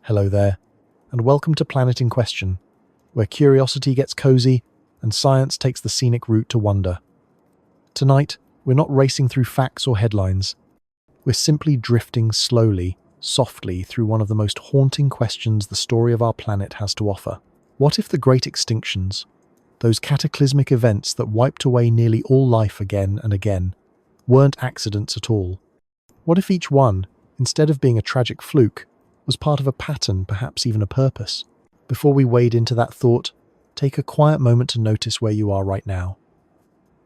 Hello there, and welcome to Planet in Question, where curiosity gets cozy and science takes the scenic route to wonder. Tonight, we're not racing through facts or headlines. We're simply drifting slowly, softly through one of the most haunting questions the story of our planet has to offer. What if the great extinctions, those cataclysmic events that wiped away nearly all life again and again, weren't accidents at all? What if each one, instead of being a tragic fluke, was part of a pattern, perhaps even a purpose? Before we wade into that thought, take a quiet moment to notice where you are right now.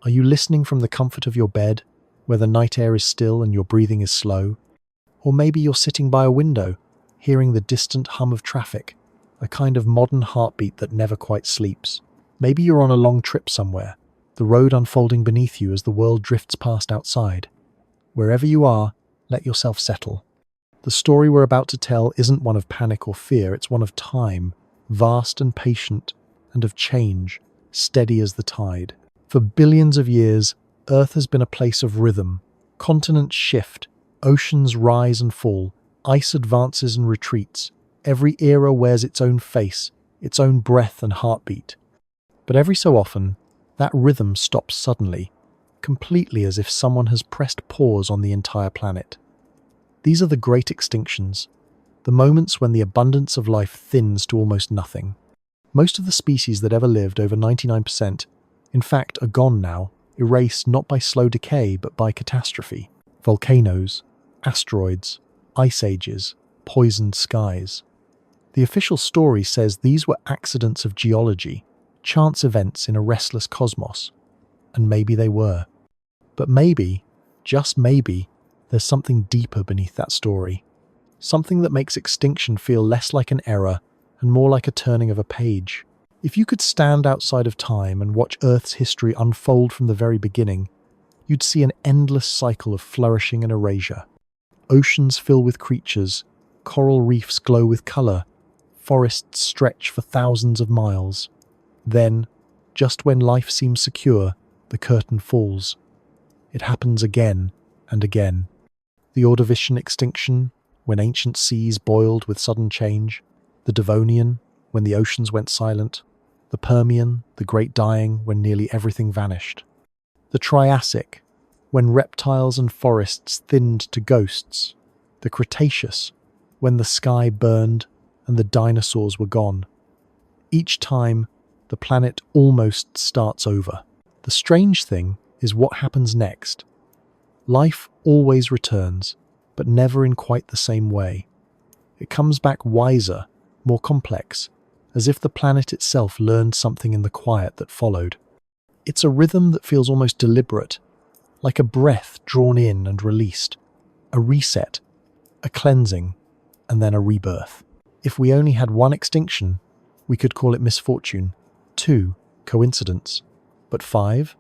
Are you listening from the comfort of your bed, where the night air is still and your breathing is slow? Or maybe you're sitting by a window, hearing the distant hum of traffic, a kind of modern heartbeat that never quite sleeps. Maybe you're on a long trip somewhere, the road unfolding beneath you as the world drifts past outside. Wherever you are, let yourself settle. The story we're about to tell isn't one of panic or fear, it's one of time, vast and patient, and of change, steady as the tide. For billions of years, Earth has been a place of rhythm. Continents shift, oceans rise and fall, ice advances and retreats. Every era wears its own face, its own breath and heartbeat. But every so often, that rhythm stops suddenly, completely as if someone has pressed pause on the entire planet. These are the great extinctions, the moments when the abundance of life thins to almost nothing. Most of the species that ever lived, over 99%, in fact, are gone now, erased not by slow decay but by catastrophe. Volcanoes, asteroids, ice ages, poisoned skies. The official story says these were accidents of geology, chance events in a restless cosmos. And maybe they were. But maybe, just maybe, there's something deeper beneath that story. Something that makes extinction feel less like an error and more like a turning of a page. If you could stand outside of time and watch Earth's history unfold from the very beginning, you'd see an endless cycle of flourishing and erasure. Oceans fill with creatures, coral reefs glow with color, forests stretch for thousands of miles. Then, just when life seems secure, the curtain falls. It happens again and again. The Ordovician extinction, when ancient seas boiled with sudden change. The Devonian, when the oceans went silent. The Permian, the great dying, when nearly everything vanished. The Triassic, when reptiles and forests thinned to ghosts. The Cretaceous, when the sky burned and the dinosaurs were gone. Each time, the planet almost starts over. The strange thing is what happens next. Life always returns, but never in quite the same way. It comes back wiser, more complex, as if the planet itself learned something in the quiet that followed. It's a rhythm that feels almost deliberate, like a breath drawn in and released, a reset, a cleansing, and then a rebirth. If we only had one extinction, we could call it misfortune, 2, coincidence, but 5?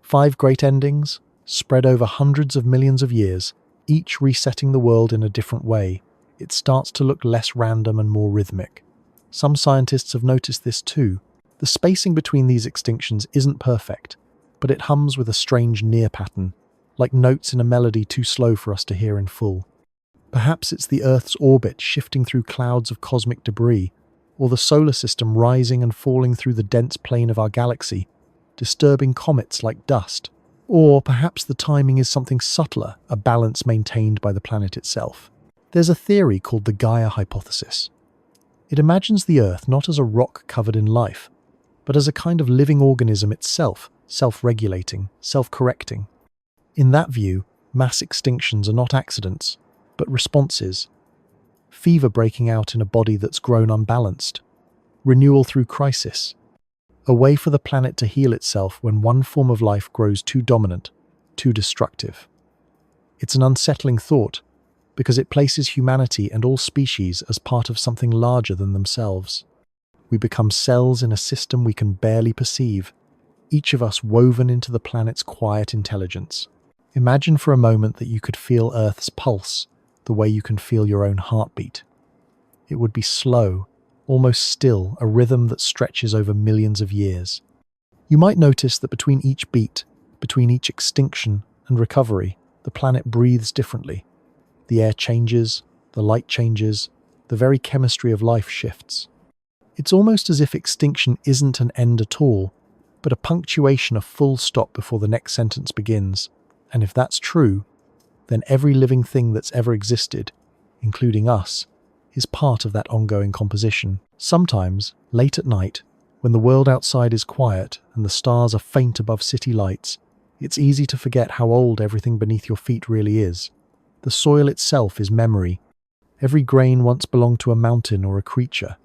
5 great endings, spread over hundreds of millions of years, each resetting the world in a different way. It starts to look less random and more rhythmic. Some scientists have noticed this too. The spacing between these extinctions isn't perfect, but it hums with a strange near pattern, like notes in a melody too slow for us to hear in full. Perhaps it's the Earth's orbit shifting through clouds of cosmic debris, or the solar system rising and falling through the dense plane of our galaxy, disturbing comets like dust. Or perhaps the timing is something subtler, a balance maintained by the planet itself. There's a theory called the Gaia hypothesis. It imagines the Earth not as a rock covered in life, but as a kind of living organism itself, self-regulating, self-correcting. In that view, mass extinctions are not accidents, but responses. Fever breaking out in a body that's grown unbalanced. Renewal through crisis. A way for the planet to heal itself when one form of life grows too dominant, too destructive. It's an unsettling thought, because it places humanity and all species as part of something larger than themselves. We become cells in a system we can barely perceive, each of us woven into the planet's quiet intelligence. Imagine for a moment that you could feel Earth's pulse, the way you can feel your own heartbeat. It would be slow, almost still, a rhythm that stretches over millions of years. You might notice that between each beat, between each extinction and recovery, the planet breathes differently. The air changes, the light changes, the very chemistry of life shifts. It's almost as if extinction isn't an end at all, but a punctuation, a full stop before the next sentence begins. And if that's true, then every living thing that's ever existed, including us, is part of that ongoing composition. Sometimes, late at night, when the world outside is quiet and the stars are faint above city lights, it's easy to forget how old everything beneath your feet really is. The soil itself is memory. Every grain once belonged to a mountain or a creature.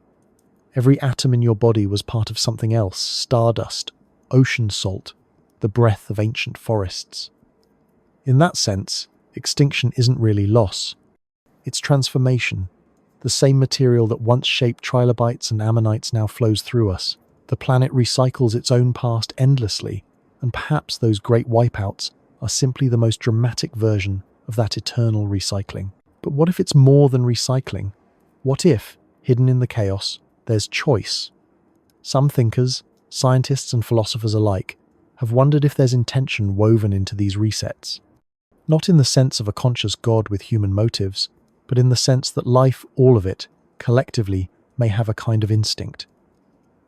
Every atom in your body was part of something else: stardust, ocean salt, the breath of ancient forests. In that sense, extinction isn't really loss. It's transformation. The same material that once shaped trilobites and ammonites now flows through us. The planet recycles its own past endlessly, and perhaps those great wipeouts are simply the most dramatic version of that eternal recycling. But what if it's more than recycling? What if, hidden in the chaos, there's choice? Some thinkers, scientists and philosophers alike, have wondered if there's intention woven into these resets. Not in the sense of a conscious God with human motives, but in the sense that life, all of it, collectively, may have a kind of instinct.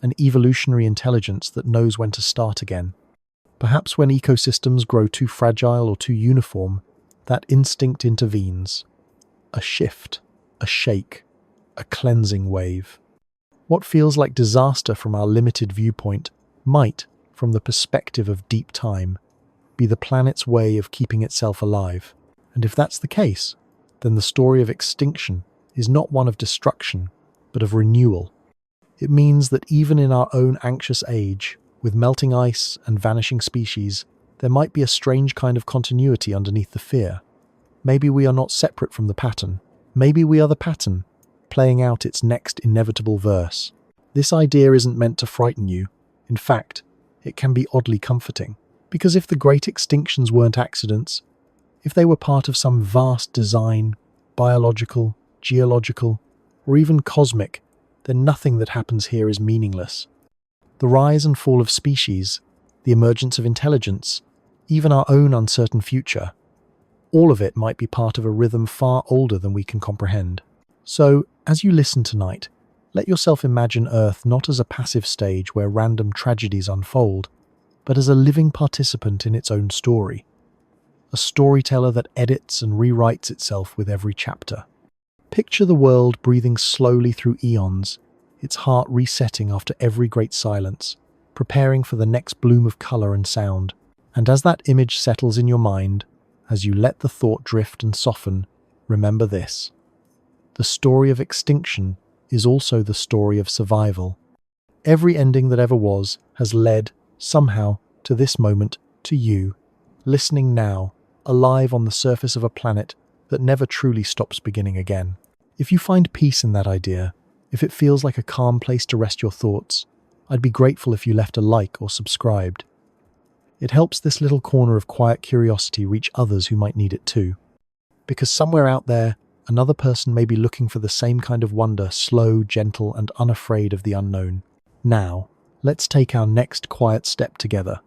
An evolutionary intelligence that knows when to start again. Perhaps when ecosystems grow too fragile or too uniform, that instinct intervenes. A shift, a shake, a cleansing wave. What feels like disaster from our limited viewpoint might, from the perspective of deep time, be the planet's way of keeping itself alive. And if that's the case, then the story of extinction is not one of destruction, but of renewal. It means that even in our own anxious age, with melting ice and vanishing species, there might be a strange kind of continuity underneath the fear. Maybe we are not separate from the pattern. Maybe we are the pattern, playing out its next inevitable verse. This idea isn't meant to frighten you. In fact, it can be oddly comforting. Because if the great extinctions weren't accidents, if they were part of some vast design, biological, geological, or even cosmic, then nothing that happens here is meaningless. The rise and fall of species, the emergence of intelligence, even our own uncertain future, all of it might be part of a rhythm far older than we can comprehend. So, as you listen tonight, let yourself imagine Earth not as a passive stage where random tragedies unfold, but as a living participant in its own story. A storyteller that edits and rewrites itself with every chapter. Picture the world breathing slowly through eons, its heart resetting after every great silence, preparing for the next bloom of color and sound. And as that image settles in your mind, as you let the thought drift and soften, remember this. The story of extinction is also the story of survival. Every ending that ever was has led, somehow, to this moment, to you, listening now, alive on the surface of a planet that never truly stops beginning again. If you find peace in that idea, if it feels like a calm place to rest your thoughts, I'd be grateful if you left a like or subscribed. It helps this little corner of quiet curiosity reach others who might need it too. Because somewhere out there, another person may be looking for the same kind of wonder, slow, gentle, and unafraid of the unknown. Now, let's take our next quiet step together,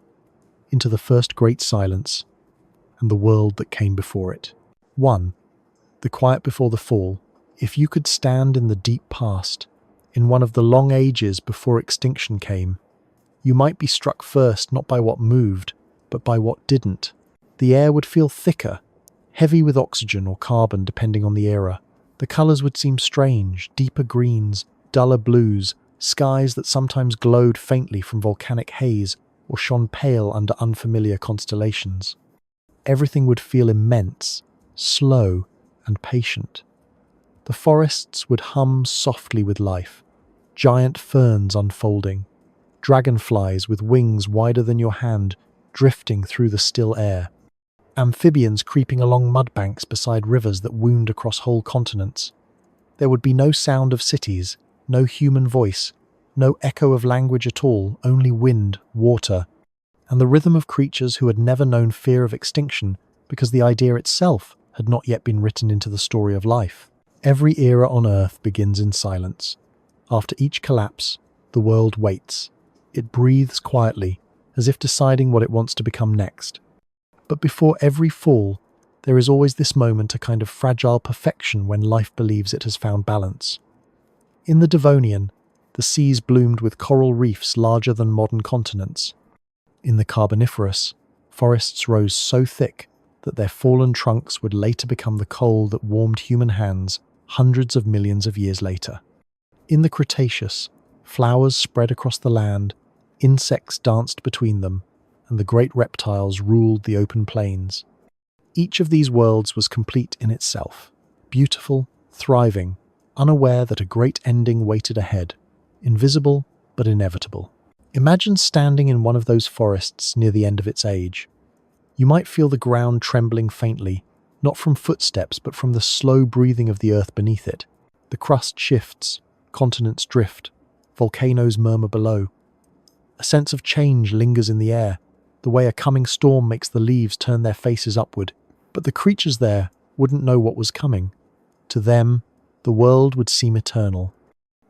into the first great silence, and the world that came before it. 1. The quiet before the fall. If you could stand in the deep past, in one of the long ages before extinction came, you might be struck first not by what moved, but by what didn't. The air would feel thicker, heavy with oxygen or carbon depending on the era. The colours would seem strange, deeper greens, duller blues, skies that sometimes glowed faintly from volcanic haze or shone pale under unfamiliar constellations. Everything would feel immense, slow, and patient. The forests would hum softly with life, giant ferns unfolding, dragonflies with wings wider than your hand drifting through the still air, amphibians creeping along mudbanks beside rivers that wound across whole continents. There would be no sound of cities, no human voice, no echo of language at all, only wind, water, and the rhythm of creatures who had never known fear of extinction because the idea itself had not yet been written into the story of life. Every era on Earth begins in silence. After each collapse, the world waits. It breathes quietly, as if deciding what it wants to become next. But before every fall, there is always this moment, a kind of fragile perfection when life believes it has found balance. In the Devonian, the seas bloomed with coral reefs larger than modern continents. In the Carboniferous, forests rose so thick that their fallen trunks would later become the coal that warmed human hands hundreds of millions of years later. In the Cretaceous, flowers spread across the land, insects danced between them, and the great reptiles ruled the open plains. Each of these worlds was complete in itself, beautiful, thriving, unaware that a great ending waited ahead, invisible but inevitable. Imagine standing in one of those forests near the end of its age. You might feel the ground trembling faintly, not from footsteps but from the slow breathing of the earth beneath it. The crust shifts, continents drift, volcanoes murmur below. A sense of change lingers in the air, the way a coming storm makes the leaves turn their faces upward. But the creatures there wouldn't know what was coming. To them, the world would seem eternal.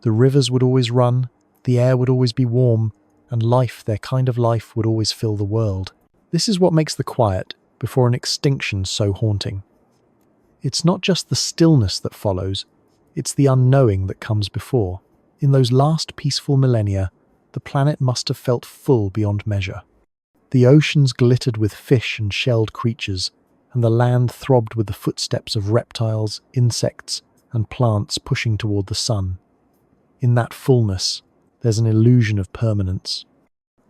The rivers would always run, the air would always be warm, and life, their kind of life, would always fill the world. This is what makes the quiet before an extinction so haunting. It's not just the stillness that follows, it's the unknowing that comes before. In those last peaceful millennia, the planet must have felt full beyond measure. The oceans glittered with fish and shelled creatures, and the land throbbed with the footsteps of reptiles, insects, and plants pushing toward the sun. In that fullness, there's an illusion of permanence.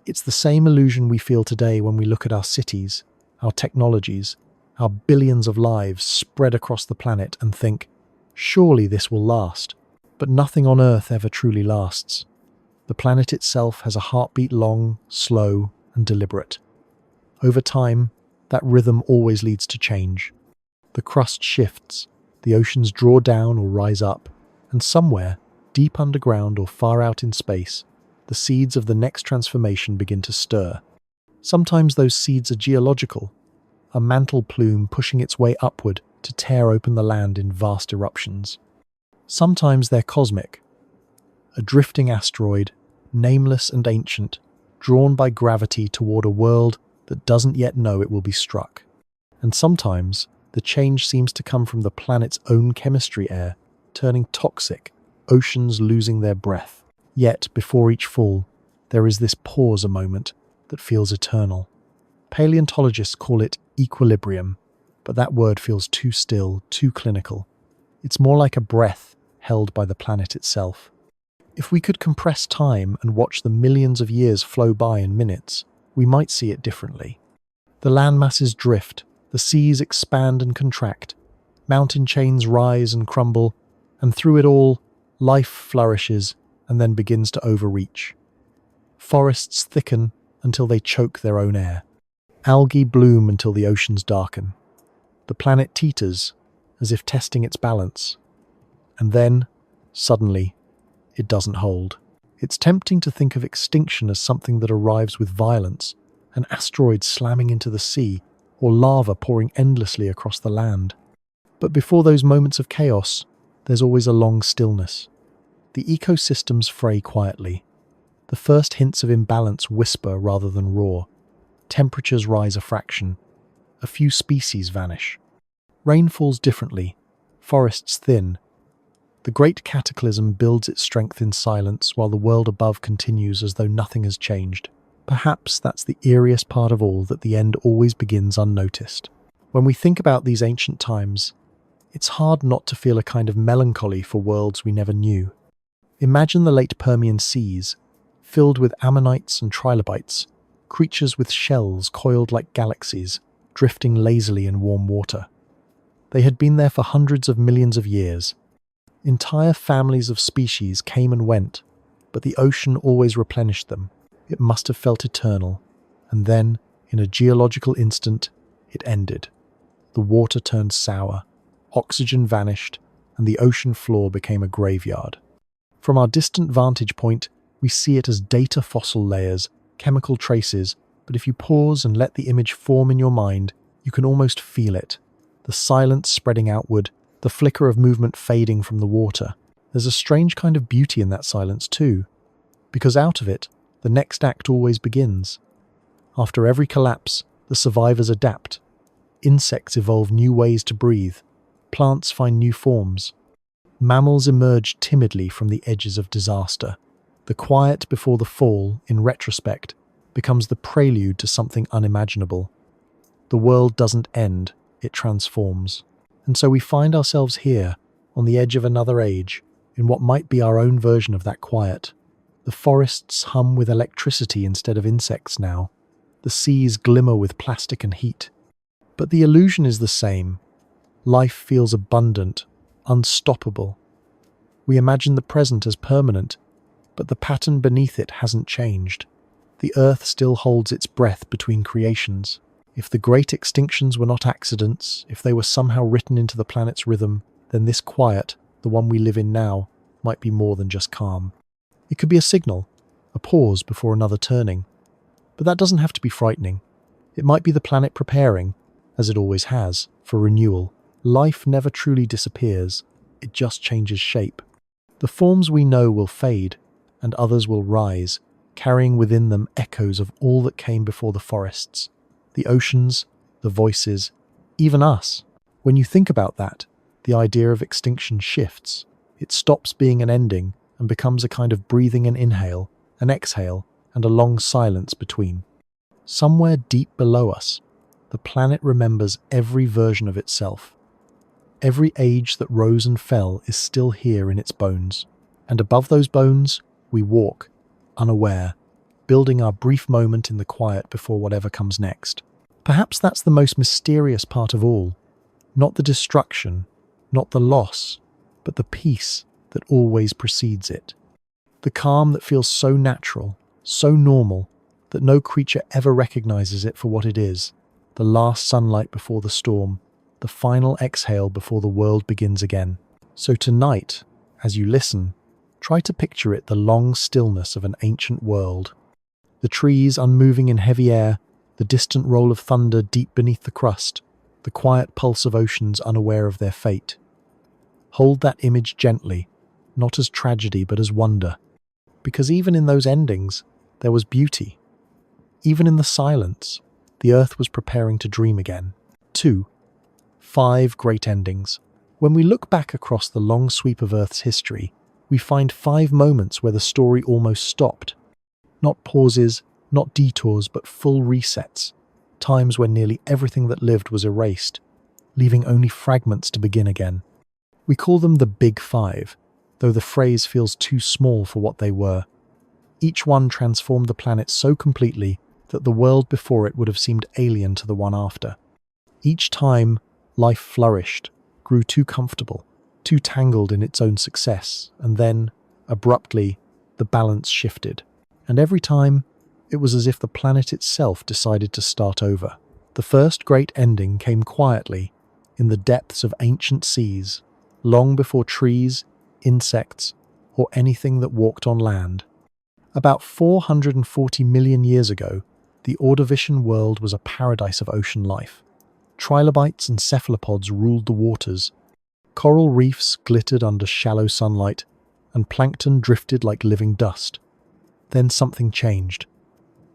It's the same illusion we feel today when we look at our cities, our technologies, our billions of lives spread across the planet and think, surely this will last. But nothing on Earth ever truly lasts. The planet itself has a heartbeat long, slow, and deliberate. Over time, that rhythm always leads to change. The crust shifts, the oceans draw down or rise up, and somewhere, deep underground or far out in space, the seeds of the next transformation begin to stir. Sometimes those seeds are geological, a mantle plume pushing its way upward to tear open the land in vast eruptions. Sometimes they're cosmic, a drifting asteroid, nameless and ancient, drawn by gravity toward a world that doesn't yet know it will be struck. And sometimes the change seems to come from the planet's own chemistry air, turning toxic, oceans losing their breath. Yet, before each fall, there is this pause, a moment that feels eternal. Paleontologists call it equilibrium, but that word feels too still, too clinical. It's more like a breath held by the planet itself. If we could compress time and watch the millions of years flow by in minutes, we might see it differently. The landmasses drift, the seas expand and contract, mountain chains rise and crumble, and through it all, life flourishes and then begins to overreach. Forests thicken until they choke their own air. Algae bloom until the oceans darken. The planet teeters, as if testing its balance. And then, suddenly, it doesn't hold. It's tempting to think of extinction as something that arrives with violence, an asteroid slamming into the sea, or lava pouring endlessly across the land. But before those moments of chaos, there's always a long stillness. The ecosystems fray quietly. The first hints of imbalance whisper rather than roar. Temperatures rise a fraction. A few species vanish. Rain falls differently. Forests thin. The great cataclysm builds its strength in silence while the world above continues as though nothing has changed. Perhaps that's the eeriest part of all, that the end always begins unnoticed. When we think about these ancient times, it's hard not to feel a kind of melancholy for worlds we never knew. Imagine the late Permian seas, filled with ammonites and trilobites, creatures with shells coiled like galaxies, drifting lazily in warm water. They had been there for hundreds of millions of years. Entire families of species came and went, but the ocean always replenished them. It must have felt eternal. And then, in a geological instant, it ended. The water turned sour, oxygen vanished, and the ocean floor became a graveyard. From our distant vantage point, we see it as data fossil layers, chemical traces, but if you pause and let the image form in your mind, you can almost feel it. The silence spreading outward, the flicker of movement fading from the water. There's a strange kind of beauty in that silence too, because out of it, the next act always begins. After every collapse, the survivors adapt. Insects evolve new ways to breathe. Plants find new forms. Mammals emerge timidly from the edges of disaster. The quiet before the fall, in retrospect, becomes the prelude to something unimaginable. The world doesn't end, it transforms. And so we find ourselves here, on the edge of another age, in what might be our own version of that quiet. The forests hum with electricity instead of insects now. The seas glimmer with plastic and heat. But the illusion is the same. Life feels abundant, unstoppable. We imagine the present as permanent, but the pattern beneath it hasn't changed. The earth still holds its breath between creations. If the great extinctions were not accidents, if they were somehow written into the planet's rhythm, then this quiet, the one we live in now, might be more than just calm. It could be a signal, a pause before another turning. But that doesn't have to be frightening. It might be the planet preparing, as it always has, for renewal. Life never truly disappears, it just changes shape. The forms we know will fade, and others will rise, carrying within them echoes of all that came before the forests. The oceans, the voices, even us. When you think about that, the idea of extinction shifts. It stops being an ending and becomes a kind of breathing and inhale, an exhale, and a long silence between. Somewhere deep below us, the planet remembers every version of itself. Every age that rose and fell is still here in its bones. And above those bones, we walk, unaware, building our brief moment in the quiet before whatever comes next. Perhaps that's the most mysterious part of all. Not the destruction, not the loss, but the peace that always precedes it. The calm that feels so natural, so normal, that no creature ever recognizes it for what it is. The last sunlight before the storm, the final exhale before the world begins again. So tonight, as you listen, try to picture it the long stillness of an ancient world. The trees unmoving in heavy air, the distant roll of thunder deep beneath the crust, the quiet pulse of oceans unaware of their fate. Hold that image gently, not as tragedy but as wonder. Because even in those endings, there was beauty. Even in the silence, the earth was preparing to dream again. 2. 5 great endings. When we look back across the long sweep of Earth's history, we find 5 moments where the story almost stopped. Not pauses, not detours, but full resets. Times when nearly everything that lived was erased, leaving only fragments to begin again. We call them the Big Five, though the phrase feels too small for what they were. Each one transformed the planet so completely that the world before it would have seemed alien to the one after. Each time, life flourished, grew too comfortable, too tangled in its own success, and then, abruptly, the balance shifted. And every time, it was as if the planet itself decided to start over. The first great ending came quietly, in the depths of ancient seas, long before trees, insects, or anything that walked on land. About 440 million years ago, the Ordovician world was a paradise of ocean life. Trilobites and cephalopods ruled the waters. Coral reefs glittered under shallow sunlight, and plankton drifted like living dust. Then something changed.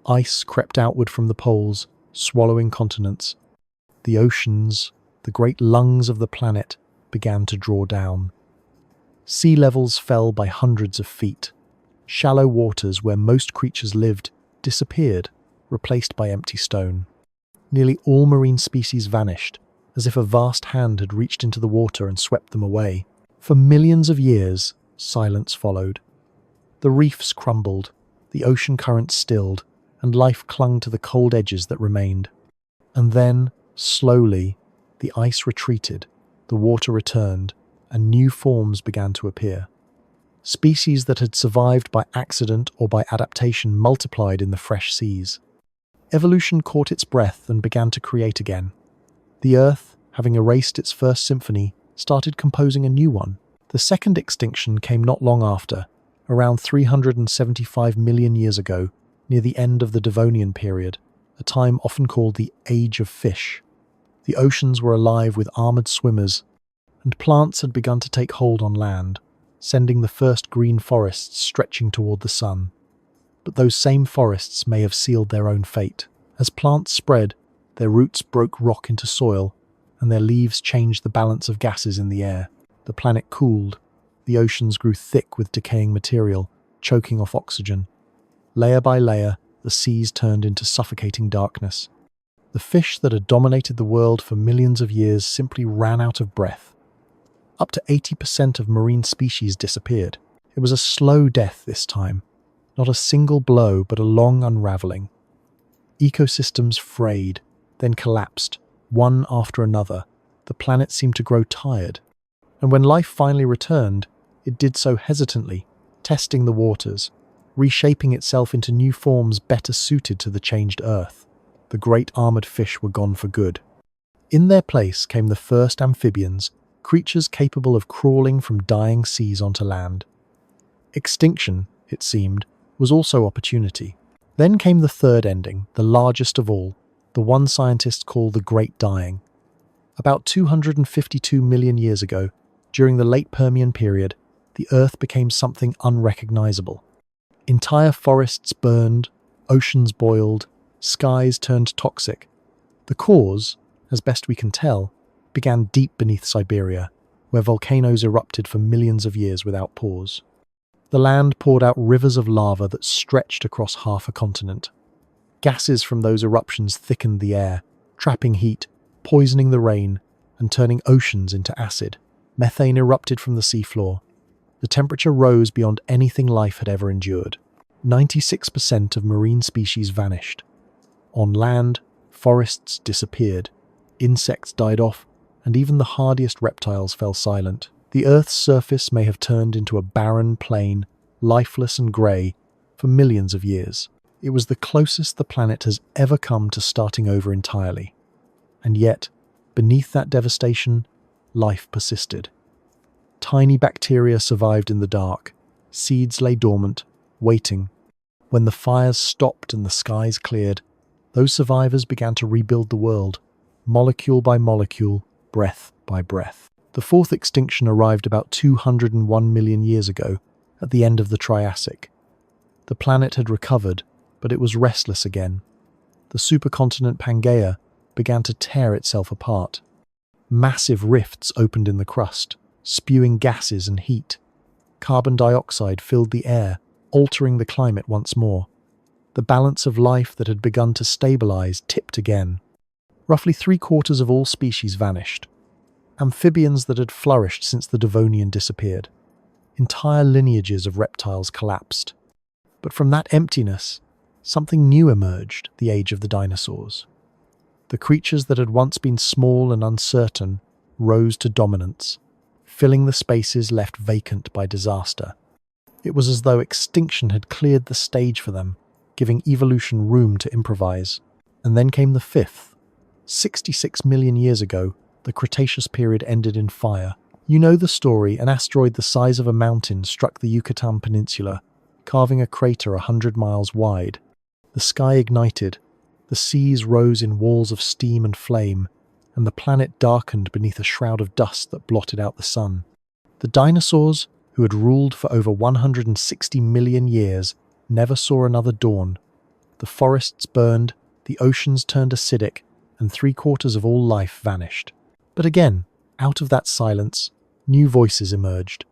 Ice crept outward from the poles, swallowing continents. The oceans, the great lungs of the planet, began to draw down. Sea levels fell by hundreds of feet. Shallow waters where most creatures lived disappeared, replaced by empty stone. Nearly all marine species vanished, as if a vast hand had reached into the water and swept them away. For millions of years, silence followed. The reefs crumbled, the ocean currents stilled, and life clung to the cold edges that remained. And then, slowly, the ice retreated, the water returned, and new forms began to appear. Species that had survived by accident or by adaptation multiplied in the fresh seas. Evolution caught its breath and began to create again. The Earth, having erased its first symphony, started composing a new one. The second extinction came not long after, around 375 million years ago, near the end of the Devonian period, a time often called the Age of Fish. The oceans were alive with armoured swimmers, and plants had begun to take hold on land, sending the first green forests stretching toward the sun. But those same forests may have sealed their own fate. As plants spread, Their roots broke rock into soil, and their leaves changed the balance of gases in the air. The planet cooled. The oceans grew thick with decaying material, choking off oxygen. Layer by layer, the seas turned into suffocating darkness. The fish that had dominated the world for millions of years simply ran out of breath. Up to 80% of marine species disappeared. It was a slow death this time. Not a single blow, but a long unraveling. Ecosystems frayed, then collapsed, one after another. The planet seemed to grow tired. And when life finally returned, it did so hesitantly, testing the waters, reshaping itself into new forms better suited to the changed Earth. The great armored fish were gone for good. In their place came the first amphibians, creatures capable of crawling from dying seas onto land. Extinction, it seemed, was also opportunity. Then came the third ending, the largest of all, the one scientists call the Great Dying. About 252 million years ago, during the late Permian period, the Earth became something unrecognizable. Entire forests burned, oceans boiled, skies turned toxic. The cause, as best we can tell, began deep beneath Siberia, where volcanoes erupted for millions of years without pause. The land poured out rivers of lava that stretched across half a continent. Gases from those eruptions thickened the air, trapping heat, poisoning the rain, and turning oceans into acid. Methane erupted from the seafloor. The temperature rose beyond anything life had ever endured. 96% of marine species vanished. On land, forests disappeared. Insects died off, and even the hardiest reptiles fell silent. The Earth's surface may have turned into a barren plain, lifeless and grey, for millions of years. It was the closest the planet has ever come to starting over entirely. And yet, beneath that devastation, life persisted. Tiny bacteria survived in the dark. Seeds lay dormant, waiting. When the fires stopped and the skies cleared, those survivors began to rebuild the world, molecule by molecule, breath by breath. The fourth extinction arrived about 201 million years ago, at the end of the Triassic. The planet had recovered, but it was restless again. The supercontinent Pangaea began to tear itself apart. Massive rifts opened in the crust, spewing gases and heat. Carbon dioxide filled the air, altering the climate once more. The balance of life that had begun to stabilize tipped again. Roughly 3/4 of all species vanished. Amphibians that had flourished since the Devonian disappeared. Entire lineages of reptiles collapsed. But from that emptiness, something new emerged, the age of the dinosaurs. The creatures that had once been small and uncertain rose to dominance, filling the spaces left vacant by disaster. It was as though extinction had cleared the stage for them, giving evolution room to improvise. And then came the fifth. 66 million years ago, the Cretaceous period ended in fire. You know the story. An asteroid the size of a mountain struck the Yucatan Peninsula, carving a crater 100 miles wide. The sky ignited, the seas rose in walls of steam and flame, and the planet darkened beneath a shroud of dust that blotted out the sun. The dinosaurs, who had ruled for over 160 million years, never saw another dawn. The forests burned, the oceans turned acidic, and 3/4 of all life vanished. But again, out of that silence, new voices emerged.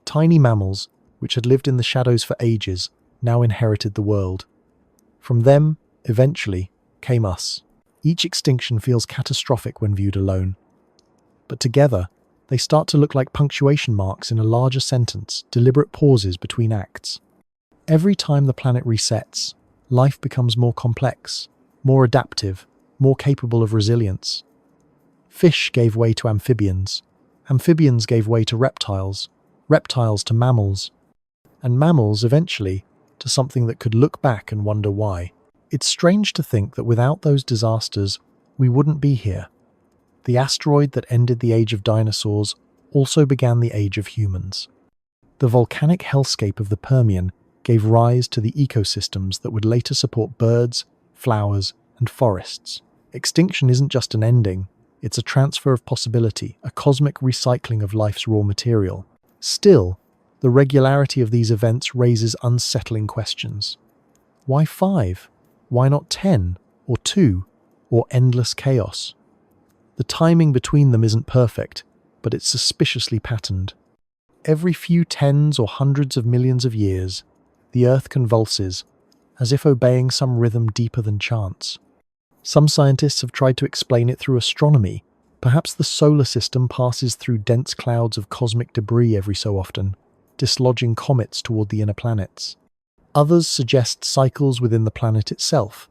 Tiny mammals, which had lived in the shadows for ages, now inherited the world. From them, eventually, came us. Each extinction feels catastrophic when viewed alone. But together, they start to look like punctuation marks in a larger sentence, deliberate pauses between acts. Every time the planet resets, life becomes more complex, more adaptive, more capable of resilience. Fish gave way to amphibians. Amphibians gave way to reptiles. Reptiles to mammals. And mammals, eventually, to something that could look back and wonder why. It's strange to think that without those disasters, we wouldn't be here. The asteroid that ended the age of dinosaurs also began the age of humans. The volcanic hellscape of the Permian gave rise to the ecosystems that would later support birds, flowers, and forests. Extinction isn't just an ending, it's a transfer of possibility, a cosmic recycling of life's raw material. Still, the regularity of these events raises unsettling questions. Why 5? Why not 10? Or 2? or endless chaos. The timing between them isn't perfect, but it's suspiciously patterned. Every few tens or hundreds of millions of years, the Earth convulses, as if obeying some rhythm deeper than chance. Some scientists have tried to explain it through astronomy. Perhaps the solar system passes through dense clouds of cosmic debris every so often, dislodging comets toward the inner planets. Others suggest cycles within the planet itself,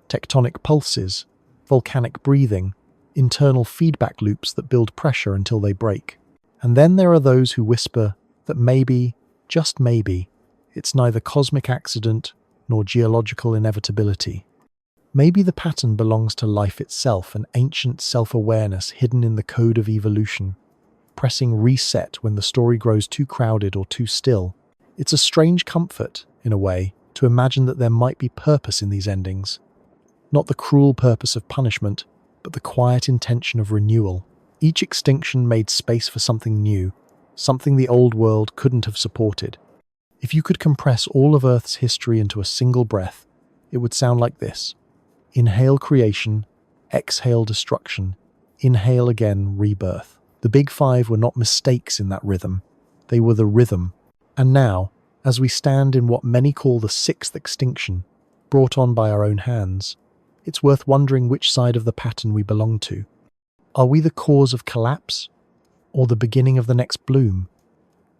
tectonic pulses, volcanic breathing, internal feedback loops that build pressure until they break. And then there are those who whisper that maybe, just maybe, it's neither cosmic accident nor geological inevitability. Maybe the pattern belongs to life itself, an ancient self-awareness hidden in the code of evolution, pressing reset when the story grows too crowded or too still. It's a strange comfort, in a way, to imagine that there might be purpose in these endings. Not the cruel purpose of punishment, but the quiet intention of renewal. Each extinction made space for something new, something the old world couldn't have supported. If you could compress all of Earth's history into a single breath, it would sound like this. Inhale creation, exhale destruction, inhale again rebirth. The big five were not mistakes in that rhythm. They were the rhythm. And now, as we stand in what many call the sixth extinction, brought on by our own hands, it's worth wondering which side of the pattern we belong to. Are we the cause of collapse, or the beginning of the next bloom?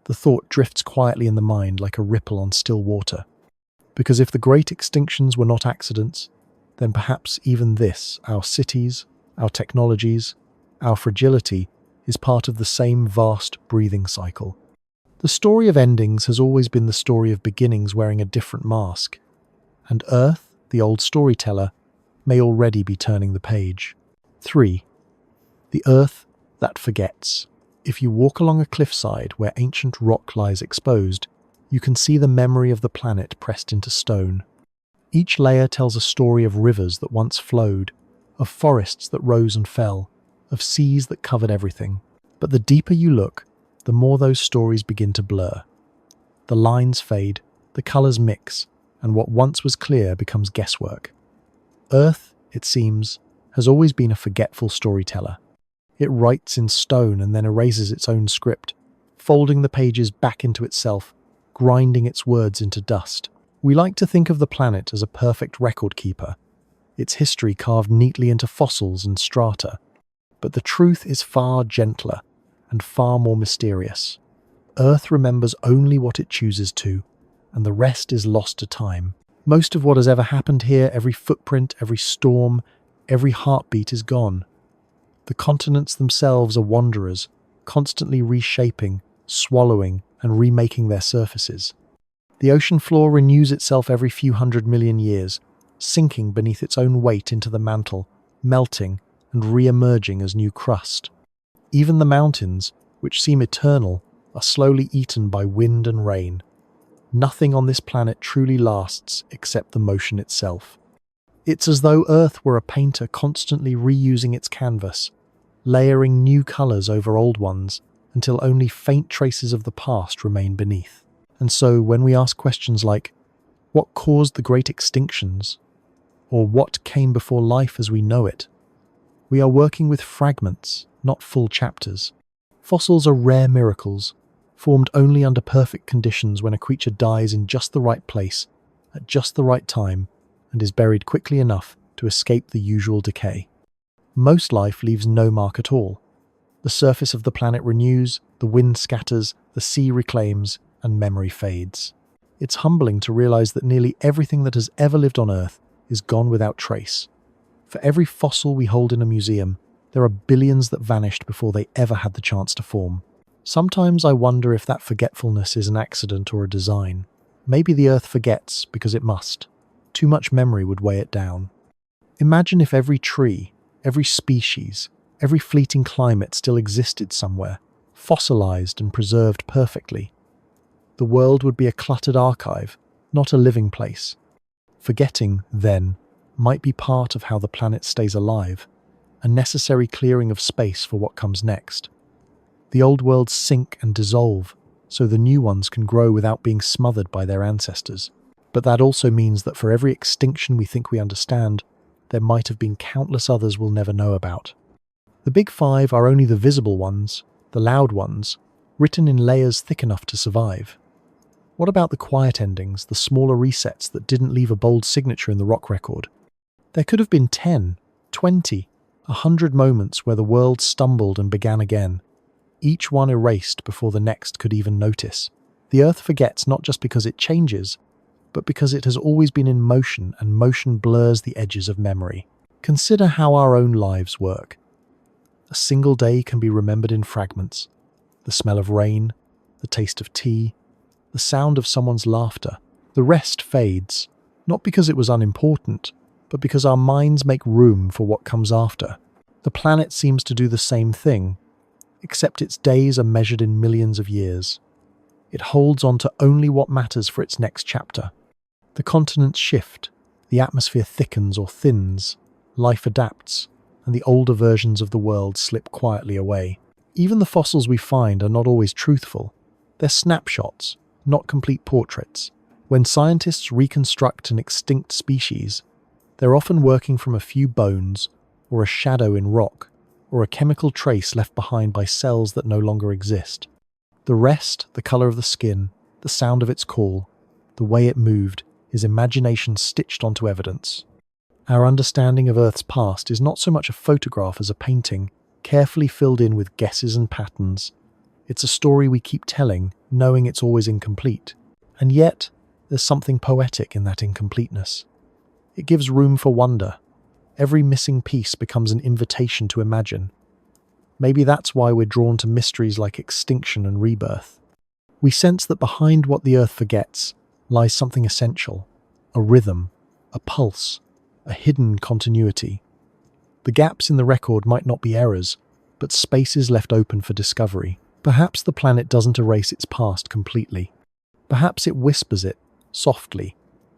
The thought drifts quietly in the mind like a ripple on still water. Because if the great extinctions were not accidents, then perhaps even this, our cities, our technologies, our fragility, is part of the same vast breathing cycle. The story of endings has always been the story of beginnings wearing a different mask. And Earth, the old storyteller, may already be turning the page. 3. The Earth that forgets. If you walk along a cliffside where ancient rock lies exposed, you can see the memory of the planet pressed into stone. Each layer tells a story of rivers that once flowed, of forests that rose and fell, of seas that covered everything. But the deeper you look, the more those stories begin to blur. The lines fade, the colors mix, and what once was clear becomes guesswork. Earth, it seems, has always been a forgetful storyteller. It writes in stone and then erases its own script, folding the pages back into itself, grinding its words into dust. We like to think of the planet as a perfect record keeper, its history carved neatly into fossils and strata. But the truth is far gentler and far more mysterious. Earth remembers only what it chooses to, and the rest is lost to time. Most of what has ever happened here, every footprint, every storm, every heartbeat is gone. The continents themselves are wanderers, constantly reshaping, swallowing, and remaking their surfaces. The ocean floor renews itself every few 100 million years, sinking beneath its own weight into the mantle, melting and re-emerging as new crust. Even the mountains, which seem eternal, are slowly eaten by wind and rain. Nothing on this planet truly lasts except the motion itself. It's as though Earth were a painter constantly reusing its canvas, layering new colors over old ones until only faint traces of the past remain beneath. And so when we ask questions like, what caused the great extinctions? Or what came before life as we know it? We are working with fragments, not full chapters. Fossils are rare miracles, formed only under perfect conditions when a creature dies in just the right place, at just the right time, and is buried quickly enough to escape the usual decay. Most life leaves no mark at all. The surface of the planet renews, the wind scatters, the sea reclaims, and memory fades. It's humbling to realize that nearly everything that has ever lived on Earth is gone without trace. For every fossil we hold in a museum, there are billions that vanished before they ever had the chance to form. Sometimes I wonder if that forgetfulness is an accident or a design. Maybe the Earth forgets because it must. Too much memory would weigh it down. Imagine if every tree, every species, every fleeting climate still existed somewhere, fossilized and preserved perfectly. The world would be a cluttered archive, not a living place. Forgetting, then, might be part of how the planet stays alive, a necessary clearing of space for what comes next. The old worlds sink and dissolve, so the new ones can grow without being smothered by their ancestors. But that also means that for every extinction we think we understand, there might have been countless others we'll never know about. The big five are only the visible ones, the loud ones, written in layers thick enough to survive. What about the quiet endings, the smaller resets that didn't leave a bold signature in the rock record? There could have been 10, 20, 100 moments where the world stumbled and began again, each one erased before the next could even notice. The Earth forgets not just because it changes, but because it has always been in motion, and motion blurs the edges of memory. Consider how our own lives work. A single day can be remembered in fragments. The smell of rain, the taste of tea, the sound of someone's laughter. The rest fades, not because it was unimportant, but because our minds make room for what comes after. The planet seems to do the same thing, except its days are measured in millions of years. It holds on to only what matters for its next chapter. The continents shift, the atmosphere thickens or thins, life adapts, and the older versions of the world slip quietly away. Even the fossils we find are not always truthful. They're snapshots, not complete portraits. When scientists reconstruct an extinct species, they're often working from a few bones, or a shadow in rock, or a chemical trace left behind by cells that no longer exist. The rest, the color of the skin, the sound of its call, the way it moved, is imagination stitched onto evidence. Our understanding of Earth's past is not so much a photograph as a painting, carefully filled in with guesses and patterns. It's a story we keep telling, knowing it's always incomplete. And yet, there's something poetic in that incompleteness. It gives room for wonder. Every missing piece becomes an invitation to imagine. Maybe that's why we're drawn to mysteries like extinction and rebirth. We sense that behind what the Earth forgets lies something essential, a rhythm, a pulse, a hidden continuity. The gaps in the record might not be errors, but spaces left open for discovery. Perhaps the planet doesn't erase its past completely. Perhaps it whispers it, softly,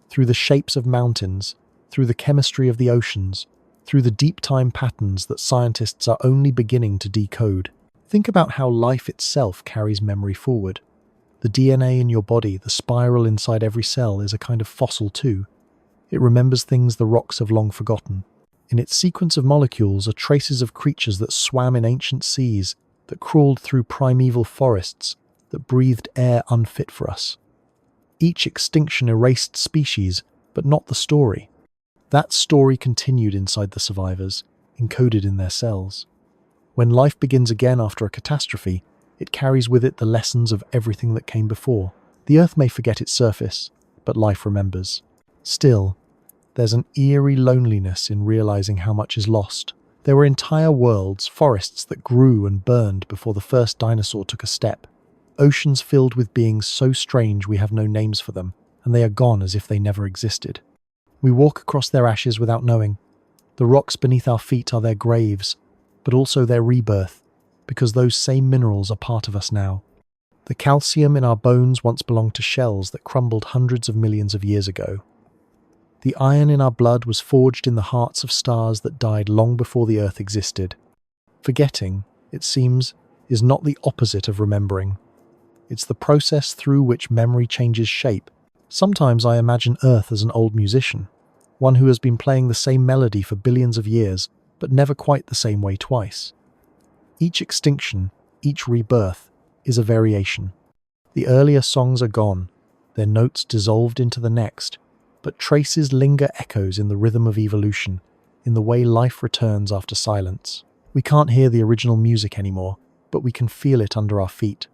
through the shapes of mountains, through the chemistry of the oceans, through the deep time patterns that scientists are only beginning to decode. Think about how life itself carries memory forward. The DNA in your body, the spiral inside every cell, is a kind of fossil too. It remembers things the rocks have long forgotten. In its sequence of molecules are traces of creatures that swam in ancient seas, that crawled through primeval forests, that breathed air unfit for us. Each extinction erased species, but not the story. That story continued inside the survivors, encoded in their cells. When life begins again after a catastrophe, it carries with it the lessons of everything that came before. The Earth may forget its surface, but life remembers. Still, there's an eerie loneliness in realizing how much is lost. There were entire worlds, forests that grew and burned before the first dinosaur took a step. Oceans filled with beings so strange we have no names for them, and they are gone as if they never existed. We walk across their ashes without knowing. The rocks beneath our feet are their graves, but also their rebirth, because those same minerals are part of us now. The calcium in our bones once belonged to shells that crumbled hundreds of millions of years ago. The iron in our blood was forged in the hearts of stars that died long before the Earth existed. Forgetting, it seems, is not the opposite of remembering. It's the process through which memory changes shape. Sometimes I imagine Earth as an old musician, one who has been playing the same melody for billions of years, but never quite the same way twice. Each extinction, each rebirth, is a variation. The earlier songs are gone, their notes dissolved into the next, but traces linger echoes in the rhythm of evolution, in the way life returns after silence. We can't hear the original music anymore, but we can feel it under our feet.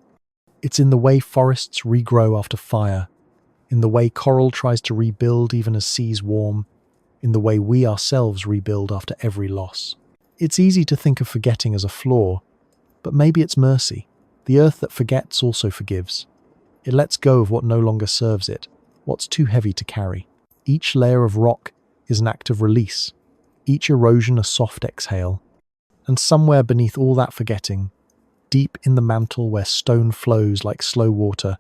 It's in the way forests regrow after fire, in the way coral tries to rebuild even as seas warm, in the way we ourselves rebuild after every loss. It's easy to think of forgetting as a flaw, but maybe it's mercy. The Earth that forgets also forgives. It lets go of what no longer serves it, what's too heavy to carry. Each layer of rock is an act of release, each erosion a soft exhale. And somewhere beneath all that forgetting, deep in the mantle where stone flows like slow water,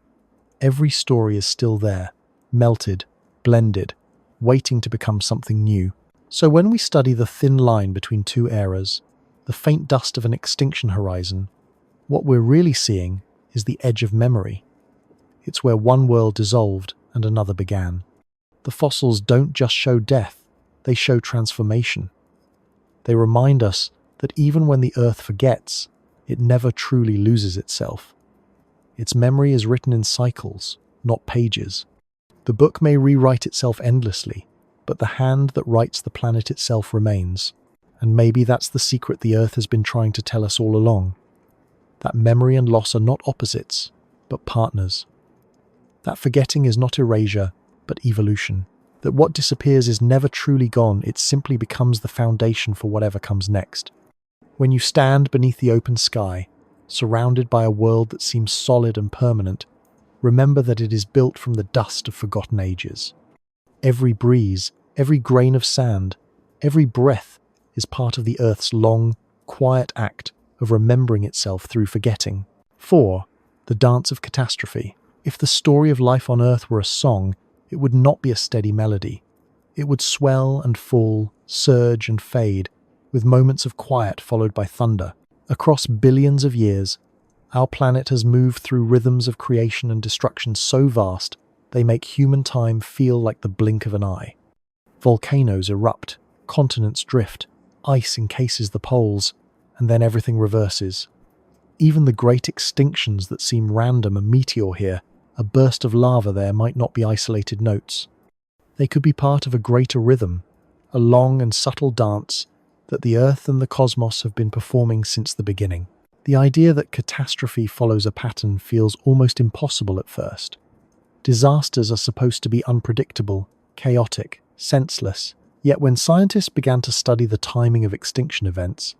every story is still there, melted, blended, waiting to become something new. So when we study the thin line between two eras, the faint dust of an extinction horizon, what we're really seeing is the edge of memory. It's where one world dissolved and another began. The fossils don't just show death, They show transformation. They remind us that even when the Earth forgets, it never truly loses itself. Its memory is written in cycles, not pages. The book may rewrite itself endlessly, but the hand that writes the planet itself remains. And maybe that's the secret the Earth has been trying to tell us all along. That memory and loss are not opposites, but partners. That forgetting is not erasure, but evolution. That what disappears is never truly gone, it simply becomes the foundation for whatever comes next. When you stand beneath the open sky, surrounded by a world that seems solid and permanent, remember that it is built from the dust of forgotten ages. Every breeze, every grain of sand, every breath is part of the Earth's long, quiet act of remembering itself through forgetting. 4. The dance of catastrophe. If the story of life on Earth were a song, it would not be a steady melody. It would swell and fall, surge and fade, with moments of quiet followed by thunder. Across billions of years, our planet has moved through rhythms of creation and destruction so vast, they make human time feel like the blink of an eye. Volcanoes erupt, continents drift, ice encases the poles, and then everything reverses. Even the great extinctions that seem random, a meteor here, a burst of lava there, might not be isolated notes. They could be part of a greater rhythm, a long and subtle dance that the Earth and the cosmos have been performing since the beginning. The idea that catastrophe follows a pattern feels almost impossible at first. Disasters are supposed to be unpredictable, chaotic, senseless. Yet when scientists began to study the timing of extinction events,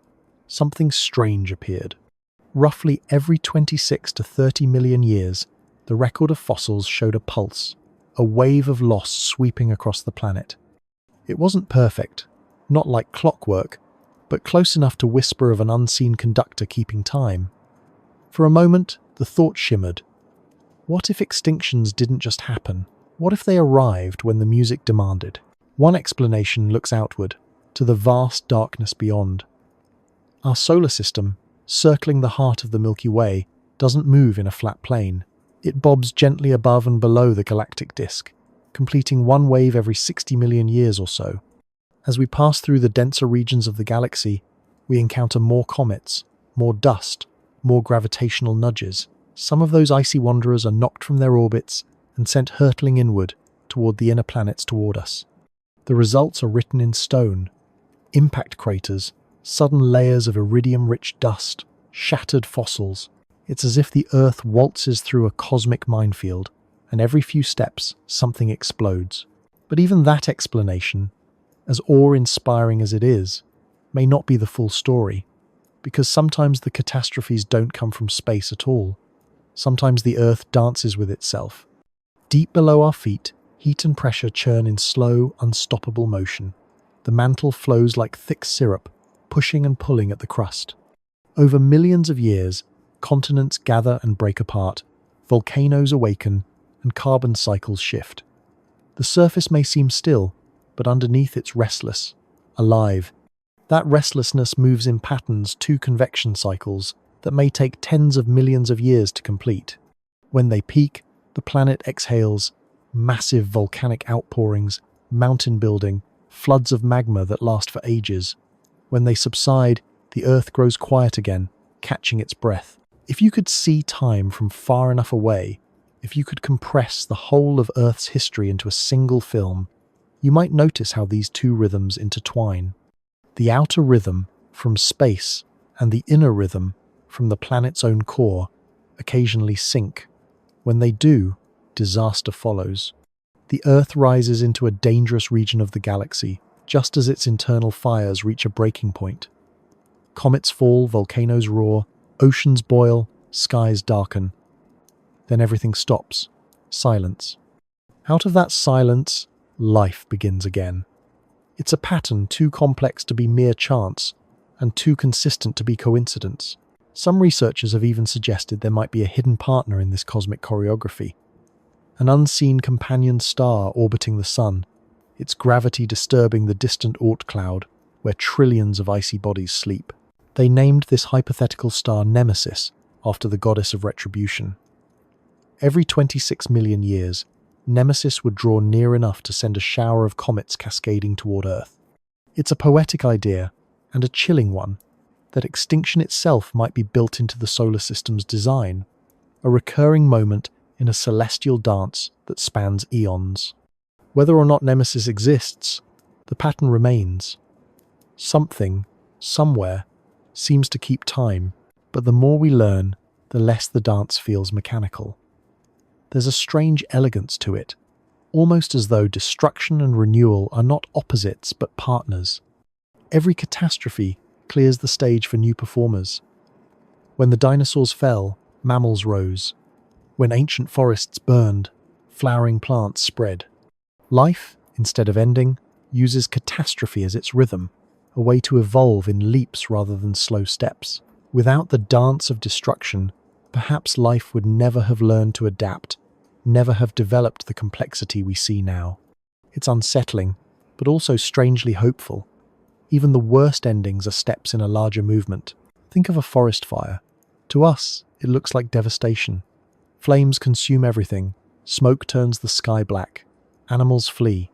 something strange appeared. Roughly every 26 to 30 million years, the record of fossils showed a pulse, a wave of loss sweeping across the planet. It wasn't perfect, not like clockwork, but close enough to whisper of an unseen conductor keeping time. For a moment, the thought shimmered. What if extinctions didn't just happen? What if they arrived when the music demanded? One explanation looks outward, to the vast darkness beyond. Our solar system, circling the heart of the Milky Way, doesn't move in a flat plane. It bobs gently above and below the galactic disk, completing one wave every 60 million years or so. As we pass through the denser regions of the galaxy, we encounter more comets, more dust, more gravitational nudges. Some of those icy wanderers are knocked from their orbits and sent hurtling inward toward the inner planets toward us. The results are written in stone. Impact craters, sudden layers of iridium-rich dust, shattered fossils. It's as if the Earth waltzes through a cosmic minefield, and every few steps, something explodes. But even that explanation, as awe-inspiring as it is, may not be the full story, because sometimes the catastrophes don't come from space at all. Sometimes the Earth dances with itself. Deep below our feet, heat and pressure churn in slow, unstoppable motion. The mantle flows like thick syrup, pushing and pulling at the crust. Over millions of years, continents gather and break apart, volcanoes awaken, and carbon cycles shift. The surface may seem still, but underneath it's restless, alive. That restlessness moves in patterns, two convection cycles that may take tens of millions of years to complete. When they peak, the planet exhales massive volcanic outpourings, mountain building, floods of magma that last for ages. When they subside, the Earth grows quiet again, catching its breath. If you could see time from far enough away, if you could compress the whole of Earth's history into a single film, you might notice how these two rhythms intertwine. The outer rhythm from space and the inner rhythm from the planet's own core occasionally sync. When they do, disaster follows. The Earth rises into a dangerous region of the galaxy, just as its internal fires reach a breaking point. Comets fall, volcanoes roar, oceans boil, skies darken. Then everything stops. Silence. Out of that silence, life begins again. It's a pattern too complex to be mere chance, and too consistent to be coincidence. Some researchers have even suggested there might be a hidden partner in this cosmic choreography. An unseen companion star orbiting the sun, its gravity disturbing the distant Oort cloud, where trillions of icy bodies sleep. They named this hypothetical star Nemesis, after the goddess of retribution. Every 26 million years, Nemesis would draw near enough to send a shower of comets cascading toward Earth. It's a poetic idea, and a chilling one, that extinction itself might be built into the solar system's design, a recurring moment in a celestial dance that spans eons. Whether or not Nemesis exists, the pattern remains. Something, somewhere, seems to keep time, but the more we learn, the less the dance feels mechanical. There's a strange elegance to it, almost as though destruction and renewal are not opposites but partners. Every catastrophe clears the stage for new performers. When the dinosaurs fell, mammals rose. When ancient forests burned, flowering plants spread. Life, instead of ending, uses catastrophe as its rhythm, a way to evolve in leaps rather than slow steps. Without the dance of destruction, perhaps life would never have learned to adapt, never have developed the complexity we see now. It's unsettling, but also strangely hopeful. Even the worst endings are steps in a larger movement. Think of a forest fire. To us, it looks like devastation. Flames consume everything, smoke turns the sky black, animals flee.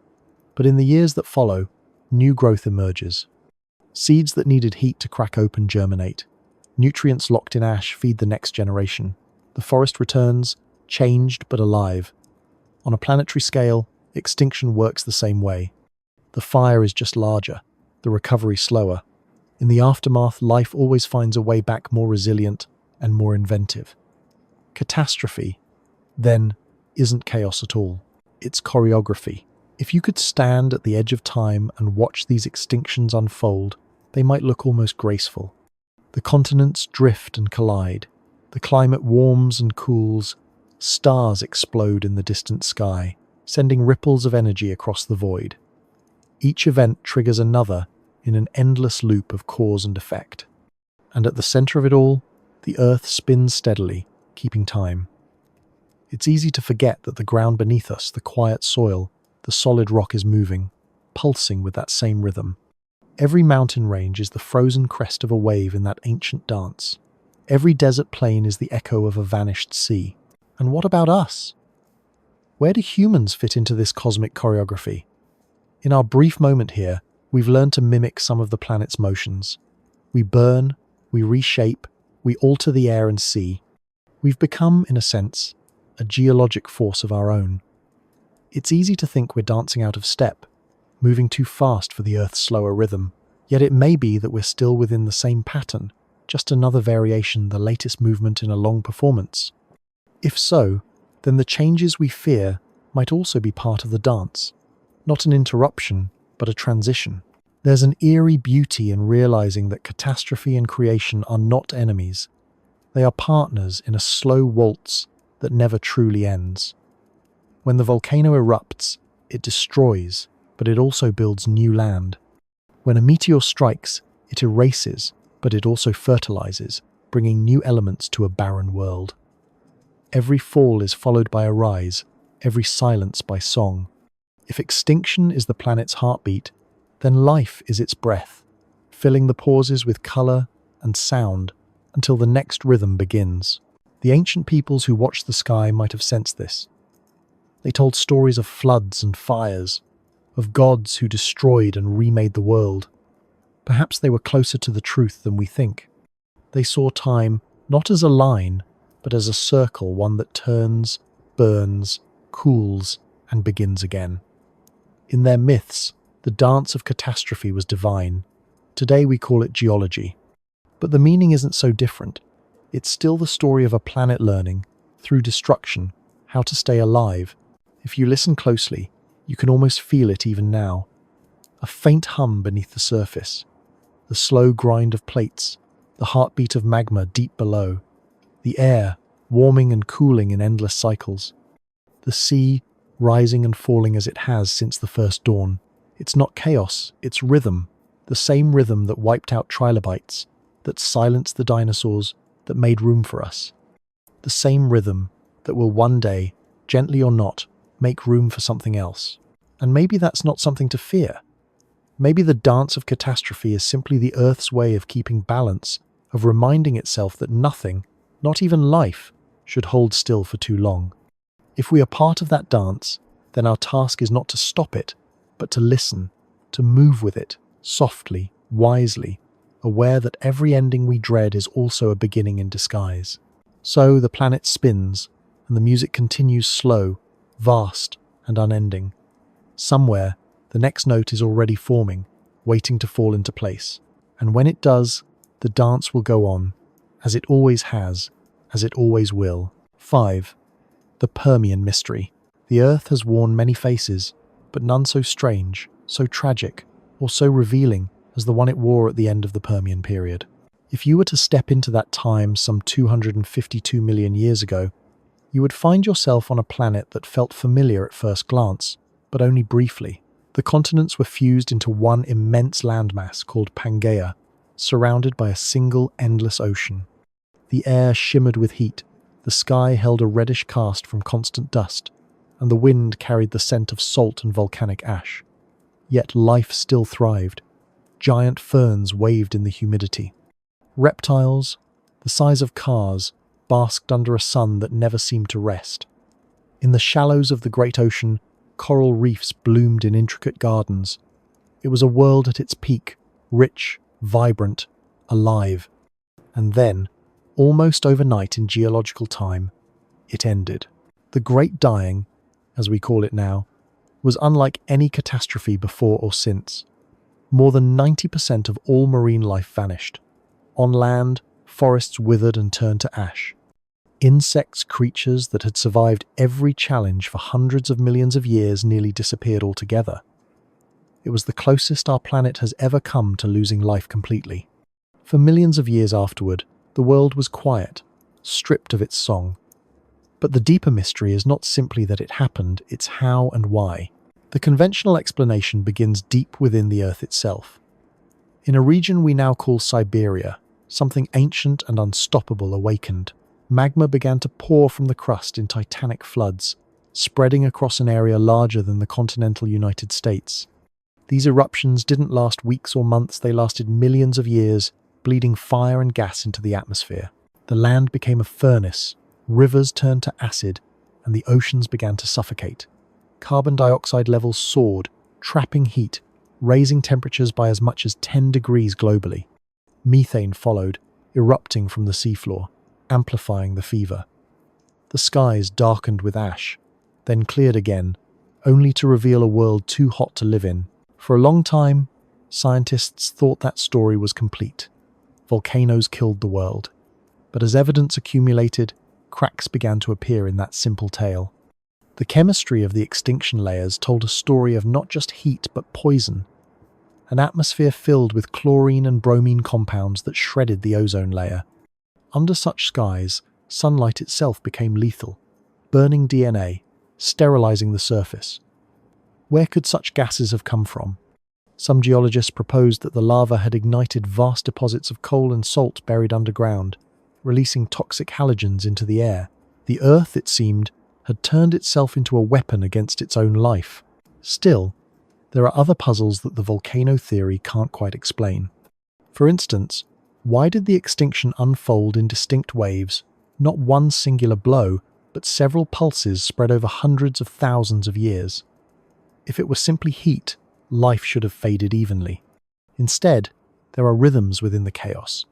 But in the years that follow, new growth emerges. Seeds that needed heat to crack open germinate. Nutrients locked in ash feed the next generation. The forest returns, changed but alive. On a planetary scale, extinction works the same way. The fire is just larger, the recovery slower. In the aftermath, life always finds a way back more resilient and more inventive. Catastrophe, then, isn't chaos at all. It's choreography. If you could stand at the edge of time and watch these extinctions unfold, they might look almost graceful. The continents drift and collide. The climate warms and cools. Stars explode in the distant sky, sending ripples of energy across the void. Each event triggers another in an endless loop of cause and effect. And at the center of it all, the Earth spins steadily, keeping time. It's easy to forget that the ground beneath us, the quiet soil, the solid rock is moving, pulsing with that same rhythm. Every mountain range is the frozen crest of a wave in that ancient dance. Every desert plain is the echo of a vanished sea. And what about us? Where do humans fit into this cosmic choreography? In our brief moment here, we've learned to mimic some of the planet's motions. We burn, we reshape, we alter the air and sea. We've become, in a sense, a geologic force of our own. It's easy to think we're dancing out of step, moving too fast for the Earth's slower rhythm. Yet it may be that we're still within the same pattern, just another variation, the latest movement in a long performance. If so, then the changes we fear might also be part of the dance. Not an interruption, but a transition. There's an eerie beauty in realizing that catastrophe and creation are not enemies. They are partners in a slow waltz that never truly ends. When the volcano erupts, it destroys, but it also builds new land. When a meteor strikes, it erases, but it also fertilizes, bringing new elements to a barren world. Every fall is followed by a rise, every silence by song. If extinction is the planet's heartbeat, then life is its breath, filling the pauses with color and sound until the next rhythm begins. The ancient peoples who watched the sky might have sensed this. They told stories of floods and fires, of gods who destroyed and remade the world. Perhaps they were closer to the truth than we think. They saw time not as a line, but as a circle, one that turns, burns, cools, and begins again. In their myths, the dance of catastrophe was divine. Today we call it geology. But the meaning isn't so different. It's still the story of a planet learning, through destruction, how to stay alive. If you listen closely, you can almost feel it even now. A faint hum beneath the surface. The slow grind of plates. The heartbeat of magma deep below. The air, warming and cooling in endless cycles. The sea, rising and falling as it has since the first dawn. It's not chaos, it's rhythm. The same rhythm that wiped out trilobites, that silenced the dinosaurs, that made room for us. The same rhythm that will one day, gently or not, make room for something else. And maybe that's not something to fear. Maybe the dance of catastrophe is simply the Earth's way of keeping balance, of reminding itself that nothing, not even life, should hold still for too long. If we are part of that dance, then our task is not to stop it, but to listen, to move with it, softly, wisely, aware that every ending we dread is also a beginning in disguise. So the planet spins, and the music continues slow, vast, and unending. Somewhere, the next note is already forming, waiting to fall into place. And when it does, the dance will go on, as it always has, as it always will. 5. The Permian Mystery. The Earth has worn many faces, but none so strange, so tragic, or so revealing as the one it wore at the end of the Permian period. If you were to step into that time some 252 million years ago, you would find yourself on a planet that felt familiar at first glance, but only briefly. The continents were fused into one immense landmass called Pangaea, surrounded by a single endless ocean. The air shimmered with heat, the sky held a reddish cast from constant dust, and the wind carried the scent of salt and volcanic ash. Yet life still thrived. Giant ferns waved in the humidity. Reptiles, the size of cars, basked under a sun that never seemed to rest. In the shallows of the great ocean, coral reefs bloomed in intricate gardens. It was a world at its peak, rich, vibrant, alive. And then, almost overnight in geological time, it ended. The Great Dying, as we call it now, was unlike any catastrophe before or since. More than 90% of all marine life vanished. On land, forests withered and turned to ash. Insects, creatures that had survived every challenge for hundreds of millions of years nearly disappeared altogether. It was the closest our planet has ever come to losing life completely. For millions of years afterward, the world was quiet, stripped of its song. But the deeper mystery is not simply that it happened, it's how and why. The conventional explanation begins deep within the Earth itself. In a region we now call Siberia, something ancient and unstoppable awakened. Magma began to pour from the crust in titanic floods, spreading across an area larger than the continental United States. These eruptions didn't last weeks or months, they lasted millions of years, bleeding fire and gas into the atmosphere. The land became a furnace, rivers turned to acid, and the oceans began to suffocate. Carbon dioxide levels soared, trapping heat, raising temperatures by as much as 10 degrees globally. Methane followed, erupting from the seafloor, amplifying the fever. The skies darkened with ash, then cleared again, only to reveal a world too hot to live in. For a long time, scientists thought that story was complete. Volcanoes killed the world. But as evidence accumulated, cracks began to appear in that simple tale. The chemistry of the extinction layers told a story of not just heat but poison. An atmosphere filled with chlorine and bromine compounds that shredded the ozone layer. Under such skies, sunlight itself became lethal, burning DNA, sterilizing the surface. Where could such gases have come from? Some geologists proposed that the lava had ignited vast deposits of coal and salt buried underground, releasing toxic halogens into the air. The Earth, it seemed, had turned itself into a weapon against its own life. Still, there are other puzzles that the volcano theory can't quite explain. For instance, why did the extinction unfold in distinct waves, not one singular blow, but several pulses spread over hundreds of thousands of years? If it were simply heat, life should have faded evenly. Instead, there are rhythms within the chaos.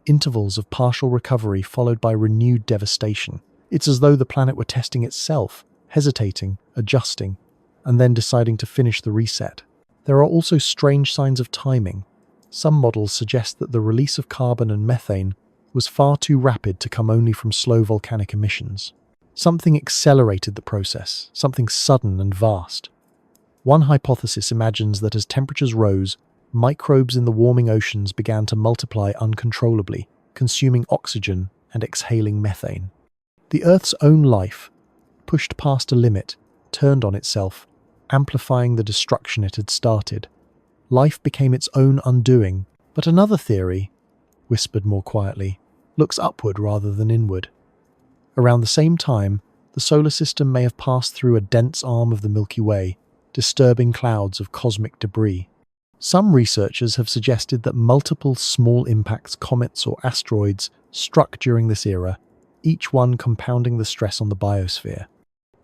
Intervals of partial recovery followed by renewed devastation. It's as though the planet were testing itself, hesitating, adjusting, and then deciding to finish the reset. There are also strange signs of timing. Some models suggest that the release of carbon and methane was far too rapid to come only from slow volcanic emissions. Something accelerated the process, something sudden and vast. One hypothesis imagines that as temperatures rose, microbes in the warming oceans began to multiply uncontrollably, consuming oxygen and exhaling methane. The Earth's own life, pushed past a limit, turned on itself, amplifying the destruction it had started. Life became its own undoing, but another theory, whispered more quietly, looks upward rather than inward. Around the same time, the solar system may have passed through a dense arm of the Milky Way, disturbing clouds of cosmic debris. Some researchers have suggested that multiple small impacts, comets or asteroids, struck during this era, each one compounding the stress on the biosphere.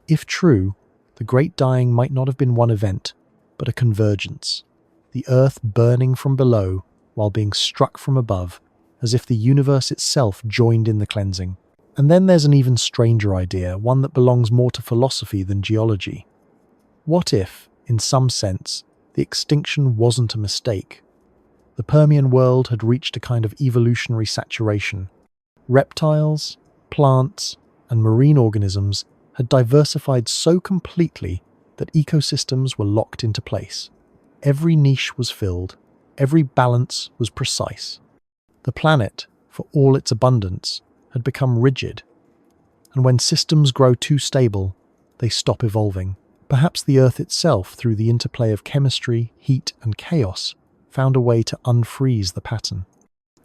If true, the Great Dying might not have been one event, but a convergence. The Earth burning from below while being struck from above, as if the universe itself joined in the cleansing. And then there's an even stranger idea, one that belongs more to philosophy than geology. What if, in some sense, the extinction wasn't a mistake? The Permian world had reached a kind of evolutionary saturation. Reptiles, plants, and marine organisms had diversified so completely that ecosystems were locked into place. Every niche was filled, every balance was precise. The planet, for all its abundance, had become rigid. And when systems grow too stable, they stop evolving. Perhaps the Earth itself, through the interplay of chemistry, heat, and chaos, found a way to unfreeze the pattern.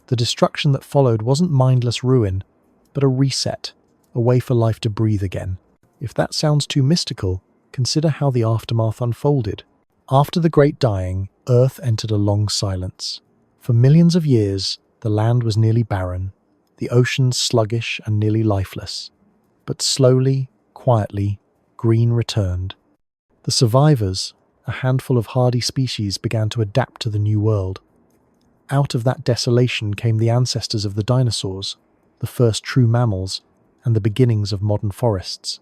The destruction that followed wasn't mindless ruin, but a reset, a way for life to breathe again. If that sounds too mystical, consider how the aftermath unfolded. After the Great Dying, Earth entered a long silence. For millions of years, the land was nearly barren, the oceans sluggish and nearly lifeless. But slowly, quietly, green returned. The survivors, a handful of hardy species, began to adapt to the new world. Out of that desolation came the ancestors of the dinosaurs, the first true mammals, and the beginnings of modern forests.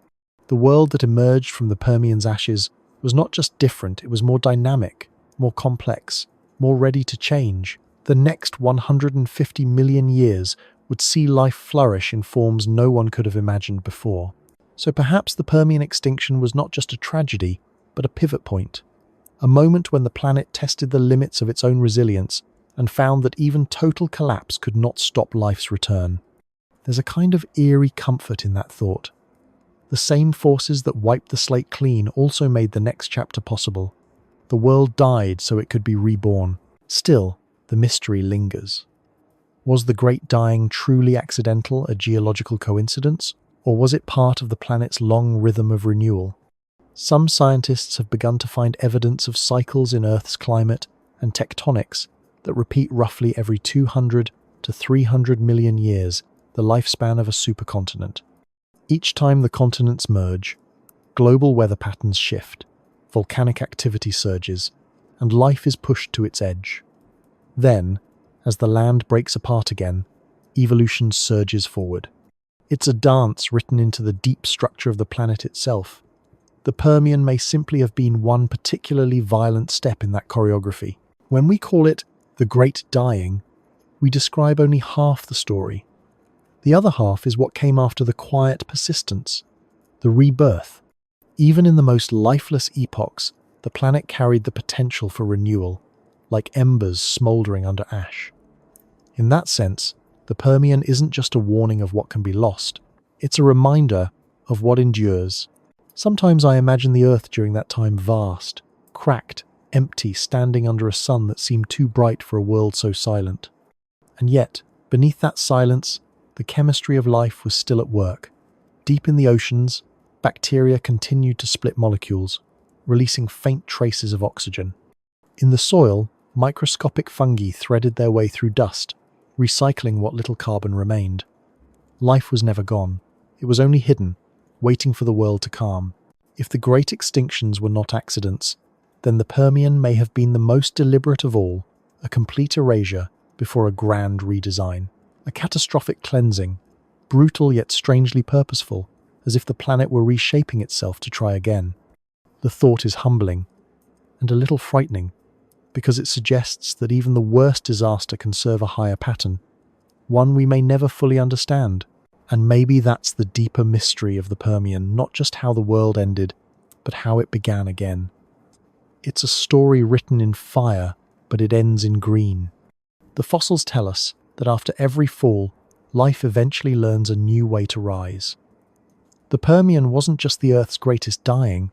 The world that emerged from the Permian's ashes was not just different, it was more dynamic, more complex, more ready to change. The next 150 million years would see life flourish in forms no one could have imagined before. So perhaps the Permian extinction was not just a tragedy, but a pivot point. A moment when the planet tested the limits of its own resilience and found that even total collapse could not stop life's return. There's a kind of eerie comfort in that thought. The same forces that wiped the slate clean also made the next chapter possible. The world died so it could be reborn. Still, the mystery lingers. Was the Great Dying truly accidental, a geological coincidence, or was it part of the planet's long rhythm of renewal? Some scientists have begun to find evidence of cycles in Earth's climate and tectonics that repeat roughly every 200 to 300 million years, the lifespan of a supercontinent. Each time the continents merge, global weather patterns shift, volcanic activity surges, and life is pushed to its edge. Then, as the land breaks apart again, evolution surges forward. It's a dance written into the deep structure of the planet itself. The Permian may simply have been one particularly violent step in that choreography. When we call it the Great Dying, we describe only half the story. The other half is what came after the quiet persistence, the rebirth. Even in the most lifeless epochs, the planet carried the potential for renewal, like embers smouldering under ash. In that sense, the Permian isn't just a warning of what can be lost, it's a reminder of what endures. Sometimes I imagine the Earth during that time vast, cracked, empty, standing under a sun that seemed too bright for a world so silent. And yet, beneath that silence, the chemistry of life was still at work. Deep in the oceans, bacteria continued to split molecules, releasing faint traces of oxygen. In the soil, microscopic fungi threaded their way through dust, recycling what little carbon remained. Life was never gone. It was only hidden, waiting for the world to calm. If the great extinctions were not accidents, then the Permian may have been the most deliberate of all, a complete erasure before a grand redesign. A catastrophic cleansing, brutal yet strangely purposeful, as if the planet were reshaping itself to try again. The thought is humbling, and a little frightening, because it suggests that even the worst disaster can serve a higher pattern, one we may never fully understand. And maybe that's the deeper mystery of the Permian, not just how the world ended, but how it began again. It's a story written in fire, but it ends in green. The fossils tell us that after every fall, life eventually learns a new way to rise. The Permian wasn't just the Earth's greatest dying,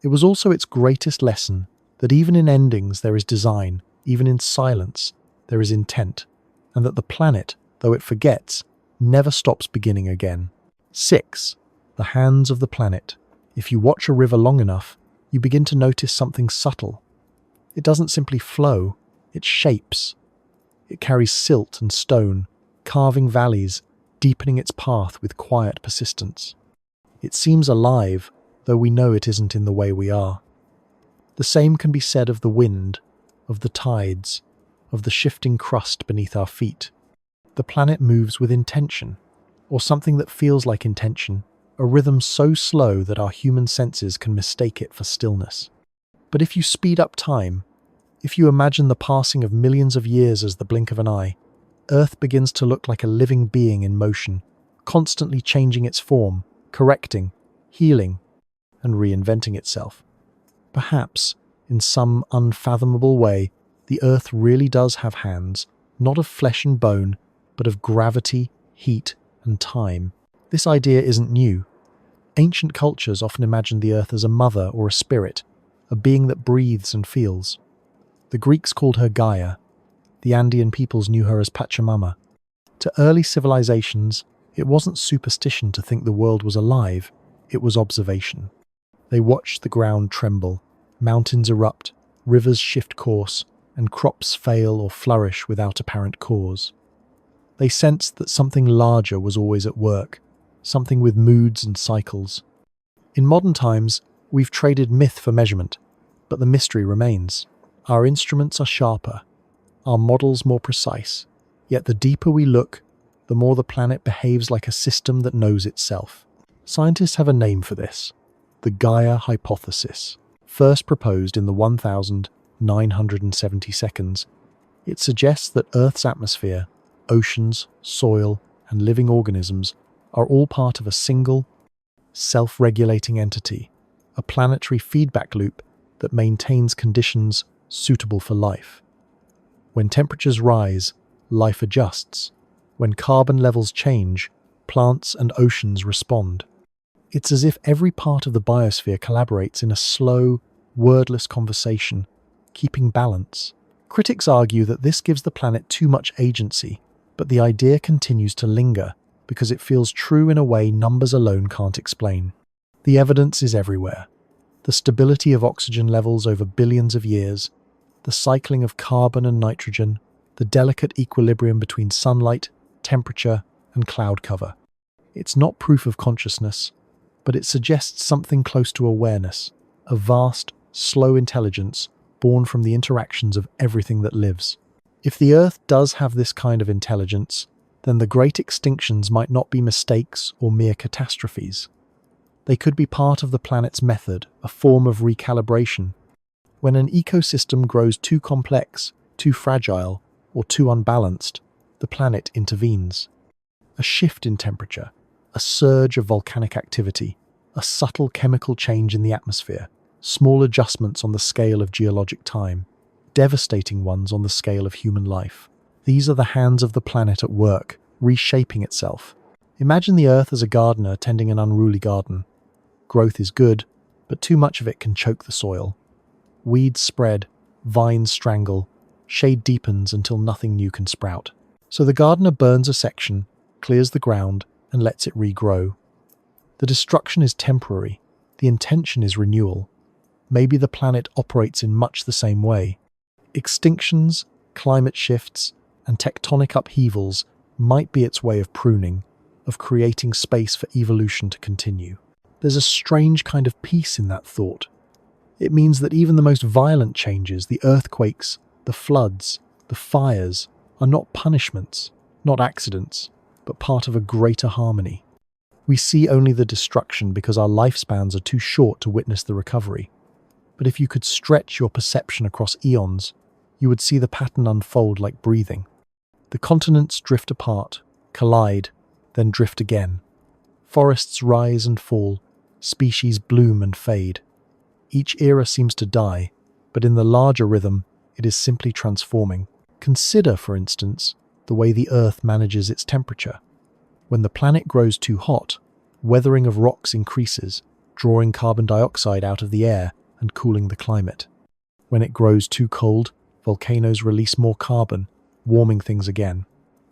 it was also its greatest lesson that even in endings there is design, even in silence there is intent, and that the planet, though it forgets, never stops beginning again. 6. The hands of the planet. If you watch a river long enough, you begin to notice something subtle. It doesn't simply flow, it shapes. It carries silt and stone, carving valleys, deepening its path with quiet persistence. It seems alive, though we know it isn't in the way we are. The same can be said of the wind, of the tides, of the shifting crust beneath our feet. The planet moves with intention, or something that feels like intention, a rhythm so slow that our human senses can mistake it for stillness. But if you speed up time, if you imagine the passing of millions of years as the blink of an eye, Earth begins to look like a living being in motion, constantly changing its form, correcting, healing, and reinventing itself. Perhaps, in some unfathomable way, the Earth really does have hands, not of flesh and bone, but of gravity, heat, and time. This idea isn't new. Ancient cultures often imagined the Earth as a mother or a spirit, a being that breathes and feels. The Greeks called her Gaia. The Andean peoples knew her as Pachamama. To early civilizations, it wasn't superstition to think the world was alive, it was observation. They watched the ground tremble, mountains erupt, rivers shift course, and crops fail or flourish without apparent cause. They sensed that something larger was always at work, something with moods and cycles. In modern times, we've traded myth for measurement, but the mystery remains. Our instruments are sharper, our models more precise, yet the deeper we look, the more the planet behaves like a system that knows itself. Scientists have a name for this: the Gaia hypothesis. First proposed in the 1970 seconds, it suggests that Earth's atmosphere, oceans, soil, and living organisms are all part of a single, self-regulating entity, a planetary feedback loop that maintains conditions suitable for life. When temperatures rise, life adjusts. When carbon levels change, plants and oceans respond. It's as if every part of the biosphere collaborates in a slow, wordless conversation, keeping balance. Critics argue that this gives the planet too much agency, but the idea continues to linger because it feels true in a way numbers alone can't explain. The evidence is everywhere. The stability of oxygen levels over billions of years, the cycling of carbon and nitrogen, the delicate equilibrium between sunlight, temperature, and cloud cover. It's not proof of consciousness, but it suggests something close to awareness, a vast, slow intelligence born from the interactions of everything that lives. If the Earth does have this kind of intelligence, then the great extinctions might not be mistakes or mere catastrophes. They could be part of the planet's method, a form of recalibration. When an ecosystem grows too complex, too fragile, or too unbalanced, the planet intervenes. A shift in temperature, a surge of volcanic activity, a subtle chemical change in the atmosphere, small adjustments on the scale of geologic time, devastating ones on the scale of human life. These are the hands of the planet at work, reshaping itself. Imagine the Earth as a gardener tending an unruly garden. Growth is good, but too much of it can choke the soil. Weeds spread, vines strangle, shade deepens until nothing new can sprout. So the gardener burns a section, clears the ground, and lets it regrow. The destruction is temporary, the intention is renewal. Maybe the planet operates in much the same way. Extinctions, climate shifts, and tectonic upheavals might be its way of pruning, of creating space for evolution to continue. There's a strange kind of peace in that thought. It means that even the most violent changes, the earthquakes, the floods, the fires, are not punishments, not accidents, but part of a greater harmony. We see only the destruction because our lifespans are too short to witness the recovery. But if you could stretch your perception across eons, you would see the pattern unfold like breathing. The continents drift apart, collide, then drift again. Forests rise and fall, species bloom and fade. Each era seems to die, but in the larger rhythm, it is simply transforming. Consider, for instance, the way the Earth manages its temperature. When the planet grows too hot, weathering of rocks increases, drawing carbon dioxide out of the air and cooling the climate. When it grows too cold, volcanoes release more carbon, warming things again.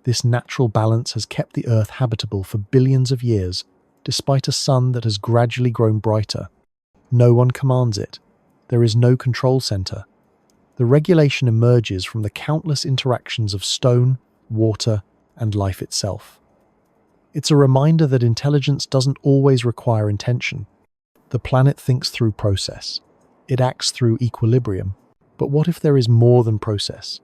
This natural balance has kept the Earth habitable for billions of years, despite a sun that has gradually grown brighter. No one commands it. There is no control center. The regulation emerges from the countless interactions of stone, water, and life itself. It's a reminder that intelligence doesn't always require intention. The planet thinks through process. It acts through equilibrium. But what if there is more than process?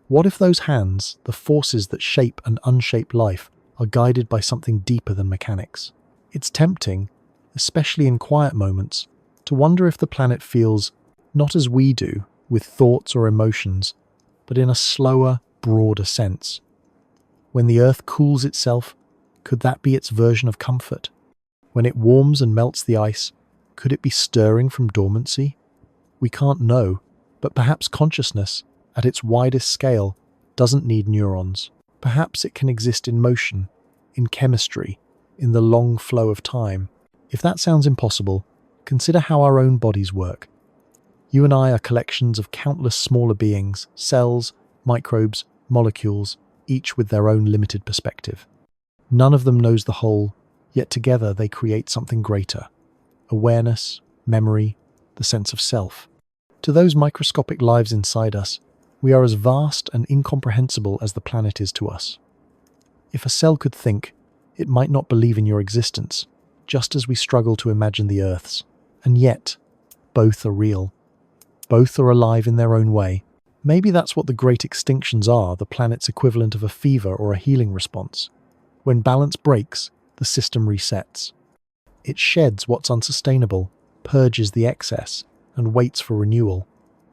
What if those hands, the forces that shape and unshape life, are guided by something deeper than mechanics? It's tempting, especially in quiet moments, to wonder if the planet feels not as we do, with thoughts or emotions, but in a slower, broader sense. When the Earth cools itself, could that be its version of comfort? When it warms and melts the ice, could it be stirring from dormancy? We can't know, but perhaps consciousness, at its widest scale, doesn't need neurons. Perhaps it can exist in motion, in chemistry, in the long flow of time. If that sounds impossible, consider how our own bodies work. You and I are collections of countless smaller beings, cells, microbes, molecules, each with their own limited perspective. None of them knows the whole, yet together they create something greater. Awareness, memory, the sense of self. To those microscopic lives inside us, we are as vast and incomprehensible as the planet is to us. If a cell could think, it might not believe in your existence, just as we struggle to imagine the Earth's. And yet, both are real. Both are alive in their own way. Maybe that's what the great extinctions are, the planet's equivalent of a fever or a healing response. When balance breaks, the system resets. It sheds what's unsustainable, purges the excess, and waits for renewal.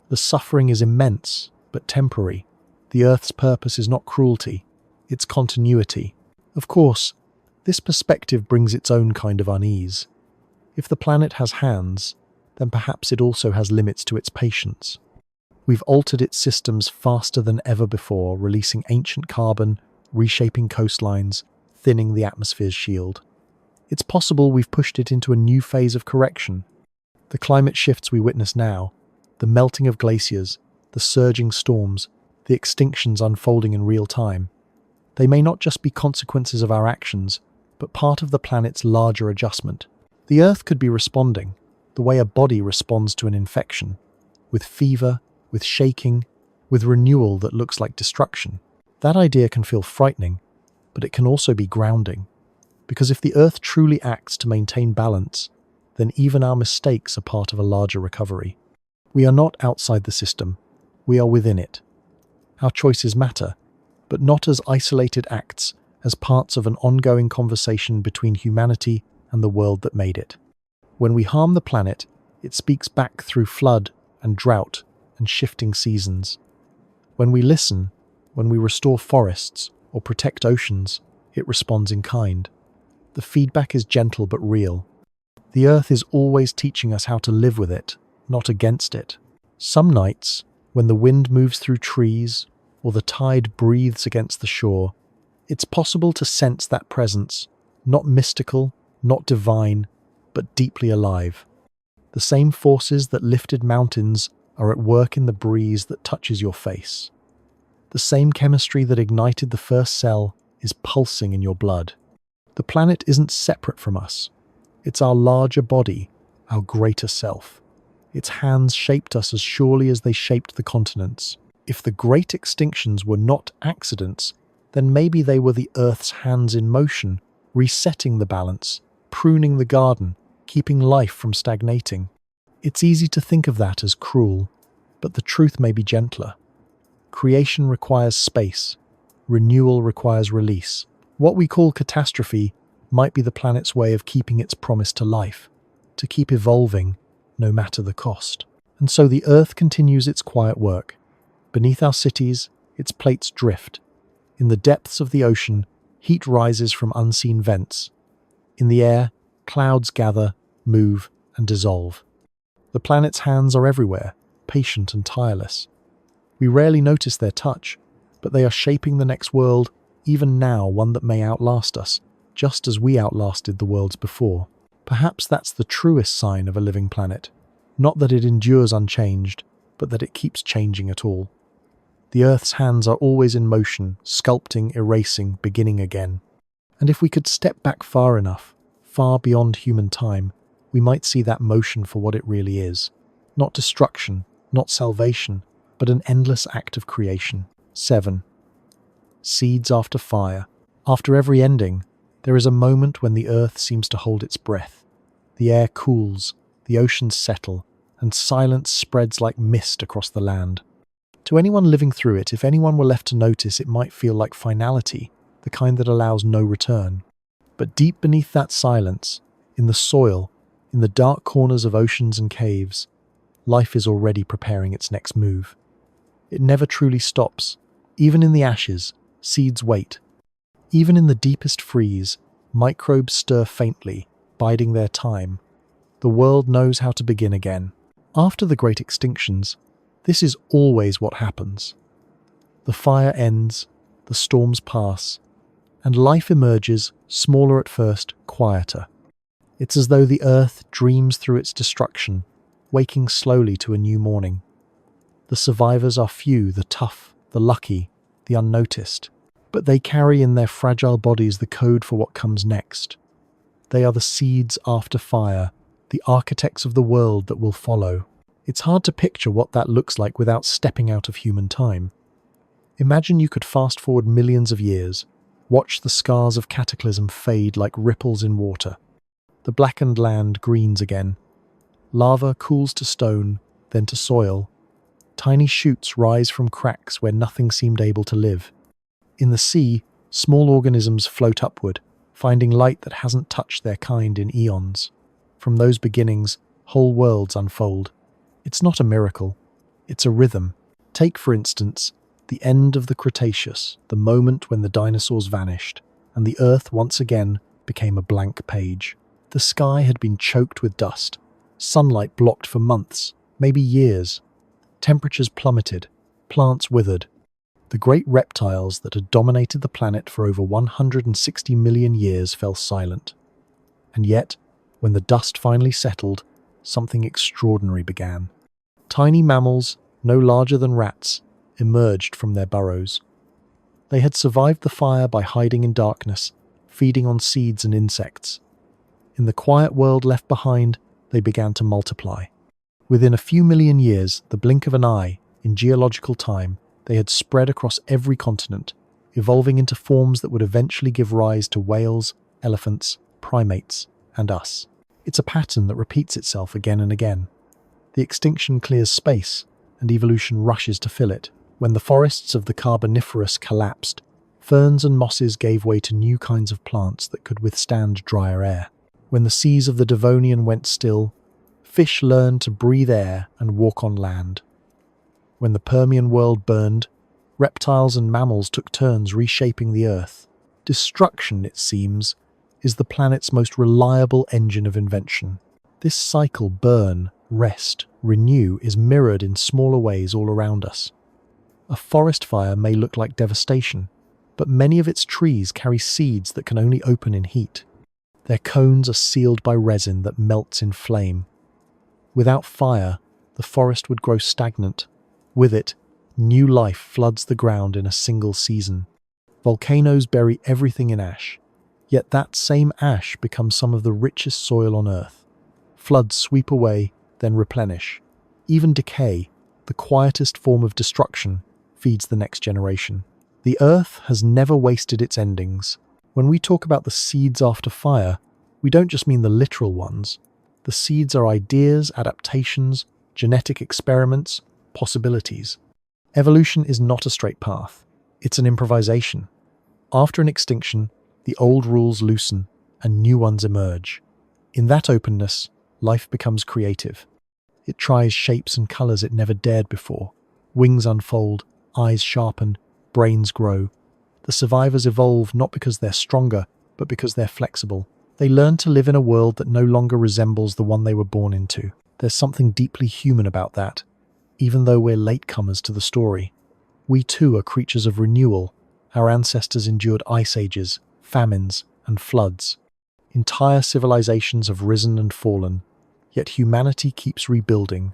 The suffering is immense, but temporary. The Earth's purpose is not cruelty, it's continuity. Of course, this perspective brings its own kind of unease. If the planet has hands, then perhaps it also has limits to its patience. We've altered its systems faster than ever before, releasing ancient carbon, reshaping coastlines, thinning the atmosphere's shield. It's possible we've pushed it into a new phase of correction. The climate shifts we witness now, the melting of glaciers, the surging storms, the extinctions unfolding in real time. They may not just be consequences of our actions, but part of the planet's larger adjustment. The Earth could be responding, the way a body responds to an infection, with fever, with shaking, with renewal that looks like destruction. That idea can feel frightening, but it can also be grounding. Because if the Earth truly acts to maintain balance, then even our mistakes are part of a larger recovery. We are not outside the system, we are within it. Our choices matter, but not as isolated acts, as parts of an ongoing conversation between humanity and the world that made it. When we harm the planet, it speaks back through flood and drought and shifting seasons. When we listen, when we restore forests or protect oceans, it responds in kind. The feedback is gentle but real. The Earth is always teaching us how to live with it, not against it. Some nights, when the wind moves through trees or the tide breathes against the shore, it's possible to sense that presence, not mystical, not divine, but deeply alive. The same forces that lifted mountains are at work in the breeze that touches your face. The same chemistry that ignited the first cell is pulsing in your blood. The planet isn't separate from us. It's our larger body, our greater self. Its hands shaped us as surely as they shaped the continents. If the great extinctions were not accidents, then maybe they were the Earth's hands in motion, resetting the balance, pruning the garden, keeping life from stagnating. It's easy to think of that as cruel, but the truth may be gentler. Creation requires space. Renewal requires release. What we call catastrophe might be the planet's way of keeping its promise to life, to keep evolving, no matter the cost. And so the Earth continues its quiet work. Beneath our cities, its plates drift. In the depths of the ocean, heat rises from unseen vents. In the air, clouds gather, move, and dissolve. The planet's hands are everywhere, patient and tireless. We rarely notice their touch, but they are shaping the next world, even now one that may outlast us, just as we outlasted the worlds before. Perhaps that's the truest sign of a living planet. Not that it endures unchanged, but that it keeps changing at all. The Earth's hands are always in motion, sculpting, erasing, beginning again. And if we could step back far enough, far beyond human time, we might see that motion for what it really is. Not destruction, not salvation, but an endless act of creation. 7. Seeds after fire. After every ending, there is a moment when the Earth seems to hold its breath. The air cools, the oceans settle, and silence spreads like mist across the land. To anyone living through it, if anyone were left to notice, it might feel like finality, the kind that allows no return. But deep beneath that silence, in the soil, in the dark corners of oceans and caves, life is already preparing its next move. It never truly stops. Even in the ashes, seeds wait. Even in the deepest freeze, microbes stir faintly, biding their time. The world knows how to begin again. After the great extinctions, this is always what happens. The fire ends, the storms pass, and life emerges, smaller at first, quieter. It's as though the earth dreams through its destruction, waking slowly to a new morning. The survivors are few, the tough, the lucky, the unnoticed, but they carry in their fragile bodies the code for what comes next. They are the seeds after fire, the architects of the world that will follow. It's hard to picture what that looks like without stepping out of human time. Imagine you could fast forward millions of years, watch the scars of cataclysm fade like ripples in water. The blackened land greens again. Lava cools to stone, then to soil. Tiny shoots rise from cracks where nothing seemed able to live. In the sea, small organisms float upward, finding light that hasn't touched their kind in eons. From those beginnings, whole worlds unfold. It's not a miracle, it's a rhythm. Take, for instance, the end of the Cretaceous, the moment when the dinosaurs vanished, and the Earth once again became a blank page. The sky had been choked with dust, sunlight blocked for months, maybe years. Temperatures plummeted, plants withered. The great reptiles that had dominated the planet for over 160 million years fell silent. And yet, when the dust finally settled, something extraordinary began. Tiny mammals, no larger than rats, emerged from their burrows. They had survived the fire by hiding in darkness, feeding on seeds and insects. In the quiet world left behind, they began to multiply. Within a few million years, the blink of an eye, in geological time, they had spread across every continent, evolving into forms that would eventually give rise to whales, elephants, primates, and us. It's a pattern that repeats itself again and again. The extinction clears space, and evolution rushes to fill it. When the forests of the Carboniferous collapsed, ferns and mosses gave way to new kinds of plants that could withstand drier air. When the seas of the Devonian went still, fish learned to breathe air and walk on land. When the Permian world burned, reptiles and mammals took turns reshaping the earth. Destruction, it seems, is the planet's most reliable engine of invention. This cycle, burn, rest, renew, is mirrored in smaller ways all around us. A forest fire may look like devastation, but many of its trees carry seeds that can only open in heat. Their cones are sealed by resin that melts in flame. Without fire, the forest would grow stagnant. With it, new life floods the ground in a single season. Volcanoes bury everything in ash, yet that same ash becomes some of the richest soil on Earth. Floods sweep away, then replenish. Even decay, the quietest form of destruction, feeds the next generation. The Earth has never wasted its endings. When we talk about the seeds after fire, we don't just mean the literal ones. The seeds are ideas, adaptations, genetic experiments, possibilities. Evolution is not a straight path. It's an improvisation. After an extinction, the old rules loosen and new ones emerge. In that openness, life becomes creative. It tries shapes and colors it never dared before. Wings unfold, eyes sharpen, brains grow. The survivors evolve not because they're stronger, but because they're flexible. They learn to live in a world that no longer resembles the one they were born into. There's something deeply human about that. Even though we're latecomers to the story, we too are creatures of renewal. Our ancestors endured ice ages, famines, and floods. Entire civilizations have risen and fallen, yet humanity keeps rebuilding,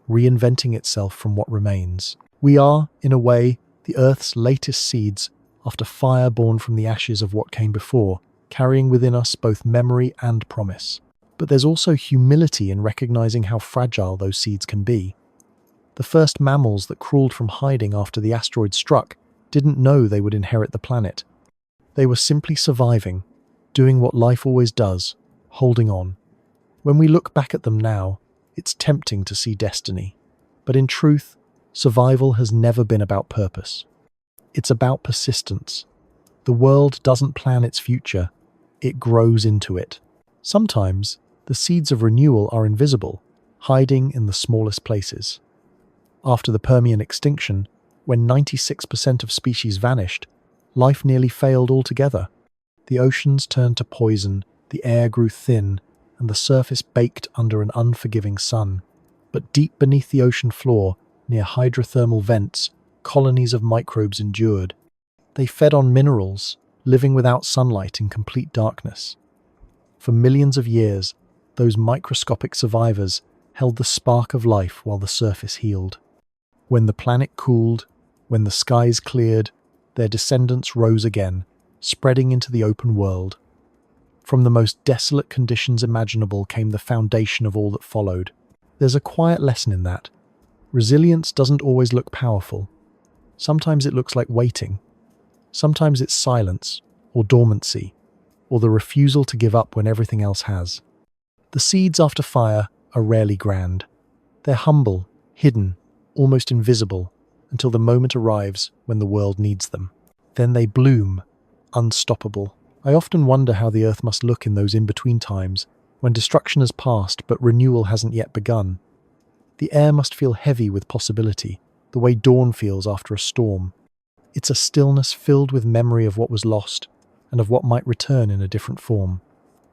reinventing itself from what remains. We are, in a way, the Earth's latest seeds after fire born from the ashes of what came before, carrying within us both memory and promise. But there's also humility in recognizing how fragile those seeds can be. The first mammals that crawled from hiding after the asteroid struck didn't know they would inherit the planet. They were simply surviving, doing what life always does, holding on. When we look back at them now, it's tempting to see destiny. But in truth, survival has never been about purpose. It's about persistence. The world doesn't plan its future, it grows into it. Sometimes, the seeds of renewal are invisible, hiding in the smallest places. After the Permian extinction, when 96% of species vanished, life nearly failed altogether. The oceans turned to poison, the air grew thin, and the surface baked under an unforgiving sun. But deep beneath the ocean floor, near hydrothermal vents, colonies of microbes endured. They fed on minerals, living without sunlight in complete darkness. For millions of years, those microscopic survivors held the spark of life while the surface healed. When the planet cooled, when the skies cleared, their descendants rose again, spreading into the open world. From the most desolate conditions imaginable came the foundation of all that followed. There's a quiet lesson in that. Resilience doesn't always look powerful. Sometimes it looks like waiting. Sometimes it's silence, or dormancy, or the refusal to give up when everything else has. The seeds after fire are rarely grand. They're humble, hidden, almost invisible, until the moment arrives when the world needs them. Then they bloom, unstoppable. I often wonder how the earth must look in those in-between times, when destruction has passed but renewal hasn't yet begun. The air must feel heavy with possibility, the way dawn feels after a storm. It's a stillness filled with memory of what was lost, and of what might return in a different form.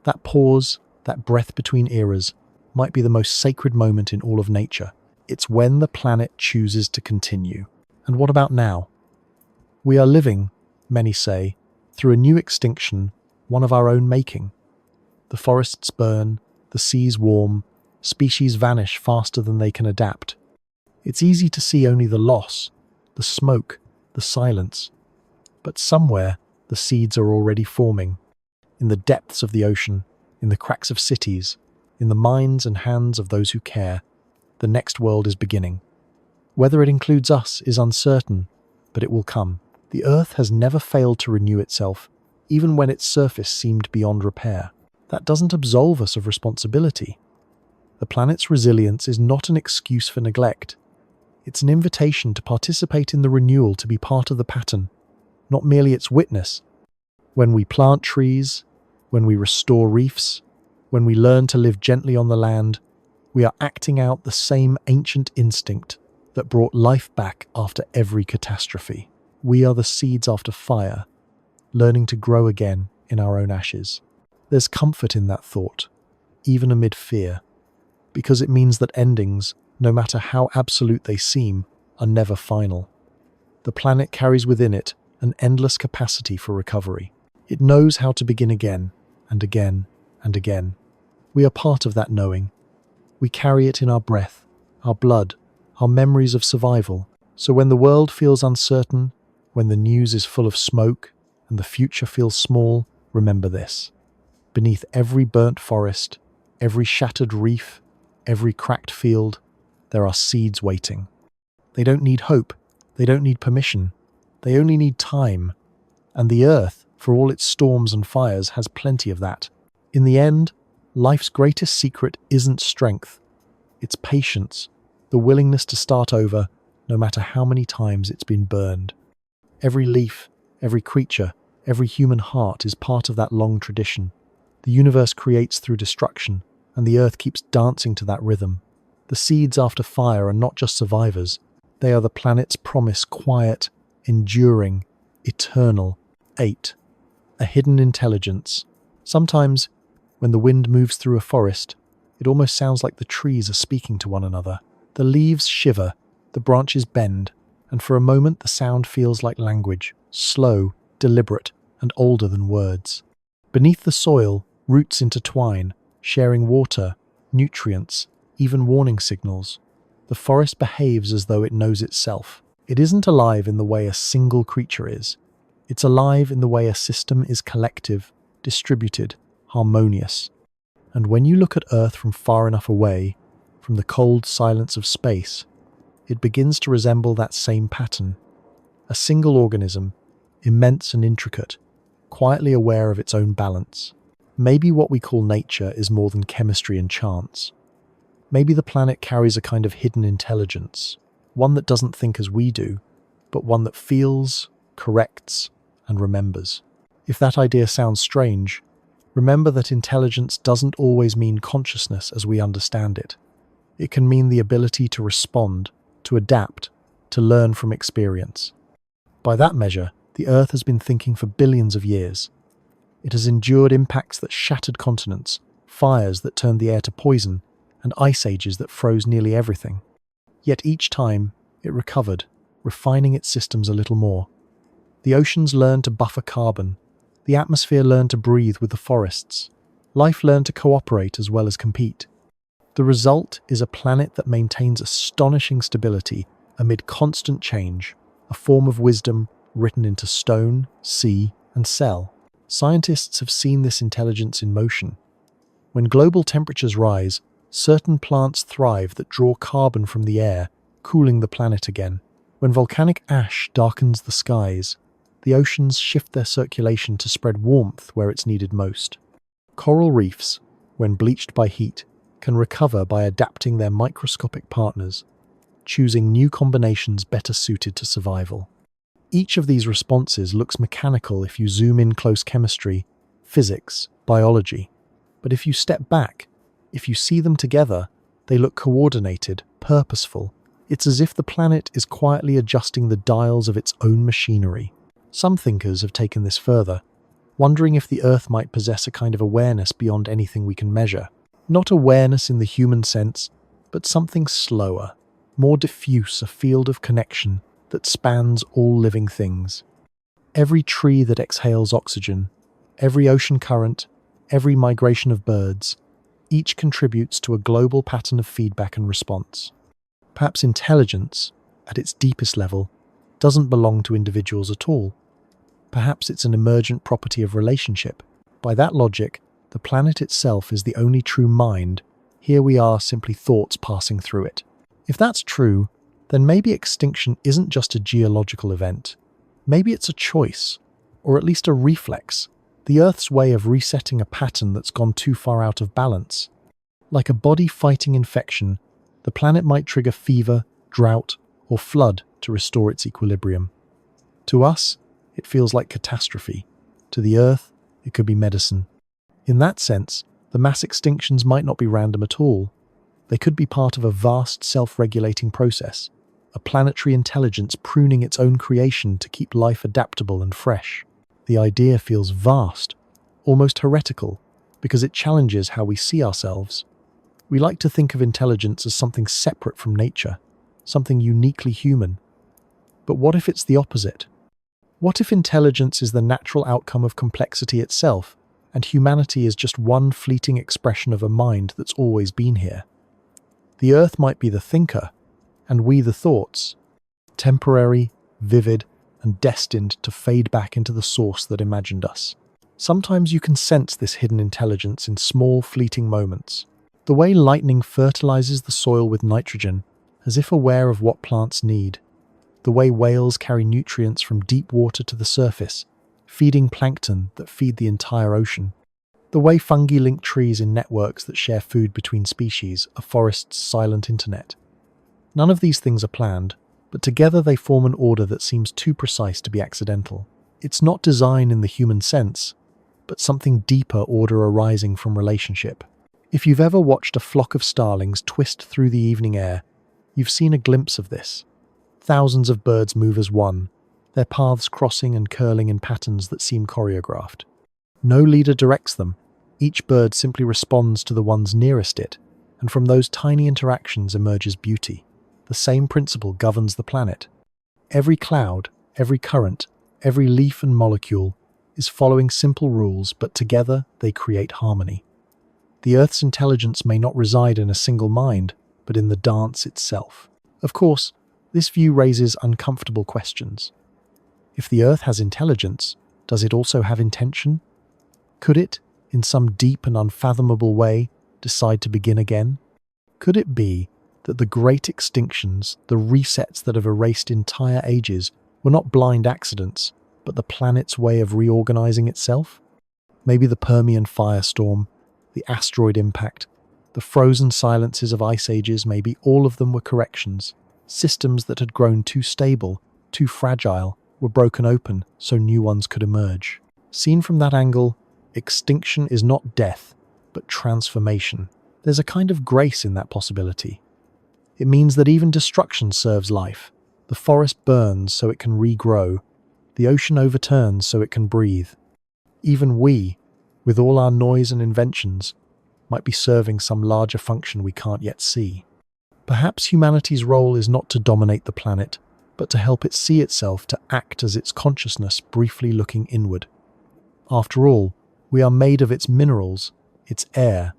That pause, that breath between eras, might be the most sacred moment in all of nature. It's when the planet chooses to continue. And what about now? We are living, many say, through a new extinction, one of our own making. The forests burn, the seas warm, species vanish faster than they can adapt. It's easy to see only the loss, the smoke, the silence. But somewhere, the seeds are already forming. In the depths of the ocean, in the cracks of cities, in the minds and hands of those who care, the next world is beginning. Whether it includes us is uncertain, but it will come. The Earth has never failed to renew itself, even when its surface seemed beyond repair. That doesn't absolve us of responsibility. The planet's resilience is not an excuse for neglect. It's an invitation to participate in the renewal, to be part of the pattern, not merely its witness. When we plant trees, when we restore reefs, when we learn to live gently on the land, we are acting out the same ancient instinct that brought life back after every catastrophe. We are the seeds after fire, learning to grow again in our own ashes. There's comfort in that thought, even amid fear, because it means that endings, no matter how absolute they seem, are never final. The planet carries within it an endless capacity for recovery. It knows how to begin again, and again, and again. We are part of that knowing. We carry it in our breath, our blood, our memories of survival. So when the world feels uncertain, when the news is full of smoke, and the future feels small, remember this. Beneath every burnt forest, every shattered reef, every cracked field, there are seeds waiting. They don't need hope, they don't need permission, they only need time. And the earth, for all its storms and fires, has plenty of that. In the end, life's greatest secret isn't strength, it's patience, the willingness to start over, no matter how many times it's been burned. Every leaf, every creature, every human heart is part of that long tradition. The universe creates through destruction, and the earth keeps dancing to that rhythm. The seeds after fire are not just survivors, they are the planet's promise, quiet, enduring, eternal. 8. A hidden intelligence. Sometimes, when the wind moves through a forest, it almost sounds like the trees are speaking to one another. The leaves shiver, the branches bend, and for a moment the sound feels like language, slow, deliberate, and older than words. Beneath the soil, roots intertwine, sharing water, nutrients, even warning signals. The forest behaves as though it knows itself. It isn't alive in the way a single creature is. It's alive in the way a system is collective, distributed, harmonious. And when you look at Earth from far enough away, from the cold silence of space, it begins to resemble that same pattern. A single organism, immense and intricate, quietly aware of its own balance. Maybe what we call nature is more than chemistry and chance. Maybe the planet carries a kind of hidden intelligence, one that doesn't think as we do, but one that feels, corrects, and remembers. If that idea sounds strange, remember that intelligence doesn't always mean consciousness as we understand it. It can mean the ability to respond, to adapt, to learn from experience. By that measure, the Earth has been thinking for billions of years. It has endured impacts that shattered continents, fires that turned the air to poison, and ice ages that froze nearly everything. Yet each time, it recovered, refining its systems a little more. The oceans learned to buffer carbon. The atmosphere learned to breathe with the forests. Life learned to cooperate as well as compete. The result is a planet that maintains astonishing stability amid constant change, a form of wisdom written into stone, sea, and cell. Scientists have seen this intelligence in motion. When global temperatures rise, certain plants thrive that draw carbon from the air, cooling the planet again. When volcanic ash darkens the skies, the oceans shift their circulation to spread warmth where it's needed most. Coral reefs, when bleached by heat, can recover by adapting their microscopic partners, choosing new combinations better suited to survival. Each of these responses looks mechanical if you zoom in close: chemistry, physics, biology. But if you step back, if you see them together, they look coordinated, purposeful. It's as if the planet is quietly adjusting the dials of its own machinery. Some thinkers have taken this further, wondering if the Earth might possess a kind of awareness beyond anything we can measure. Not awareness in the human sense, but something slower, more diffuse, a field of connection that spans all living things. Every tree that exhales oxygen, every ocean current, every migration of birds, each contributes to a global pattern of feedback and response. Perhaps intelligence, at its deepest level, doesn't belong to individuals at all. Perhaps it's an emergent property of relationship. By that logic, the planet itself is the only true mind. Here we are, simply thoughts passing through it. If that's true, then maybe extinction isn't just a geological event. Maybe it's a choice, or at least a reflex, the Earth's way of resetting a pattern that's gone too far out of balance. Like a body fighting infection, the planet might trigger fever, drought, or flood to restore its equilibrium. To us, it feels like catastrophe. To the Earth, it could be medicine. In that sense, the mass extinctions might not be random at all. They could be part of a vast self-regulating process, a planetary intelligence pruning its own creation to keep life adaptable and fresh. The idea feels vast, almost heretical, because it challenges how we see ourselves. We like to think of intelligence as something separate from nature, something uniquely human. But what if it's the opposite? What if intelligence is the natural outcome of complexity itself, and humanity is just one fleeting expression of a mind that's always been here? The Earth might be the thinker, and we the thoughts, temporary, vivid, and destined to fade back into the source that imagined us. Sometimes you can sense this hidden intelligence in small, fleeting moments. The way lightning fertilizes the soil with nitrogen, as if aware of what plants need. The way whales carry nutrients from deep water to the surface, feeding plankton that feed the entire ocean. The way fungi link trees in networks that share food between species, a forest's silent internet. None of these things are planned, but together they form an order that seems too precise to be accidental. It's not design in the human sense, but something deeper, order arising from relationship. If you've ever watched a flock of starlings twist through the evening air, you've seen a glimpse of this. Thousands of birds move as one, their paths crossing and curling in patterns that seem choreographed. No leader directs them. Each bird simply responds to the ones nearest it, and from those tiny interactions emerges beauty. The same principle governs the planet. Every cloud, every current, every leaf and molecule is following simple rules, but together they create harmony. The Earth's intelligence may not reside in a single mind, but in the dance itself. Of course, this view raises uncomfortable questions. If the Earth has intelligence, does it also have intention? Could it, in some deep and unfathomable way, decide to begin again? Could it be that the great extinctions, the resets that have erased entire ages, were not blind accidents, but the planet's way of reorganizing itself? Maybe the Permian firestorm, the asteroid impact, the frozen silences of ice ages, maybe all of them were corrections. Systems that had grown too stable, too fragile, were broken open so new ones could emerge. Seen from that angle, extinction is not death, but transformation. There's a kind of grace in that possibility. It means that even destruction serves life. The forest burns so it can regrow. The ocean overturns so it can breathe. Even we, with all our noise and inventions, might be serving some larger function we can't yet see. Perhaps humanity's role is not to dominate the planet, but to help it see itself, to act as its consciousness briefly looking inward. After all, we are made of its minerals, its air,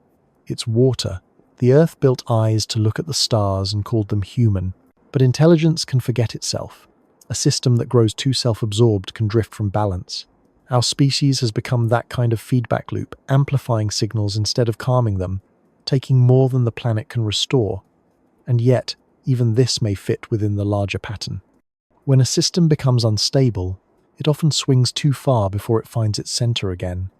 its water. The Earth built eyes to look at the stars and called them human. But intelligence can forget itself. A system that grows too self-absorbed can drift from balance. Our species has become that kind of feedback loop, amplifying signals instead of calming them, taking more than the planet can restore. And yet, even this may fit within the larger pattern. When a system becomes unstable, it often swings too far before it finds its center again.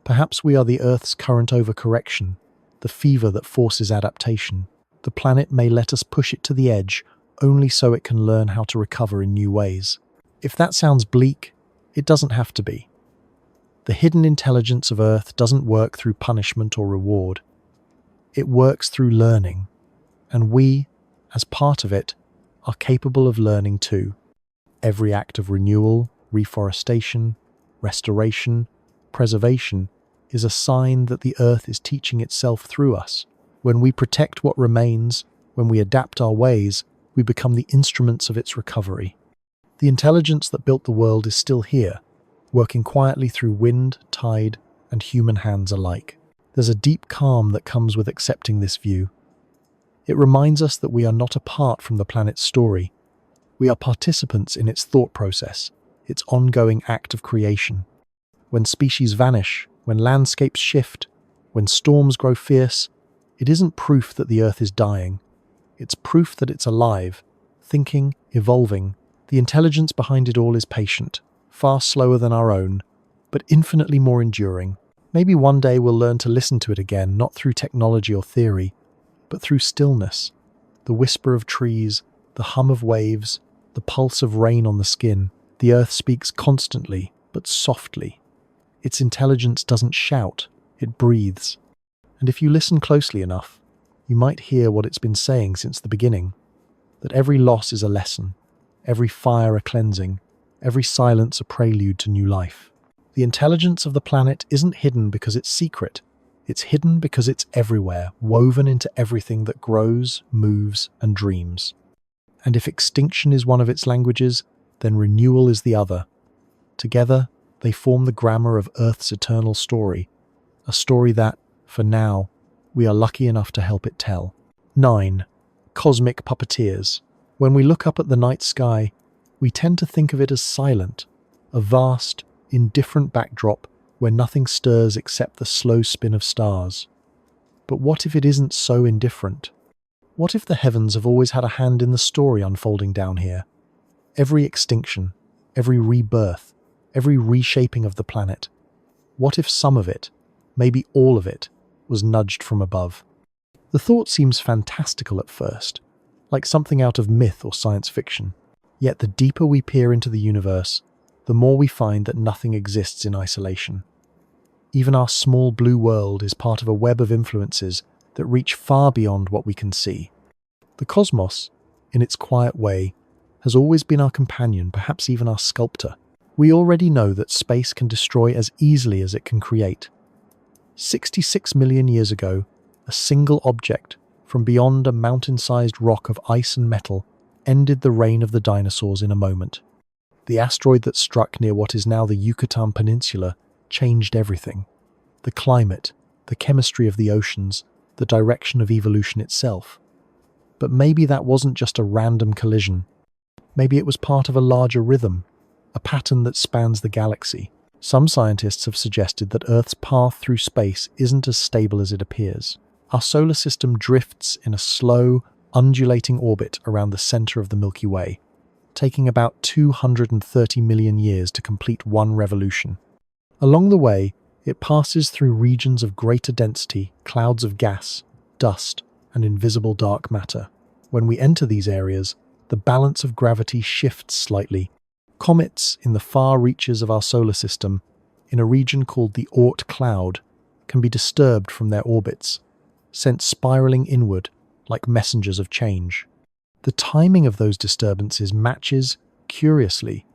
Perhaps we are the Earth's current overcorrection, the fever that forces adaptation. The planet may let us push it to the edge, only so it can learn how to recover in new ways. If that sounds bleak, it doesn't have to be. The hidden intelligence of Earth doesn't work through punishment or reward. It works through learning, and we, as part of it, are capable of learning too. Every act of renewal, reforestation, restoration, preservation is a sign that the Earth is teaching itself through us. When we protect what remains, when we adapt our ways, we become the instruments of its recovery. The intelligence that built the world is still here, working quietly through wind, tide, and human hands alike. There's a deep calm that comes with accepting this view. It reminds us that we are not apart from the planet's story. We are participants in its thought process, its ongoing act of creation. When species vanish, when landscapes shift, when storms grow fierce, it isn't proof that the Earth is dying. It's proof that it's alive, thinking, evolving. The intelligence behind it all is patient, far slower than our own, but infinitely more enduring. Maybe one day we'll learn to listen to it again, not through technology or theory, but through stillness, the whisper of trees, the hum of waves, the pulse of rain on the skin. The Earth speaks constantly, but softly. Its intelligence doesn't shout, it breathes. And if you listen closely enough, you might hear what it's been saying since the beginning, that every loss is a lesson, every fire a cleansing, every silence a prelude to new life. The intelligence of the planet isn't hidden because it's secret. It's hidden because it's everywhere, woven into everything that grows, moves, and dreams. And if extinction is one of its languages, then renewal is the other. Together, they form the grammar of Earth's eternal story, a story that, for now, we are lucky enough to help it tell. 9. Cosmic puppeteers. When we look up at the night sky, we tend to think of it as silent, a vast, indifferent backdrop where nothing stirs except the slow spin of stars. But what if it isn't so indifferent? What if the heavens have always had a hand in the story unfolding down here? Every extinction, every rebirth, every reshaping of the planet. What if some of it, maybe all of it, was nudged from above? The thought seems fantastical at first, like something out of myth or science fiction. Yet the deeper we peer into the universe, the more we find that nothing exists in isolation. Even our small blue world is part of a web of influences that reach far beyond what we can see. The cosmos, in its quiet way, has always been our companion, perhaps even our sculptor. We already know that space can destroy as easily as it can create. 66 million years ago, a single object from beyond a mountain-sized rock of ice and metal ended the reign of the dinosaurs in a moment. The asteroid that struck near what is now the Yucatan Peninsula changed everything. The climate, the chemistry of the oceans, the direction of evolution itself. But maybe that wasn't just a random collision. Maybe it was part of a larger rhythm, a pattern that spans the galaxy. Some scientists have suggested that Earth's path through space isn't as stable as it appears. Our solar system drifts in a slow, undulating orbit around the center of the Milky Way, taking about 230 million years to complete one revolution. Along the way, It passes through regions of greater density, clouds of gas, dust, and invisible dark matter. When we enter these areas, the balance of gravity shifts slightly. Comets in the far reaches of our solar system, in a region called the Oort cloud, can be disturbed from their orbits, sent spiraling inward like messengers of change. The timing of those disturbances matches, curiously,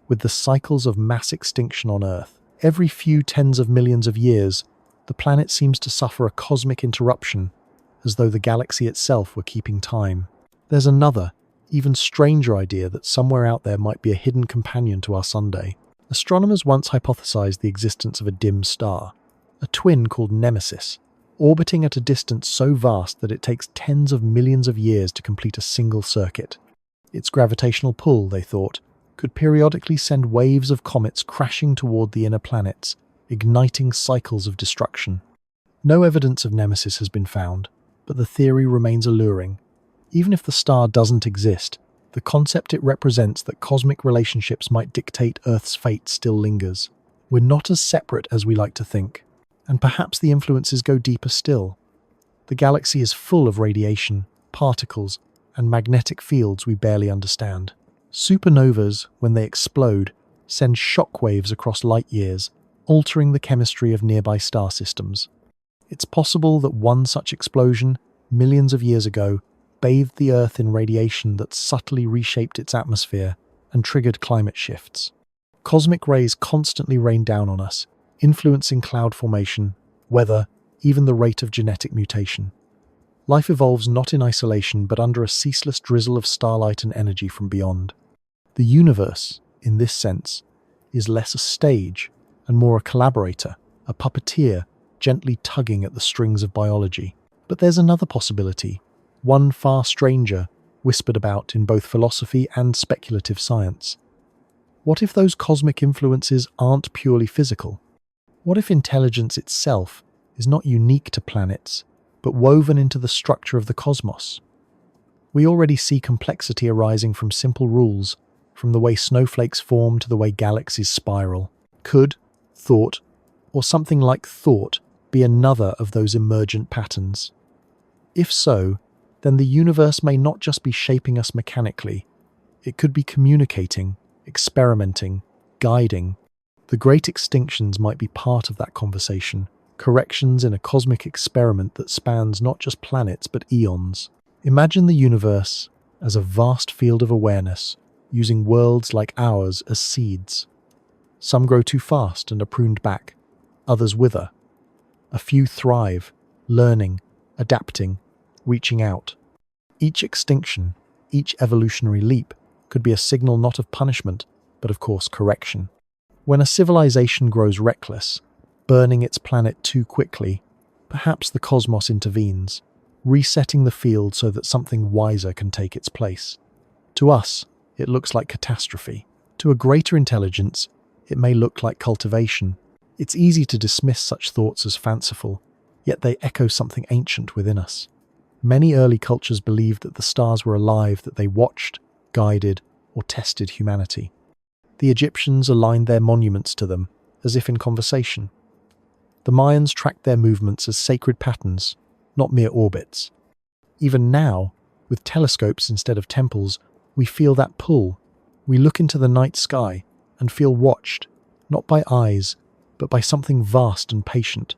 with the cycles of mass extinction on Earth. Every few tens of millions of years, the planet seems to suffer a cosmic interruption, as though the galaxy itself were keeping time. There's another, even stranger idea that somewhere out there might be a hidden companion to our Sunday. Astronomers once hypothesized the existence of a dim star, a twin called Nemesis, orbiting at a distance so vast that it takes tens of millions of years to complete a single circuit. Its gravitational pull, they thought, could periodically send waves of comets crashing toward the inner planets, igniting cycles of destruction. No evidence of Nemesis has been found, but the theory remains alluring. Even if the star doesn't exist, the concept it represents that cosmic relationships might dictate Earth's fate still lingers. We're not as separate as we like to think, and perhaps the influences go deeper still. The galaxy is full of radiation, particles, and magnetic fields we barely understand. Supernovas, when they explode, send shockwaves across light years, altering the chemistry of nearby star systems. It's possible that one such explosion, millions of years ago, bathed the Earth in radiation that subtly reshaped its atmosphere and triggered climate shifts. Cosmic rays constantly rain down on us, influencing cloud formation, weather, even the rate of genetic mutation. Life evolves not in isolation but under a ceaseless drizzle of starlight and energy from beyond. The universe, in this sense, is less a stage and more a collaborator, a puppeteer gently tugging at the strings of biology. But there's another possibility, one far stranger, whispered about in both philosophy and speculative science. What if those cosmic influences aren't purely physical? What if intelligence itself is not unique to planets, but woven into the structure of the cosmos? We already see complexity arising from simple rules, from the way snowflakes form to the way galaxies spiral. Could thought, or something like thought, be another of those emergent patterns? If so, then the universe may not just be shaping us mechanically. It could be communicating, experimenting, guiding. The great extinctions might be part of that conversation, corrections in a cosmic experiment that spans not just planets but eons. Imagine the universe as a vast field of awareness, using worlds like ours as seeds. Some grow too fast and are pruned back, others wither. A few thrive, learning, adapting, reaching out. Each extinction, each evolutionary leap, could be a signal not of punishment, but of course correction. When a civilization grows reckless, burning its planet too quickly, perhaps the cosmos intervenes, resetting the field so that something wiser can take its place. To us, it looks like catastrophe. To a greater intelligence, it may look like cultivation. It's easy to dismiss such thoughts as fanciful, yet they echo something ancient within us. Many early cultures believed that the stars were alive, that they watched, guided, or tested humanity. The Egyptians aligned their monuments to them, as if in conversation. The Mayans tracked their movements as sacred patterns, not mere orbits. Even now, with telescopes instead of temples, we feel that pull. We look into the night sky and feel watched, not by eyes, but by something vast and patient,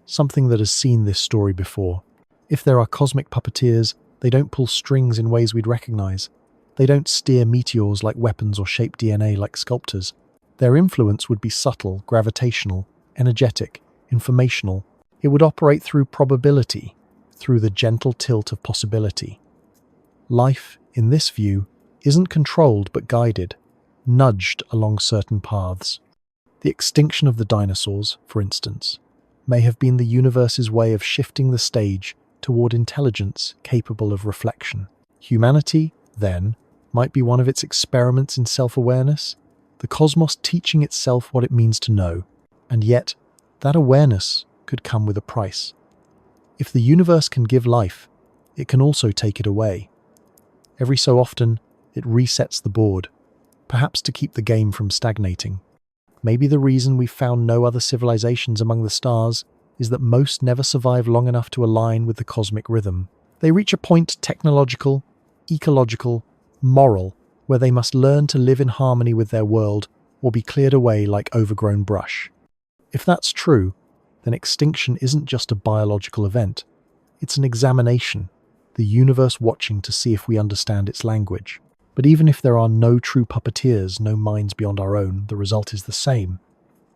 something that has seen this story before. If there are cosmic puppeteers, they don't pull strings in ways we'd recognize. They don't steer meteors like weapons or shape DNA like sculptors. Their influence would be subtle, gravitational, energetic, informational. It would operate through probability, through the gentle tilt of possibility. Life, in this view, isn't controlled but guided, nudged along certain paths. The extinction of the dinosaurs, for instance, may have been the universe's way of shifting the stage toward intelligence capable of reflection. Humanity, then, might be one of its experiments in self-awareness, the cosmos teaching itself what it means to know. And yet, that awareness could come with a price. If the universe can give life, it can also take it away. Every so often, it resets the board, perhaps to keep the game from stagnating. Maybe the reason we've found no other civilizations among the stars is that most never survive long enough to align with the cosmic rhythm. They reach a point technological, ecological, moral, where they must learn to live in harmony with their world or be cleared away like overgrown brush. If that's true, then extinction isn't just a biological event. It's an examination, the universe watching to see if we understand its language. But even if there are no true puppeteers, no minds beyond our own, the result is the same.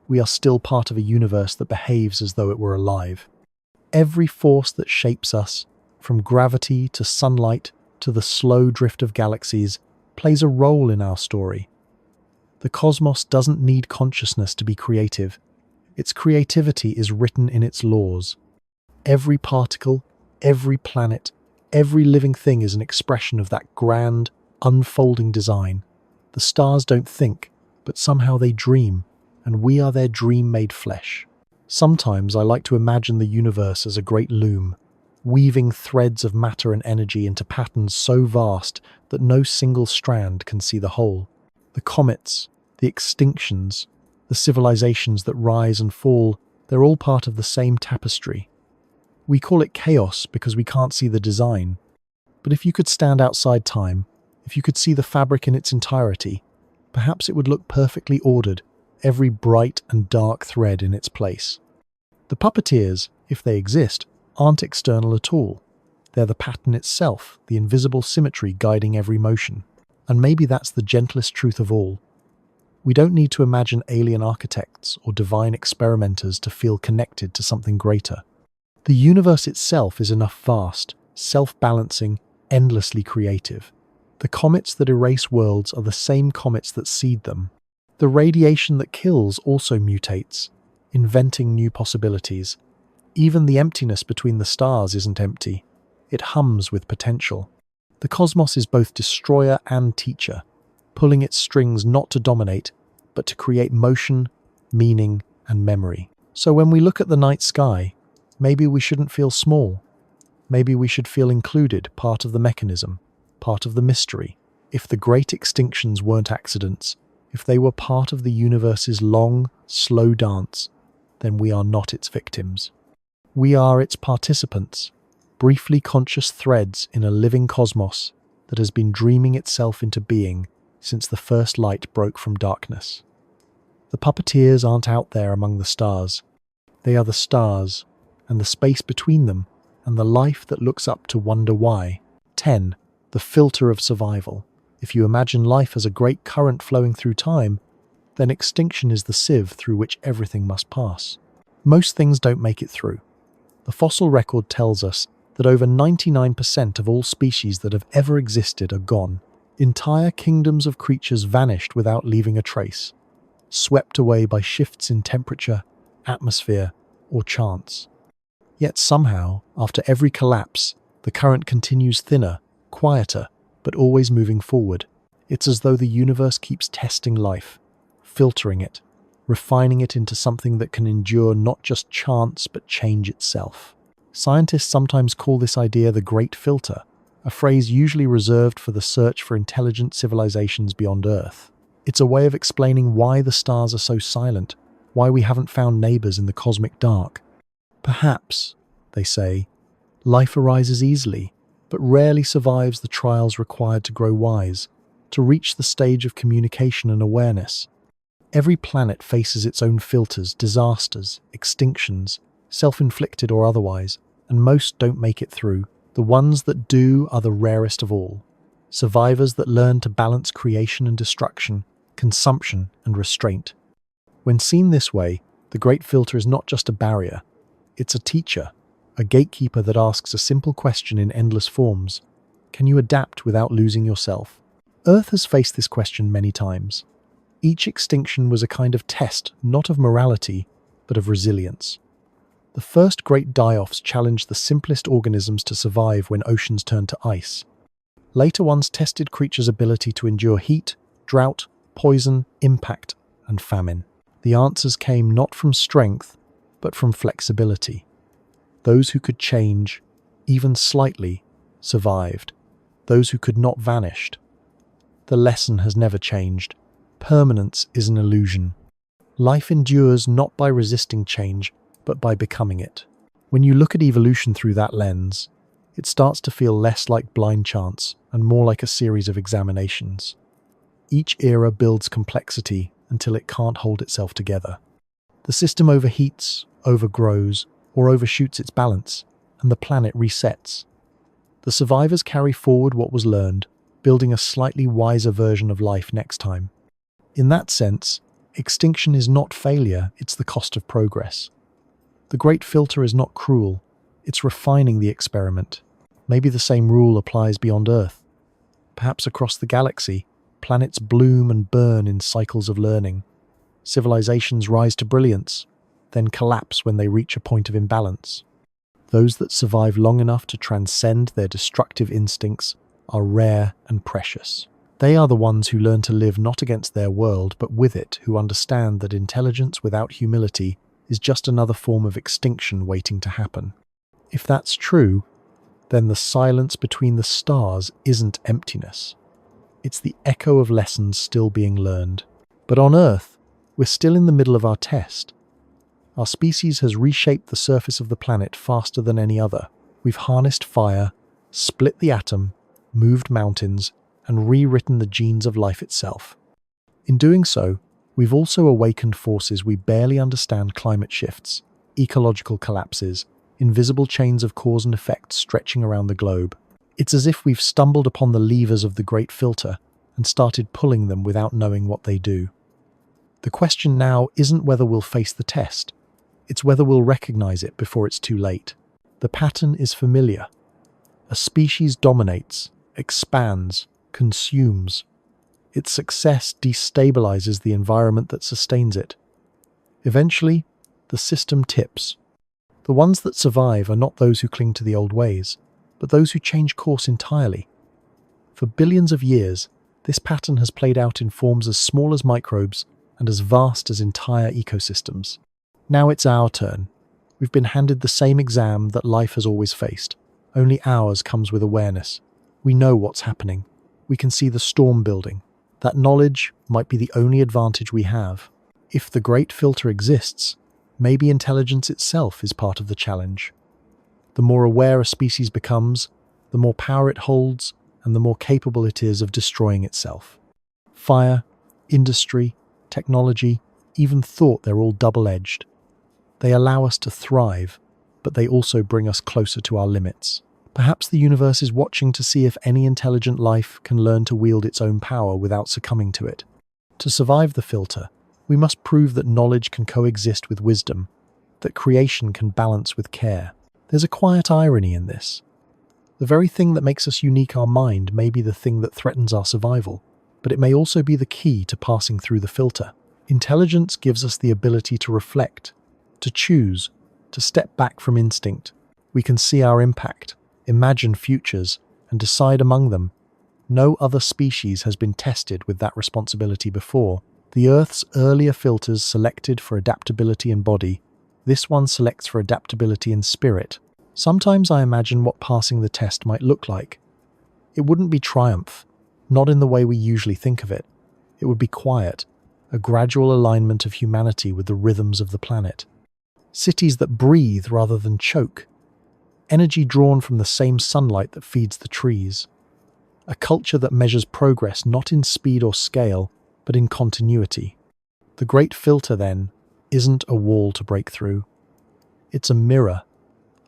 We are still part of a universe that behaves as though it were alive. Every force that shapes us, from gravity to sunlight to the slow drift of galaxies, plays a role in our story. The cosmos doesn't need consciousness to be creative. Its creativity is written in its laws. Every particle, every planet, every living thing is an expression of that grand, unfolding design. The stars don't think, but somehow they dream, and we are their dream made flesh. Sometimes I like to imagine the universe as a great loom, weaving threads of matter and energy into patterns so vast that no single strand can see the whole. The comets, the extinctions, the civilizations that rise and fall, they're all part of the same tapestry. We call it chaos because we can't see the design. But if you could stand outside time, if you could see the fabric in its entirety, perhaps it would look perfectly ordered, every bright and dark thread in its place. The puppeteers, if they exist, aren't external at all. They're the pattern itself, the invisible symmetry guiding every motion. And maybe that's the gentlest truth of all. We don't need to imagine alien architects or divine experimenters to feel connected to something greater. The universe itself is enough vast, self-balancing, endlessly creative. The comets that erase worlds are the same comets that seed them. The radiation that kills also mutates, inventing new possibilities. Even the emptiness between the stars isn't empty. It hums with potential. The cosmos is both destroyer and teacher, pulling its strings not to dominate, but to create motion, meaning, and memory. So when we look at the night sky, maybe we shouldn't feel small. Maybe we should feel included, part of the mechanism, part of the mystery. If the great extinctions weren't accidents, if they were part of the universe's long, slow dance, then we are not its victims. We are its participants, briefly conscious threads in a living cosmos that has been dreaming itself into being since the first light broke from darkness. The puppeteers aren't out there among the stars. They are the stars, and the space between them, and the life that looks up to wonder why. 10. The filter of survival. If you imagine life as a great current flowing through time, then extinction is the sieve through which everything must pass. Most things don't make it through. The fossil record tells us that over 99% of all species that have ever existed are gone. Entire kingdoms of creatures vanished without leaving a trace, swept away by shifts in temperature, atmosphere, or chance. Yet somehow, after every collapse, the current continues thinner, quieter, but always moving forward. It's as though the universe keeps testing life, filtering it, refining it into something that can endure not just chance but change itself. Scientists sometimes call this idea the Great Filter, a phrase usually reserved for the search for intelligent civilizations beyond Earth. It's a way of explaining why the stars are so silent, why we haven't found neighbors in the cosmic dark. Perhaps, they say, life arises easily, but rarely survives the trials required to grow wise, to reach the stage of communication and awareness. Every planet faces its own filters, disasters, extinctions, self-inflicted or otherwise, and most don't make it through. The ones that do are the rarest of all. Survivors that learn to balance creation and destruction, consumption and restraint. When seen this way, the Great Filter is not just a barrier. It's a teacher, a gatekeeper that asks a simple question in endless forms. Can you adapt without losing yourself? Earth has faced this question many times. Each extinction was a kind of test, not of morality, but of resilience. The first great die-offs challenged the simplest organisms to survive when oceans turned to ice. Later ones tested creatures' ability to endure heat, drought, poison, impact, and famine. The answers came not from strength, but from flexibility. Those who could change, even slightly, survived. Those who could not vanished. The lesson has never changed. Permanence is an illusion. Life endures not by resisting change, but by becoming it. When you look at evolution through that lens, it starts to feel less like blind chance and more like a series of examinations. Each era builds complexity until it can't hold itself together. The system overheats, overgrows, or overshoots its balance, and the planet resets. The survivors carry forward what was learned, building a slightly wiser version of life next time. In that sense, extinction is not failure, it's the cost of progress. The Great Filter is not cruel, it's refining the experiment. Maybe the same rule applies beyond Earth. Perhaps across the galaxy, planets bloom and burn in cycles of learning. Civilizations rise to brilliance, then collapse when they reach a point of imbalance. Those that survive long enough to transcend their destructive instincts are rare and precious. They are the ones who learn to live not against their world, but with it, who understand that intelligence without humility is just another form of extinction waiting to happen. If that's true, then the silence between the stars isn't emptiness. It's the echo of lessons still being learned. But on Earth, we're still in the middle of our test. Our species has reshaped the surface of the planet faster than any other. We've harnessed fire, split the atom, moved mountains, and rewritten the genes of life itself. In doing so, we've also awakened forces we barely understand: climate shifts, ecological collapses, invisible chains of cause and effect stretching around the globe. It's as if we've stumbled upon the levers of the Great Filter and started pulling them without knowing what they do. The question now isn't whether we'll face the test, it's whether we'll recognize it before it's too late. The pattern is familiar. A species dominates, expands, consumes. Its success destabilizes the environment that sustains it. Eventually, the system tips. The ones that survive are not those who cling to the old ways, but those who change course entirely. For billions of years, this pattern has played out in forms as small as microbes and as vast as entire ecosystems. Now it's our turn. We've been handed the same exam that life has always faced. Only ours comes with awareness. We know what's happening. We can see the storm building. That knowledge might be the only advantage we have. If the Great Filter exists, maybe intelligence itself is part of the challenge. The more aware a species becomes, the more power it holds, and the more capable it is of destroying itself. Fire, industry, technology, even thought, they're all double-edged. They allow us to thrive, but they also bring us closer to our limits. Perhaps the universe is watching to see if any intelligent life can learn to wield its own power without succumbing to it. To survive the filter, we must prove that knowledge can coexist with wisdom, that creation can balance with care. There's a quiet irony in this. The very thing that makes us unique, our mind, may be the thing that threatens our survival, but it may also be the key to passing through the filter. Intelligence gives us the ability to reflect, to choose, to step back from instinct. We can see our impact, imagine futures, and decide among them. No other species has been tested with that responsibility before. The Earth's earlier filters selected for adaptability in body. This one selects for adaptability in spirit. Sometimes I imagine what passing the test might look like. It wouldn't be triumph, not in the way we usually think of it. It would be quiet, a gradual alignment of humanity with the rhythms of the planet. Cities that breathe rather than choke. Energy drawn from the same sunlight that feeds the trees. A culture that measures progress not in speed or scale, but in continuity. The Great Filter, then, isn't a wall to break through. It's a mirror,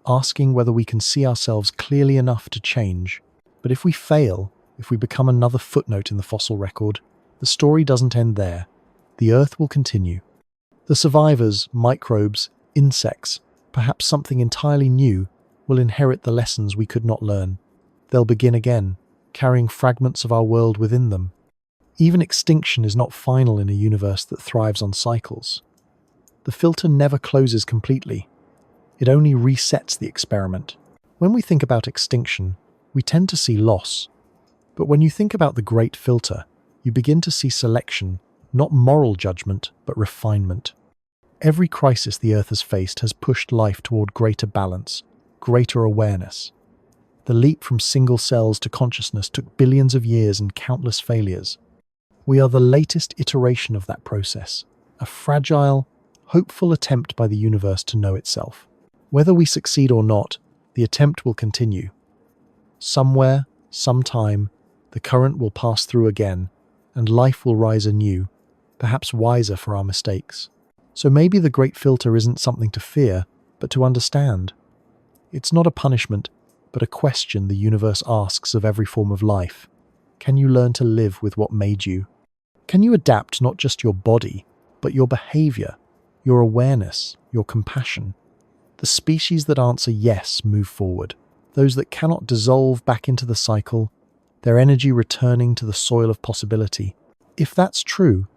asking whether we can see ourselves clearly enough to change. But if we fail, if we become another footnote in the fossil record, the story doesn't end there. The Earth will continue. The survivors, microbes, insects, perhaps something entirely new, will inherit the lessons we could not learn. They'll begin again, carrying fragments of our world within them. Even extinction is not final in a universe that thrives on cycles. The filter never closes completely. It only resets the experiment. When we think about extinction, we tend to see loss. But when you think about the Great Filter, you begin to see selection, not moral judgment, but refinement. Every crisis the Earth has faced has pushed life toward greater balance, greater awareness. The leap from single cells to consciousness took billions of years and countless failures. We are the latest iteration of that process, a fragile, hopeful attempt by the universe to know itself. Whether we succeed or not, the attempt will continue. Somewhere, sometime, the current will pass through again, and life will rise anew, perhaps wiser for our mistakes. So maybe the great filter isn't something to fear, but to understand. It's not a punishment, but a question the universe asks of every form of life. Can you learn to live with what made you? Can you adapt not just your body, but your behavior, your awareness, your compassion? The species that answer yes move forward. Those that cannot dissolve back into the cycle, their energy returning to the soil of possibility. If that's true,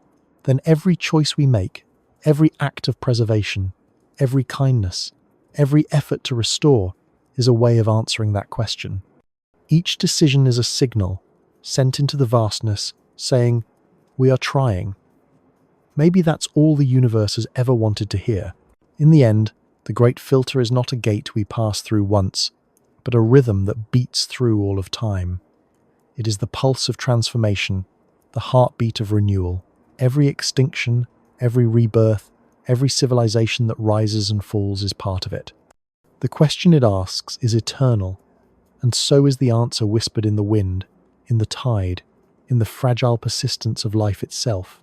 then every choice we make, every act of preservation, every kindness, every effort to restore is a way of answering that question. Each decision is a signal sent into the vastness saying, "We are trying." Maybe that's all the universe has ever wanted to hear. In the end, the great filter is not a gate we pass through once, but a rhythm that beats through all of time. It is the pulse of transformation, the heartbeat of renewal. Every extinction, every rebirth, every civilization that rises and falls is part of it. The question it asks is eternal, and so is the answer whispered in the wind, in the tide, in the fragile persistence of life itself.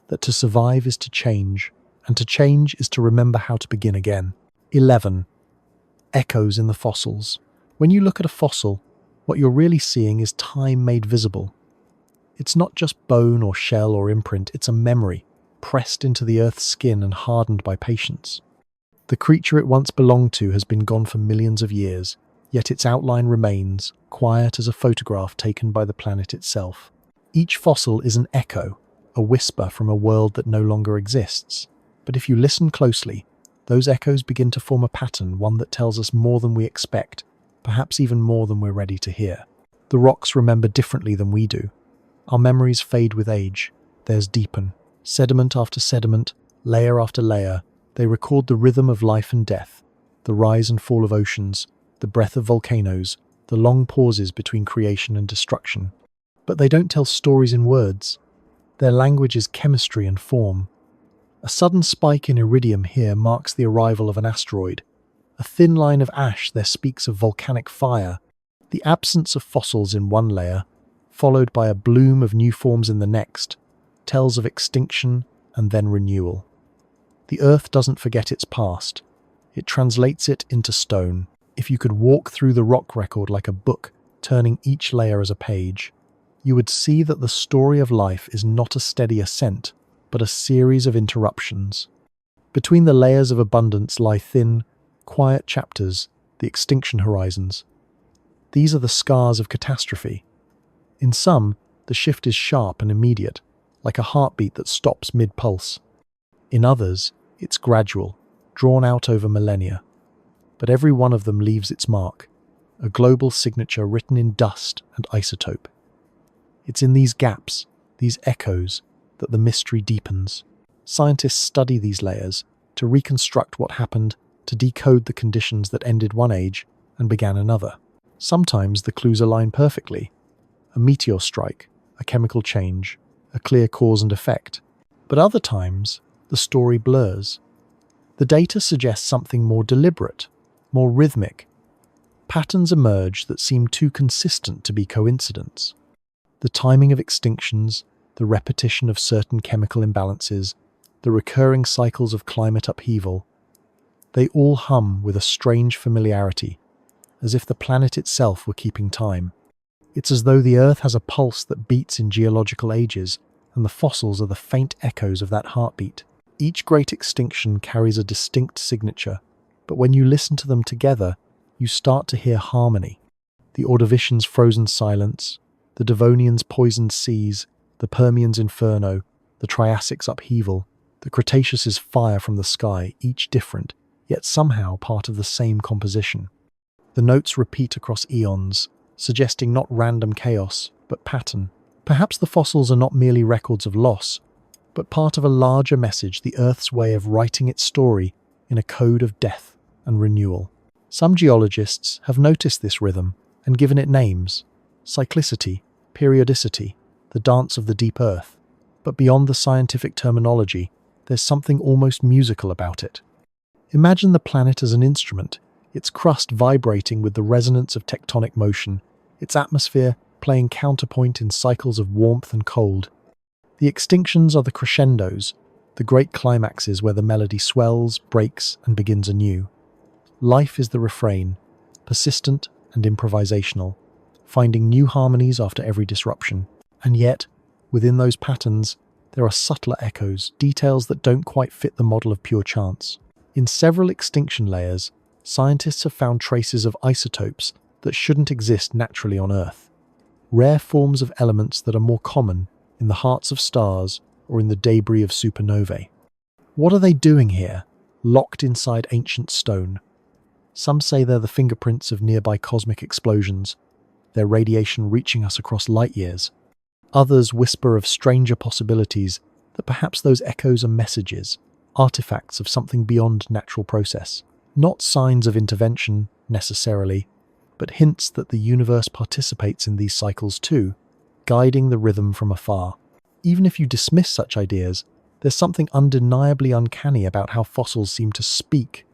That to survive is to change, and to change is to remember how to begin again. 11. Echoes in the fossils. When you look at a fossil, what you're really seeing is time made visible. It's not just bone or shell or imprint, it's a memory, pressed into the earth's skin and hardened by patience. The creature it once belonged to has been gone for millions of years, yet its outline remains, quiet as a photograph taken by the planet itself. Each fossil is an echo, a whisper from a world that no longer exists. But if you listen closely, those echoes begin to form a pattern, one that tells us more than we expect, perhaps even more than we're ready to hear. The rocks remember differently than we do. Our memories fade with age, theirs deepen. Sediment after sediment, layer after layer, they record the rhythm of life and death, the rise and fall of oceans, the breath of volcanoes, the long pauses between creation and destruction. But they don't tell stories in words. Their language is chemistry and form. A sudden spike in iridium here marks the arrival of an asteroid. A thin line of ash there speaks of volcanic fire. The absence of fossils in one layer, followed by a bloom of new forms in the next, tells of extinction and then renewal. The Earth doesn't forget its past. It translates it into stone. If you could walk through the rock record like a book, turning each layer as a page, you would see that the story of life is not a steady ascent, but a series of interruptions. Between the layers of abundance lie thin, quiet chapters, the extinction horizons. These are the scars of catastrophe. In some, the shift is sharp and immediate, like a heartbeat that stops mid-pulse. In others, it's gradual, drawn out over millennia. But every one of them leaves its mark, a global signature written in dust and isotope. It's in these gaps, these echoes, that the mystery deepens. Scientists study these layers to reconstruct what happened, to decode the conditions that ended one age and began another. Sometimes the clues align perfectly. A meteor strike, a chemical change, a clear cause and effect. But other times, the story blurs. The data suggests something more deliberate, more rhythmic. Patterns emerge that seem too consistent to be coincidence. The timing of extinctions, the repetition of certain chemical imbalances, the recurring cycles of climate upheaval, they all hum with a strange familiarity, as if the planet itself were keeping time. It's as though the Earth has a pulse that beats in geological ages, and the fossils are the faint echoes of that heartbeat. Each great extinction carries a distinct signature, but when you listen to them together, you start to hear harmony. The Ordovicians' frozen silence, the Devonians' poisoned seas, the Permians' inferno, the Triassic's upheaval, the Cretaceous' fire from the sky, each different, yet somehow part of the same composition. The notes repeat across eons, suggesting not random chaos, but pattern. Perhaps the fossils are not merely records of loss, but part of a larger message, the Earth's way of writing its story in a code of death and renewal. Some geologists have noticed this rhythm and given it names: cyclicity, periodicity, the dance of the deep Earth. But beyond the scientific terminology, there's something almost musical about it. Imagine the planet as an instrument, its crust vibrating with the resonance of tectonic motion, its atmosphere playing counterpoint in cycles of warmth and cold. The extinctions are the crescendos, the great climaxes where the melody swells, breaks, and begins anew. Life is the refrain, persistent and improvisational, finding new harmonies after every disruption. And yet, within those patterns, there are subtler echoes, details that don't quite fit the model of pure chance. In several extinction layers, scientists have found traces of isotopes that shouldn't exist naturally on Earth. Rare forms of elements that are more common in the hearts of stars or in the debris of supernovae. What are they doing here, locked inside ancient stone? Some say they're the fingerprints of nearby cosmic explosions, their radiation reaching us across light years. Others whisper of stranger possibilities, that perhaps those echoes are messages, artifacts of something beyond natural process. Not signs of intervention, necessarily, but hints that the universe participates in these cycles too, guiding the rhythm from afar. Even if you dismiss such ideas, there's something undeniably uncanny about how fossils seem to speak.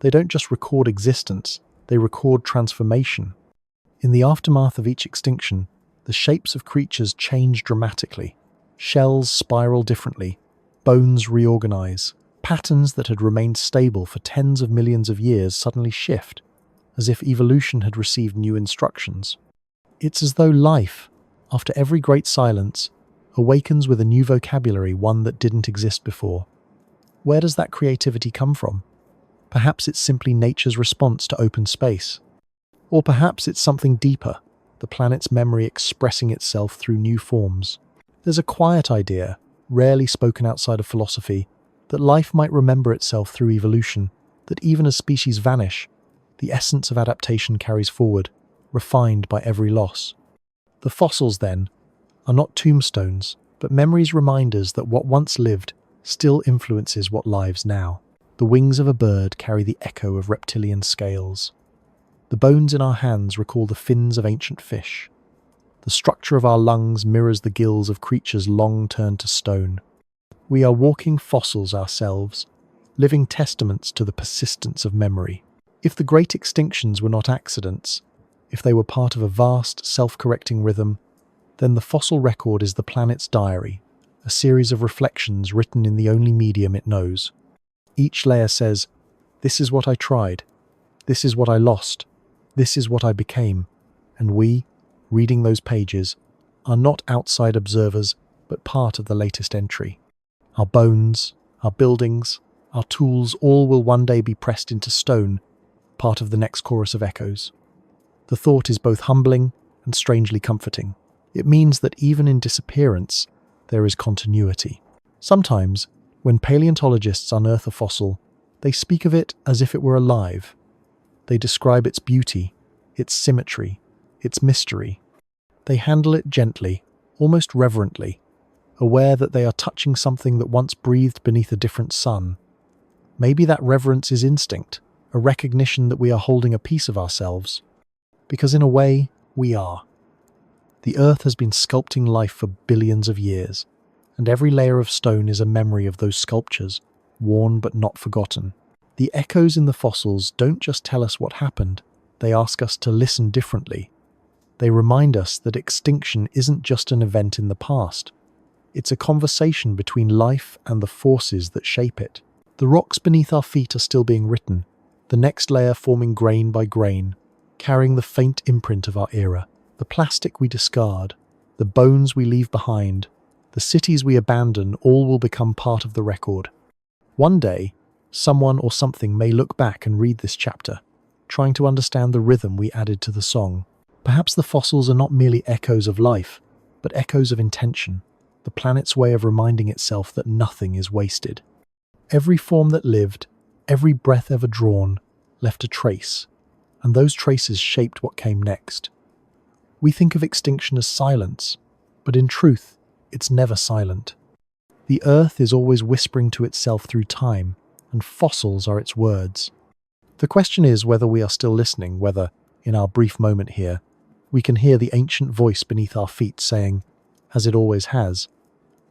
They don't just record existence, they record transformation. In the aftermath of each extinction, the shapes of creatures change dramatically. Shells spiral differently, bones reorganize. Patterns that had remained stable for tens of millions of years suddenly shift, as if evolution had received new instructions. It's as though life, after every great silence, awakens with a new vocabulary, one that didn't exist before. Where does that creativity come from? Perhaps it's simply nature's response to open space. Or perhaps it's something deeper, the planet's memory expressing itself through new forms. There's a quiet idea, rarely spoken outside of philosophy, that life might remember itself through evolution, that even as species vanish, the essence of adaptation carries forward, refined by every loss. The fossils, then, are not tombstones, but memories reminders that what once lived still influences what lives now. The wings of a bird carry the echo of reptilian scales. The bones in our hands recall the fins of ancient fish. The structure of our lungs mirrors the gills of creatures long turned to stone. We are walking fossils ourselves, living testaments to the persistence of memory. If the great extinctions were not accidents, if they were part of a vast, self-correcting rhythm, then the fossil record is the planet's diary, a series of reflections written in the only medium it knows. Each layer says, "This is what I tried. This is what I lost. This is what I became." And we, reading those pages, are not outside observers, but part of the latest entry. Our bones, our buildings, our tools, all will one day be pressed into stone, part of the next chorus of echoes. The thought is both humbling and strangely comforting. It means that even in disappearance, there is continuity. Sometimes, when paleontologists unearth a fossil, they speak of it as if it were alive. They describe its beauty, its symmetry, its mystery. They handle it gently, almost reverently, aware that they are touching something that once breathed beneath a different sun. Maybe that reverence is instinct, a recognition that we are holding a piece of ourselves. Because in a way, we are. The Earth has been sculpting life for billions of years, and every layer of stone is a memory of those sculptures, worn but not forgotten. The echoes in the fossils don't just tell us what happened, they ask us to listen differently. They remind us that extinction isn't just an event in the past. It's a conversation between life and the forces that shape it. The rocks beneath our feet are still being written, the next layer forming grain by grain, carrying the faint imprint of our era. The plastic we discard, the bones we leave behind, the cities we abandon, all will become part of the record. One day, someone or something may look back and read this chapter, trying to understand the rhythm we added to the song. Perhaps the fossils are not merely echoes of life, but echoes of intention, the planet's way of reminding itself that nothing is wasted. Every form that lived, every breath ever drawn, left a trace, and those traces shaped what came next. We think of extinction as silence, but in truth, it's never silent. The Earth is always whispering to itself through time, and fossils are its words. The question is whether we are still listening, whether, in our brief moment here, we can hear the ancient voice beneath our feet saying, as it always has,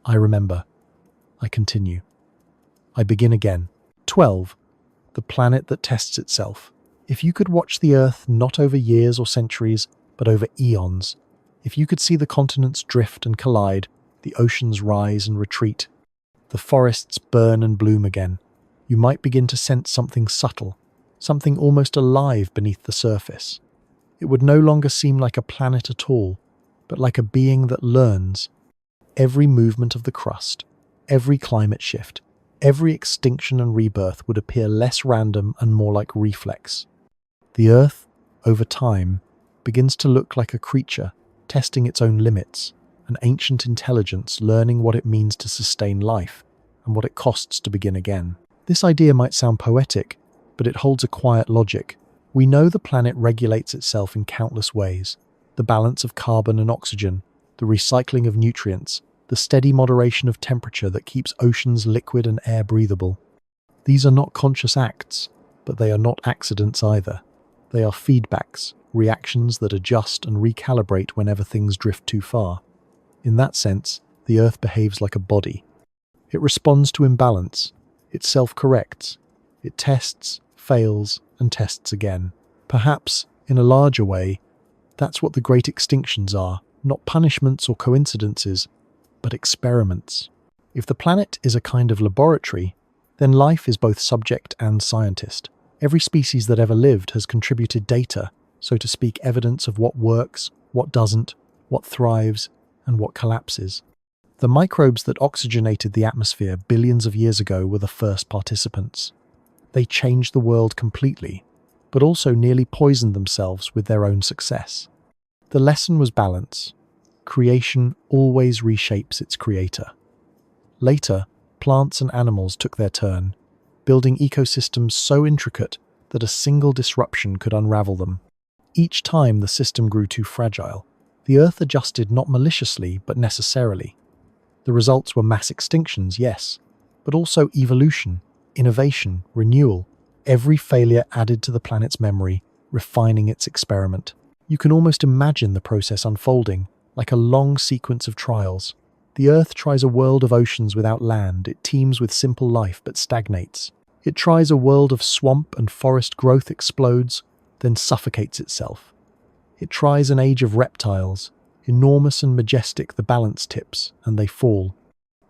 "I remember. I continue." I begin again. 12. The planet that tests itself. If you could watch the Earth not over years or centuries, but over eons, if you could see the continents drift and collide, the oceans rise and retreat, the forests burn and bloom again, you might begin to sense something subtle, something almost alive beneath the surface. It would no longer seem like a planet at all, but like a being that learns. Every movement of the crust, every climate shift, every extinction and rebirth would appear less random and more like reflex. The Earth, over time, begins to look like a creature testing its own limits, an ancient intelligence learning what it means to sustain life and what it costs to begin again. This idea might sound poetic, but it holds a quiet logic. We know the planet regulates itself in countless ways. The balance of carbon and oxygen, the recycling of nutrients, the steady moderation of temperature that keeps oceans liquid and air breathable. These are not conscious acts, but they are not accidents either. They are feedbacks, reactions that adjust and recalibrate whenever things drift too far. In that sense, the Earth behaves like a body. It responds to imbalance. It self-corrects. It tests, fails, and tests again. Perhaps, in a larger way, that's what the great extinctions are, not punishments or coincidences, but experiments. If the planet is a kind of laboratory, then life is both subject and scientist. Every species that ever lived has contributed data, so to speak, evidence of what works, what doesn't, what thrives, and what collapses. The microbes that oxygenated the atmosphere billions of years ago were the first participants. They changed the world completely, but also nearly poisoned themselves with their own success. The lesson was balance. Creation always reshapes its creator. Later, plants and animals took their turn, building ecosystems so intricate that a single disruption could unravel them. Each time the system grew too fragile, the Earth adjusted not maliciously but necessarily. The results were mass extinctions, yes, but also evolution, innovation, renewal. Every failure added to the planet's memory, refining its experiment. You can almost imagine the process unfolding, like a long sequence of trials. The Earth tries a world of oceans without land. It teems with simple life but stagnates. It tries a world of swamp and forest growth, explodes, then suffocates itself. It tries an age of reptiles. Enormous and majestic, the balance tips, and they fall.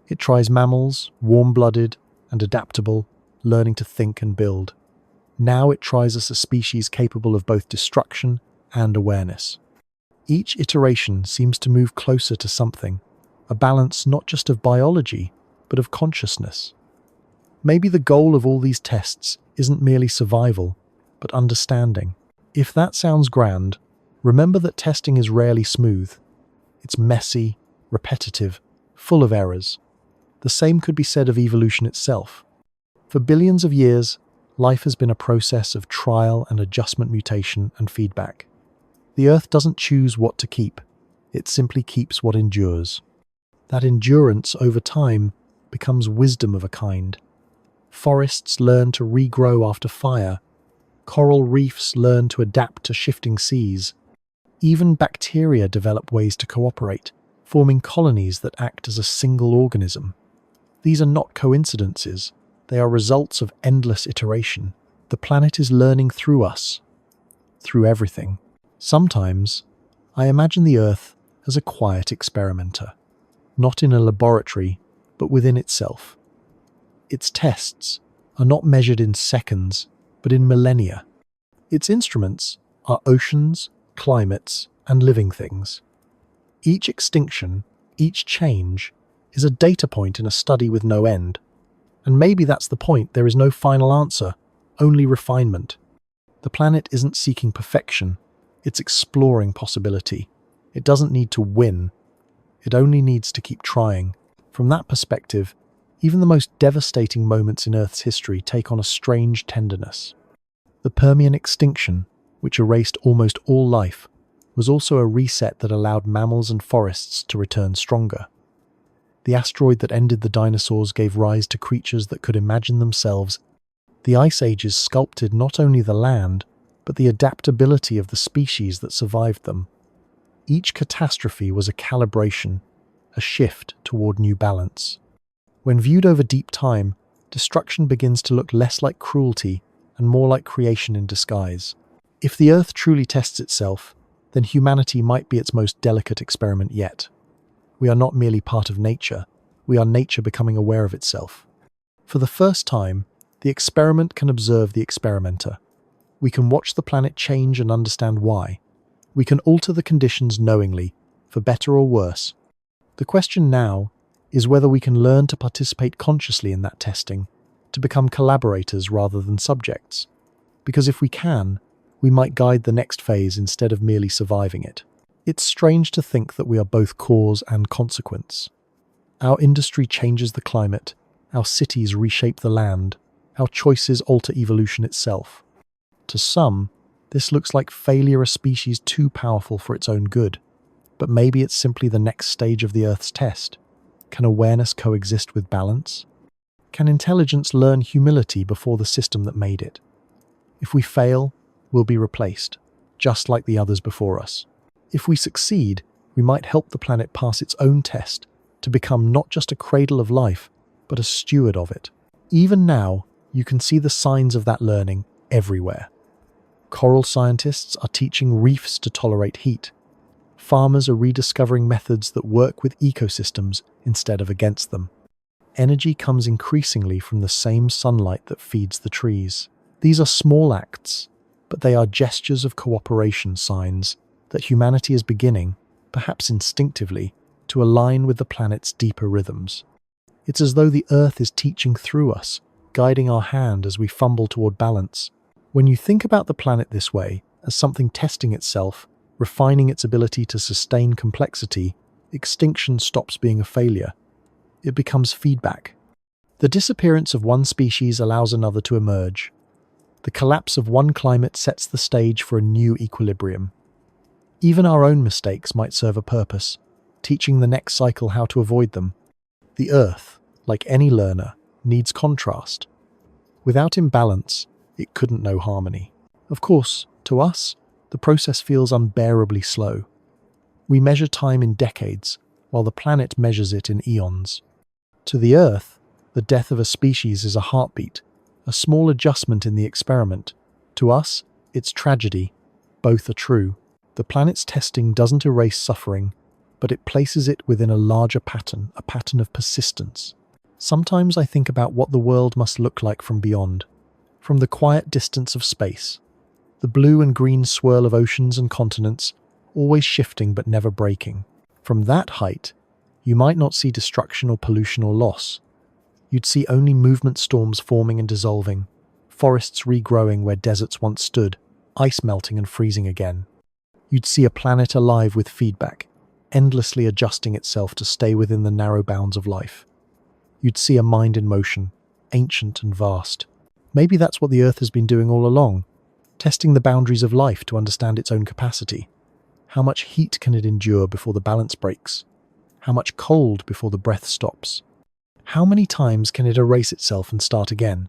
It tries mammals, warm-blooded and adaptable, learning to think and build. Now it tries us a species capable of both destruction and awareness. Each iteration seems to move closer to something, a balance not just of biology, but of consciousness. Maybe the goal of all these tests isn't merely survival, but understanding. If that sounds grand, remember that testing is rarely smooth. It's messy, repetitive, full of errors. The same could be said of evolution itself. For billions of years, life has been a process of trial and adjustment, mutation and feedback. The Earth doesn't choose what to keep. It simply keeps what endures. That endurance over time becomes wisdom of a kind. Forests learn to regrow after fire. Coral reefs learn to adapt to shifting seas. Even bacteria develop ways to cooperate, forming colonies that act as a single organism. These are not coincidences. They are results of endless iteration. The planet is learning through us, through everything. Sometimes, I imagine the Earth as a quiet experimenter, not in a laboratory, but within itself. Its tests are not measured in seconds, but in millennia. Its instruments are oceans, climates, and living things. Each extinction, each change, is a data point in a study with no end. And maybe that's the point. There is no final answer, only refinement. The planet isn't seeking perfection. It's exploring possibility. It doesn't need to win. It only needs to keep trying. From that perspective, even the most devastating moments in Earth's history take on a strange tenderness. The Permian extinction, which erased almost all life, was also a reset that allowed mammals and forests to return stronger. The asteroid that ended the dinosaurs gave rise to creatures that could imagine themselves. The ice ages sculpted not only the land, but the adaptability of the species that survived them. Each catastrophe was a calibration, a shift toward new balance. When viewed over deep time, destruction begins to look less like cruelty and more like creation in disguise. If the Earth truly tests itself, then humanity might be its most delicate experiment yet. We are not merely part of nature, we are nature becoming aware of itself. For the first time, the experiment can observe the experimenter. We can watch the planet change and understand why. We can alter the conditions knowingly, for better or worse. The question now is whether we can learn to participate consciously in that testing, to become collaborators rather than subjects. Because if we can, we might guide the next phase instead of merely surviving it. It's strange to think that we are both cause and consequence. Our industry changes the climate, our cities reshape the land, our choices alter evolution itself. To some, this looks like failure a species too powerful for its own good, but maybe it's simply the next stage of the Earth's test. Can awareness coexist with balance? Can intelligence learn humility before the system that made it? If we fail, we'll be replaced, just like the others before us. If we succeed, we might help the planet pass its own test to become not just a cradle of life, but a steward of it. Even now, you can see the signs of that learning everywhere. Coral scientists are teaching reefs to tolerate heat. Farmers are rediscovering methods that work with ecosystems instead of against them. Energy comes increasingly from the same sunlight that feeds the trees. These are small acts, but they are gestures of cooperation, signs that humanity is beginning, perhaps instinctively, to align with the planet's deeper rhythms. It's as though the Earth is teaching through us, guiding our hand as we fumble toward balance. When you think about the planet this way, as something testing itself, refining its ability to sustain complexity, extinction stops being a failure. It becomes feedback. The disappearance of one species allows another to emerge. The collapse of one climate sets the stage for a new equilibrium. Even our own mistakes might serve a purpose, teaching the next cycle how to avoid them. The Earth, like any learner, needs contrast. Without imbalance, it couldn't know harmony. Of course, to us, the process feels unbearably slow. We measure time in decades, while the planet measures it in eons. To the Earth, the death of a species is a heartbeat, a small adjustment in the experiment. To us, it's tragedy. Both are true. The planet's testing doesn't erase suffering, but it places it within a larger pattern, a pattern of persistence. Sometimes I think about what the world must look like from beyond, from the quiet distance of space. The blue and green swirl of oceans and continents, always shifting but never breaking. From that height, you might not see destruction or pollution or loss. You'd see only movement storms forming and dissolving, forests regrowing where deserts once stood, ice melting and freezing again. You'd see a planet alive with feedback, endlessly adjusting itself to stay within the narrow bounds of life. You'd see a mind in motion, ancient and vast. Maybe that's what the Earth has been doing all along, testing the boundaries of life to understand its own capacity. How much heat can it endure before the balance breaks? How much cold before the breath stops? How many times can it erase itself and start again?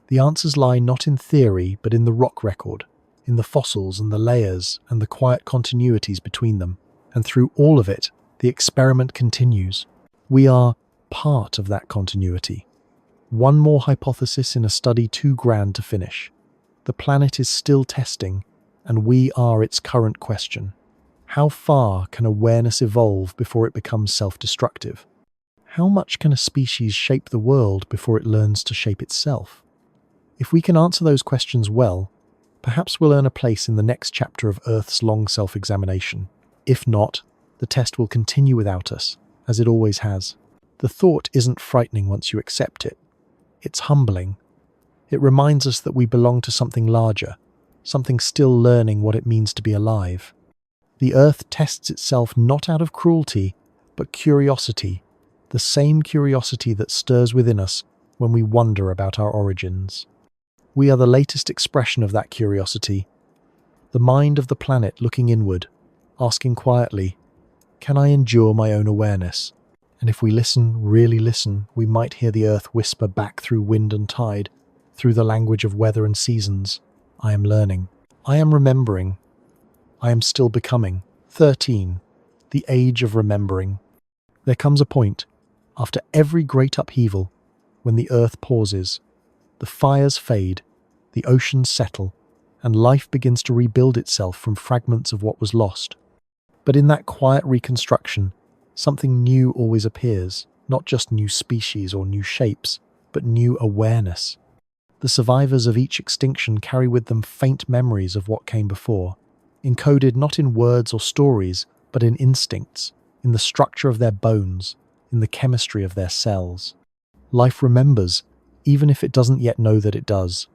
The answers lie not in theory, but in the rock record, in the fossils and the layers and the quiet continuities between them. And through all of it, the experiment continues. We are part of that continuity. One more hypothesis in a study too grand to finish. The planet is still testing, and we are its current question. How far can awareness evolve before it becomes self-destructive? How much can a species shape the world before it learns to shape itself? If we can answer those questions well, perhaps we'll earn a place in the next chapter of Earth's long self-examination. If not, the test will continue without us, as it always has. The thought isn't frightening once you accept it. It's humbling. It reminds us that we belong to something larger, something still learning what it means to be alive. The Earth tests itself not out of cruelty, but curiosity, the same curiosity that stirs within us when we wonder about our origins. We are the latest expression of that curiosity, the mind of the planet looking inward, asking quietly, can I endure my own awareness? And if we listen, really listen, we might hear the Earth whisper back through wind and tide, through the language of weather and seasons, I am learning. I am remembering. I am still becoming. 13. The age of remembering. There comes a point, after every great upheaval, when the Earth pauses. The fires fade, the oceans settle, and life begins to rebuild itself from fragments of what was lost. But in that quiet reconstruction, something new always appears, not just new species or new shapes, but new awareness. The survivors of each extinction carry with them faint memories of what came before, encoded not in words or stories, but in instincts, in the structure of their bones, in the chemistry of their cells. Life remembers, even if it doesn't yet know that it does.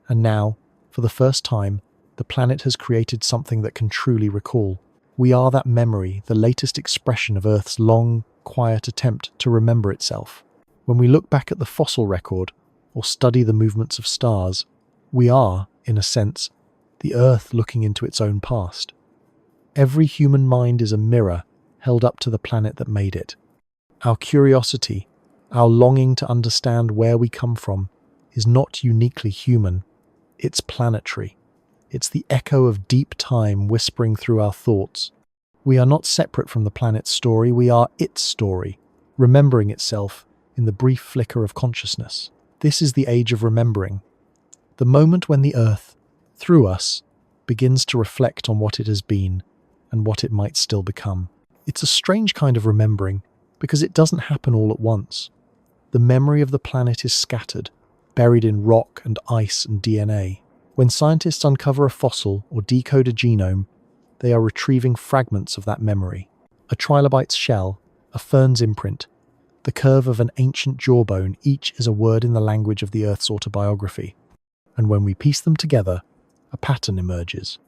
And now, for the first time, the planet has created something that can truly recall. We are that memory, the latest expression of Earth's long, quiet attempt to remember itself. When we look back at the fossil record, or study the movements of stars, we are, in a sense, the Earth looking into its own past. Every human mind is a mirror held up to the planet that made it. Our curiosity, our longing to understand where we come from, is not uniquely human, it's planetary. It's the echo of deep time whispering through our thoughts. We are not separate from the planet's story, we are its story, remembering itself in the brief flicker of consciousness. This is the age of remembering, the moment when the Earth, through us, begins to reflect on what it has been and what it might still become. It's a strange kind of remembering because it doesn't happen all at once. The memory of the planet is scattered, buried in rock and ice and DNA. When scientists uncover a fossil or decode a genome, they are retrieving fragments of that memory. A trilobite's shell, a fern's imprint, the curve of an ancient jawbone, each is a word in the language of the Earth's autobiography. And when we piece them together, a pattern emerges.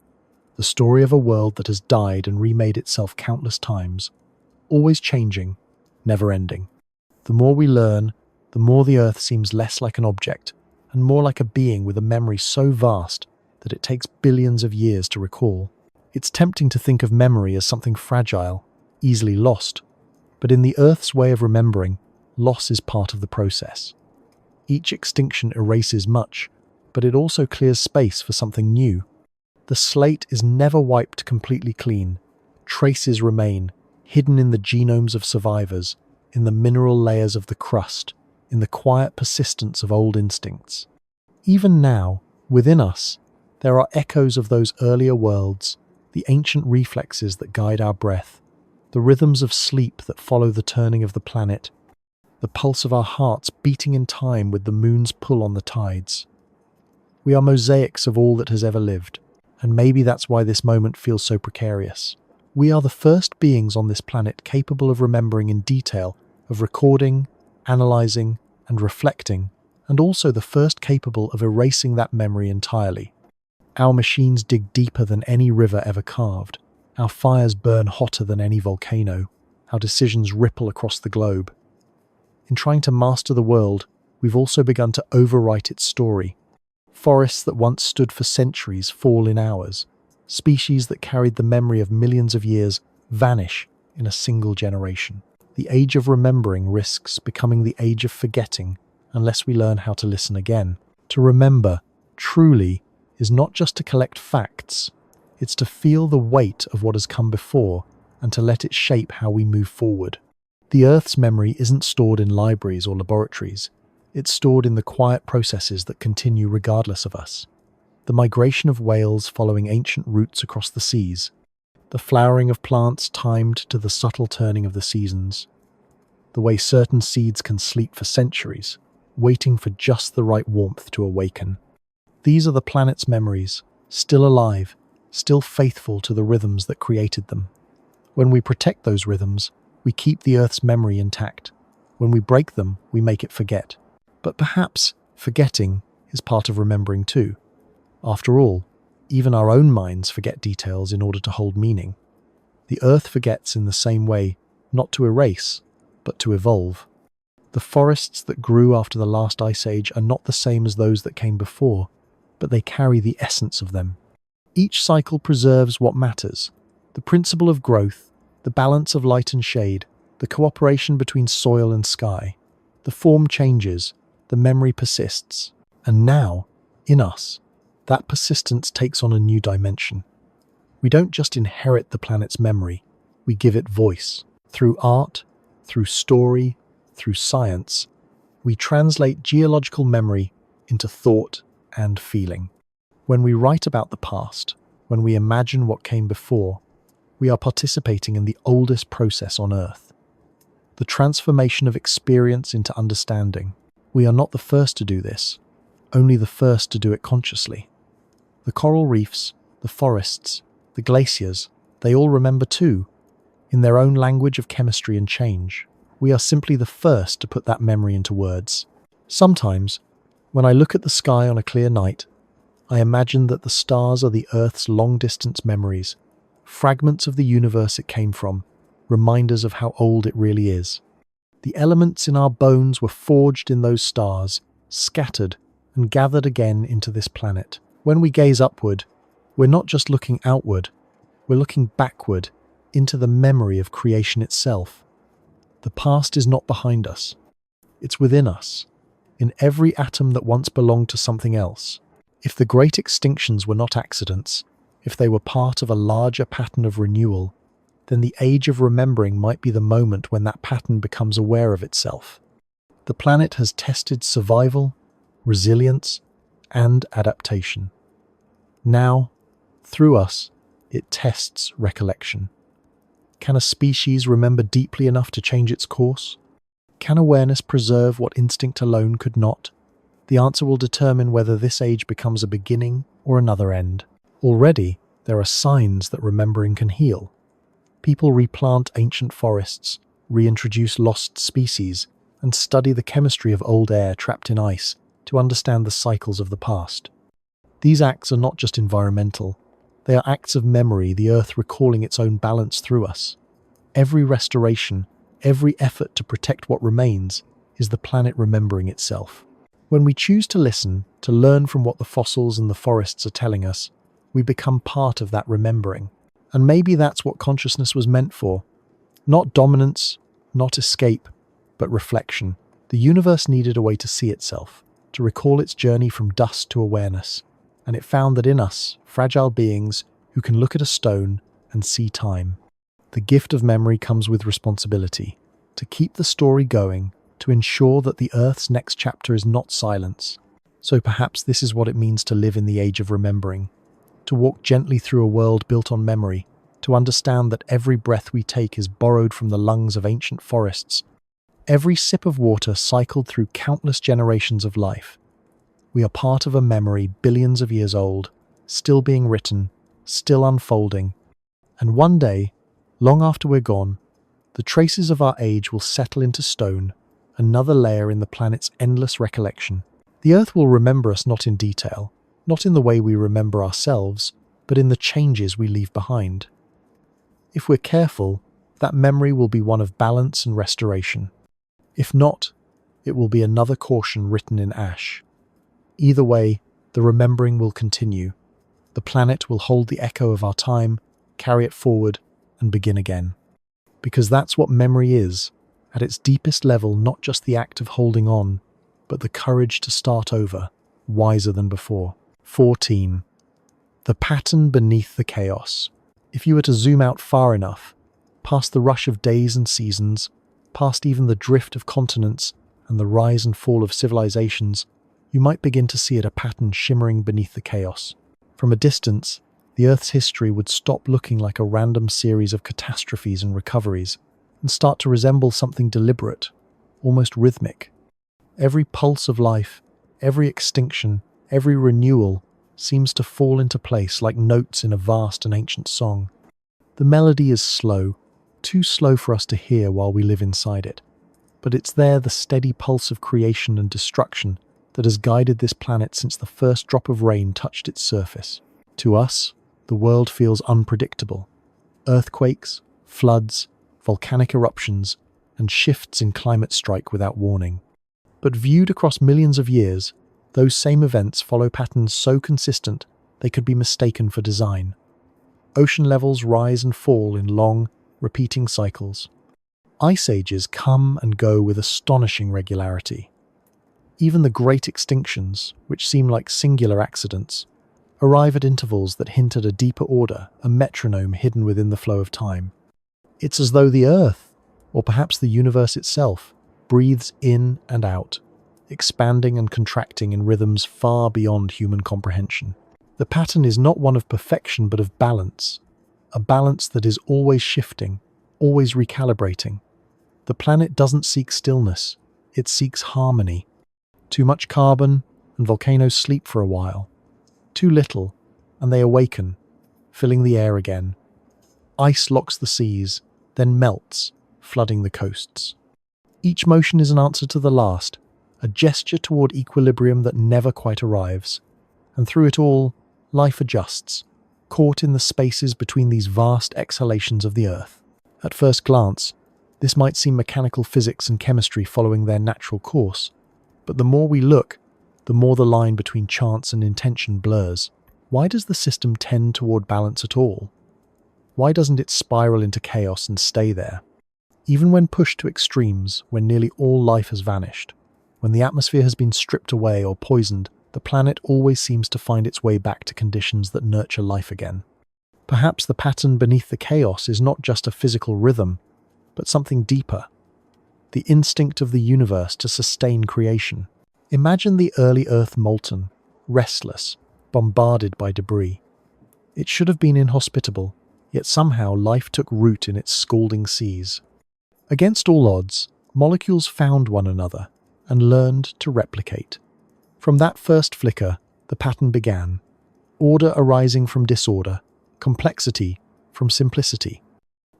The story of a world that has died and remade itself countless times, always changing, never ending. The more we learn, the more the Earth seems less like an object and more like a being with a memory so vast that it takes billions of years to recall. It's tempting to think of memory as something fragile, easily lost, but in the Earth's way of remembering, loss is part of the process. Each extinction erases much, but it also clears space for something new. The slate is never wiped completely clean. Traces remain, hidden in the genomes of survivors, in the mineral layers of the crust, in the quiet persistence of old instincts. Even now, within us, there are echoes of those earlier worlds, the ancient reflexes that guide our breath, the rhythms of sleep that follow the turning of the planet, the pulse of our hearts beating in time with the moon's pull on the tides. We are mosaics of all that has ever lived, and maybe that's why this moment feels so precarious. We are the first beings on this planet capable of remembering in detail, of recording, analysing, and reflecting, and also the first capable of erasing that memory entirely. Our machines dig deeper than any river ever carved. Our fires burn hotter than any volcano. Our decisions ripple across the globe. In trying to master the world, we've also begun to overwrite its story. Forests that once stood for centuries fall in hours. Species that carried the memory of millions of years vanish in a single generation. The age of remembering risks becoming the age of forgetting unless we learn how to listen again. To remember, truly, is not just to collect facts. It's to feel the weight of what has come before and to let it shape how we move forward. The Earth's memory isn't stored in libraries or laboratories. It's stored in the quiet processes that continue regardless of us. The migration of whales following ancient routes across the seas. The flowering of plants timed to the subtle turning of the seasons. The way certain seeds can sleep for centuries, waiting for just the right warmth to awaken. These are the planet's memories, still alive, still faithful to the rhythms that created them. When we protect those rhythms, we keep the Earth's memory intact. When we break them, we make it forget. But perhaps forgetting is part of remembering too. After all, even our own minds forget details in order to hold meaning. The Earth forgets in the same way, not to erase, but to evolve. The forests that grew after the last ice age are not the same as those that came before, but they carry the essence of them. Each cycle preserves what matters: the principle of growth, the balance of light and shade, the cooperation between soil and sky. The form changes, the memory persists. And now, in us, that persistence takes on a new dimension. We don't just inherit the planet's memory, we give it voice. Through art, through story, through science, We translate geological memory into thought and feeling. When we write about the past, when we imagine what came before, we are participating in the oldest process on Earth. The transformation of experience into understanding. We are not the first to do this, only the first to do it consciously. The coral reefs, the forests, the glaciers, they all remember too, in their own language of chemistry and change. We are simply the first to put that memory into words. Sometimes, when I look at the sky on a clear night, I imagine that the stars are the Earth's long-distance memories, fragments of the universe it came from, reminders of how old it really is. The elements in our bones were forged in those stars, scattered and gathered again into this planet. When we gaze upward, we're not just looking outward, we're looking backward into the memory of creation itself. The past is not behind us. It's within us, in every atom that once belonged to something else. If the great extinctions were not accidents, if they were part of a larger pattern of renewal, then the age of remembering might be the moment when that pattern becomes aware of itself. The planet has tested survival, resilience, and adaptation. Now, through us, it tests recollection. Can a species remember deeply enough to change its course? Can awareness preserve what instinct alone could not? The answer will determine whether this age becomes a beginning or another end. Already, there are signs that remembering can heal. People replant ancient forests, reintroduce lost species, and study the chemistry of old air trapped in ice to understand the cycles of the past. These acts are not just environmental. They are acts of memory, the Earth recalling its own balance through us. Every restoration, every effort to protect what remains, is the planet remembering itself. When we choose to listen, to learn from what the fossils and the forests are telling us, we become part of that remembering. And maybe that's what consciousness was meant for. Not dominance, not escape, but reflection. The universe needed a way to see itself, to recall its journey from dust to awareness. And it found that in us, fragile beings who can look at a stone and see time. The gift of memory comes with responsibility, to keep the story going, to ensure that the Earth's next chapter is not silence. So perhaps this is what it means to live in the age of remembering, to walk gently through a world built on memory, to understand that every breath we take is borrowed from the lungs of ancient forests, every sip of water cycled through countless generations of life. We are part of a memory billions of years old, still being written, still unfolding. And one day, long after we're gone, the traces of our age will settle into stone, another layer in the planet's endless recollection. The Earth will remember us not in detail, not in the way we remember ourselves, but in the changes we leave behind. If we're careful, that memory will be one of balance and restoration. If not, it will be another caution written in ash. Either way, the remembering will continue. The planet will hold the echo of our time, carry it forward, and begin again. Because that's what memory is, at its deepest level, not just the act of holding on, but the courage to start over, wiser than before. 14. The pattern beneath the chaos. If you were to zoom out far enough, past the rush of days and seasons, past even the drift of continents and the rise and fall of civilizations, you might begin to see it, a pattern shimmering beneath the chaos. From a distance, the Earth's history would stop looking like a random series of catastrophes and recoveries, and start to resemble something deliberate, almost rhythmic. Every pulse of life, every extinction, every renewal seems to fall into place like notes in a vast and ancient song. The melody is slow, too slow for us to hear while we live inside it. But it's there, the steady pulse of creation and destruction, that has guided this planet since the first drop of rain touched its surface. To us, the world feels unpredictable. Earthquakes, floods, volcanic eruptions, and shifts in climate strike without warning. But viewed across millions of years, those same events follow patterns so consistent they could be mistaken for design. Ocean levels rise and fall in long, repeating cycles. Ice ages come and go with astonishing regularity. Even the great extinctions, which seem like singular accidents, arrive at intervals that hint at a deeper order, a metronome hidden within the flow of time. It's as though the Earth, or perhaps the universe itself, breathes in and out, expanding and contracting in rhythms far beyond human comprehension. The pattern is not one of perfection but of balance, a balance that is always shifting, always recalibrating. The planet doesn't seek stillness, it seeks harmony. Too much carbon, and volcanoes sleep for a while. Too little, and they awaken, filling the air again. Ice locks the seas, then melts, flooding the coasts. Each motion is an answer to the last, a gesture toward equilibrium that never quite arrives. And through it all, life adjusts, caught in the spaces between these vast exhalations of the Earth. At first glance, this might seem mechanical physics and chemistry following their natural course, but the more we look, the more the line between chance and intention blurs. Why does the system tend toward balance at all? Why doesn't it spiral into chaos and stay there? Even when pushed to extremes, when nearly all life has vanished, when the atmosphere has been stripped away or poisoned, the planet always seems to find its way back to conditions that nurture life again. Perhaps the pattern beneath the chaos is not just a physical rhythm, but something deeper, the instinct of the universe to sustain creation. Imagine the early Earth molten, restless, bombarded by debris. It should have been inhospitable, yet somehow life took root in its scalding seas. Against all odds, molecules found one another and learned to replicate. From that first flicker, the pattern began. Order arising from disorder, complexity from simplicity.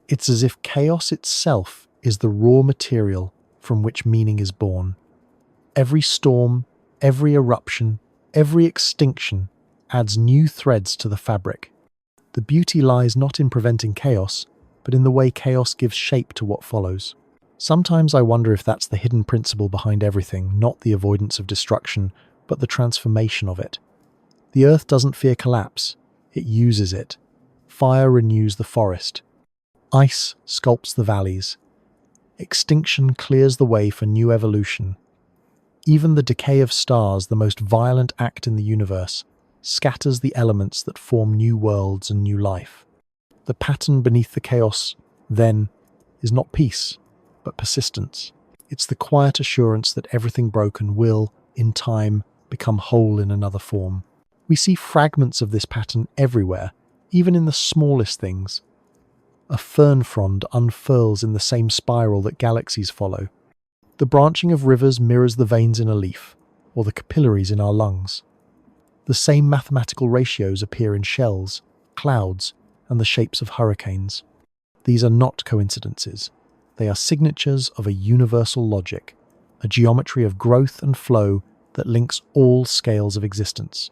It's as if chaos itself is the raw material from which meaning is born. Every storm, every eruption, every extinction adds new threads to the fabric. The beauty lies not in preventing chaos, but in the way chaos gives shape to what follows. Sometimes I wonder if that's the hidden principle behind everything, not the avoidance of destruction, but the transformation of it. The earth doesn't fear collapse, it uses it. Fire renews the forest. Ice sculpts the valleys. Extinction clears the way for new evolution. Even the decay of stars, the most violent act in the universe, scatters the elements that form new worlds and new life. The pattern beneath the chaos, then, is not peace, but persistence. It's the quiet assurance that everything broken will, in time, become whole in another form. We see fragments of this pattern everywhere, even in the smallest things. A fern frond unfurls in the same spiral that galaxies follow. The branching of rivers mirrors the veins in a leaf, or the capillaries in our lungs. The same mathematical ratios appear in shells, clouds, and the shapes of hurricanes. These are not coincidences. They are signatures of a universal logic, a geometry of growth and flow that links all scales of existence.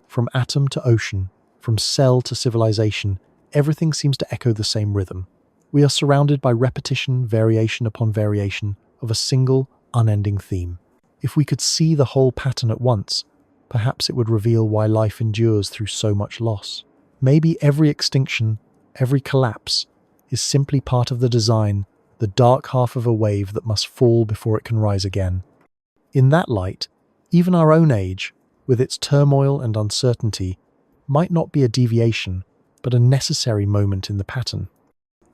From atom to ocean, from cell to civilization, everything seems to echo the same rhythm. We are surrounded by repetition, variation upon variation, of a single, unending theme. If we could see the whole pattern at once, perhaps it would reveal why life endures through so much loss. Maybe every extinction, every collapse, is simply part of the design, the dark half of a wave that must fall before it can rise again. In that light, even our own age, with its turmoil and uncertainty, might not be a deviation, but a necessary moment in the pattern.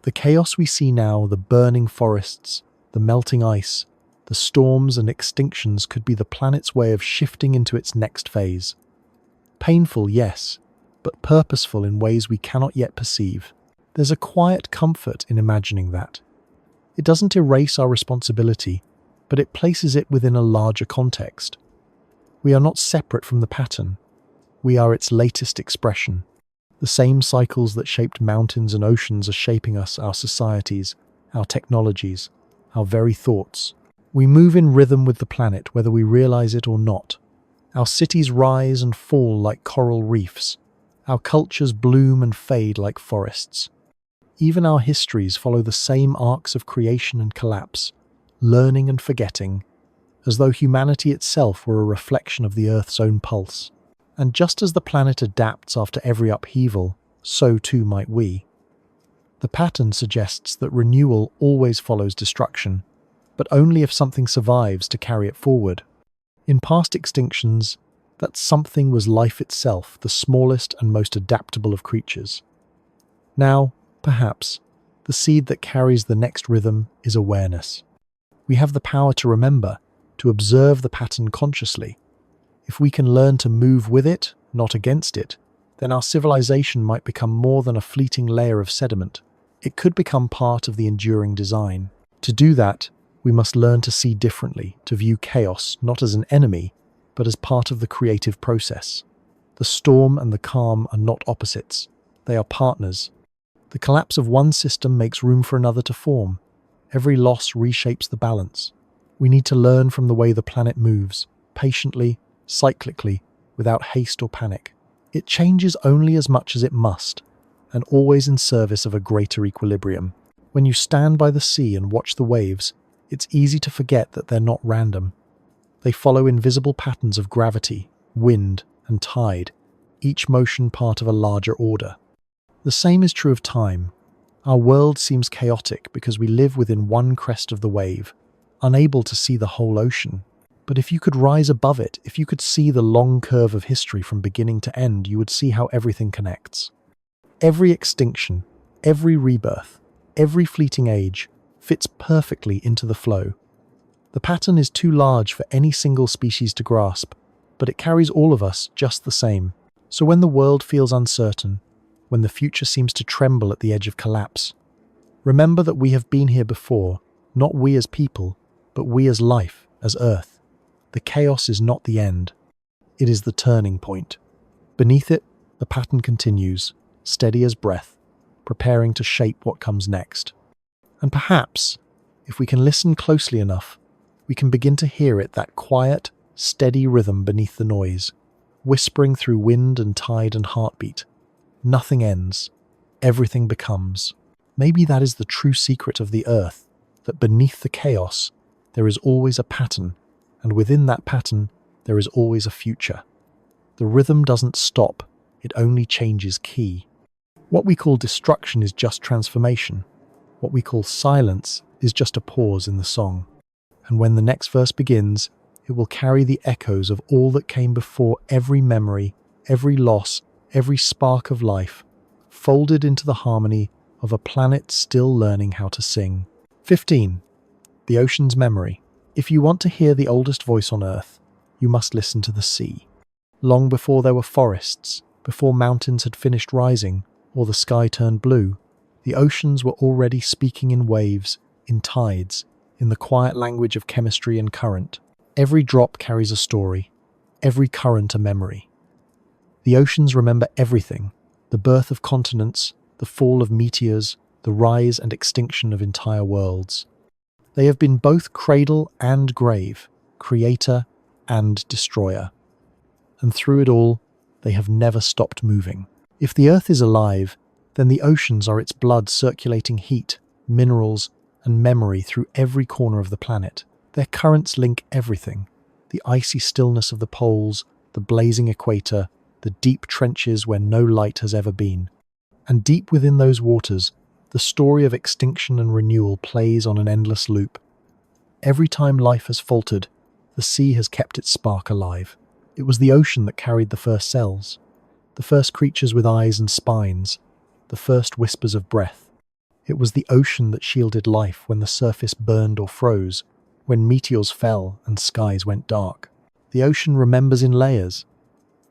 The chaos we see now, the burning forests, the melting ice, the storms and extinctions could be the planet's way of shifting into its next phase. Painful, yes, but purposeful in ways we cannot yet perceive. There's a quiet comfort in imagining that. It doesn't erase our responsibility, but it places it within a larger context. We are not separate from the pattern. We are its latest expression. The same cycles that shaped mountains and oceans are shaping us, our societies, our technologies, our very thoughts. We move in rhythm with the planet, whether we realize it or not. Our cities rise and fall like coral reefs. Our cultures bloom and fade like forests. Even our histories follow the same arcs of creation and collapse, learning and forgetting, as though humanity itself were a reflection of the Earth's own pulse. And just as the planet adapts after every upheaval, so too might we. The pattern suggests that renewal always follows destruction, but only if something survives to carry it forward. In past extinctions, that something was life itself, the smallest and most adaptable of creatures. Now, perhaps, the seed that carries the next rhythm is awareness. We have the power to remember, to observe the pattern consciously. If we can learn to move with it, not against it, then our civilization might become more than a fleeting layer of sediment. It could become part of the enduring design. To do that, we must learn to see differently, to view chaos not as an enemy, but as part of the creative process. The storm and the calm are not opposites. They are partners. The collapse of one system makes room for another to form. Every loss reshapes the balance. We need to learn from the way the planet moves, patiently, cyclically, without haste or panic. It changes only as much as it must, and always in service of a greater equilibrium. When you stand by the sea and watch the waves, it's easy to forget that they're not random. They follow invisible patterns of gravity, wind, and tide, each motion part of a larger order. The same is true of time. Our world seems chaotic because we live within one crest of the wave, unable to see the whole ocean. But if you could rise above it, if you could see the long curve of history from beginning to end, you would see how everything connects. Every extinction, every rebirth, every fleeting age fits perfectly into the flow. The pattern is too large for any single species to grasp, but it carries all of us just the same. So when the world feels uncertain, when the future seems to tremble at the edge of collapse, remember that we have been here before, not we as people, but we as life, as Earth. The chaos is not the end. It is the turning point. Beneath it, the pattern continues, steady as breath, preparing to shape what comes next. And perhaps, if we can listen closely enough, we can begin to hear it, that quiet, steady rhythm beneath the noise, whispering through wind and tide and heartbeat. Nothing ends. Everything becomes. Maybe that is the true secret of the Earth, that beneath the chaos, there is always a pattern, and within that pattern, there is always a future. The rhythm doesn't stop, it only changes key. What we call destruction is just transformation. What we call silence is just a pause in the song. And when the next verse begins, it will carry the echoes of all that came before, every memory, every loss, every spark of life, folded into the harmony of a planet still learning how to sing. 15. The ocean's memory. If you want to hear the oldest voice on Earth, you must listen to the sea. Long before there were forests, before mountains had finished rising, or the sky turned blue, the oceans were already speaking in waves, in tides, in the quiet language of chemistry and current. Every drop carries a story, every current a memory. The oceans remember everything: the birth of continents, the fall of meteors, the rise and extinction of entire worlds. They have been both cradle and grave, creator and destroyer. And through it all, they have never stopped moving. If the Earth is alive, then the oceans are its blood circulating heat, minerals, and memory through every corner of the planet. Their currents link everything: the icy stillness of the poles, the blazing equator, the deep trenches where no light has ever been. And deep within those waters, the story of extinction and renewal plays on an endless loop. Every time life has faltered, the sea has kept its spark alive. It was the ocean that carried the first cells, the first creatures with eyes and spines, the first whispers of breath. It was the ocean that shielded life when the surface burned or froze, when meteors fell and skies went dark. The ocean remembers in layers.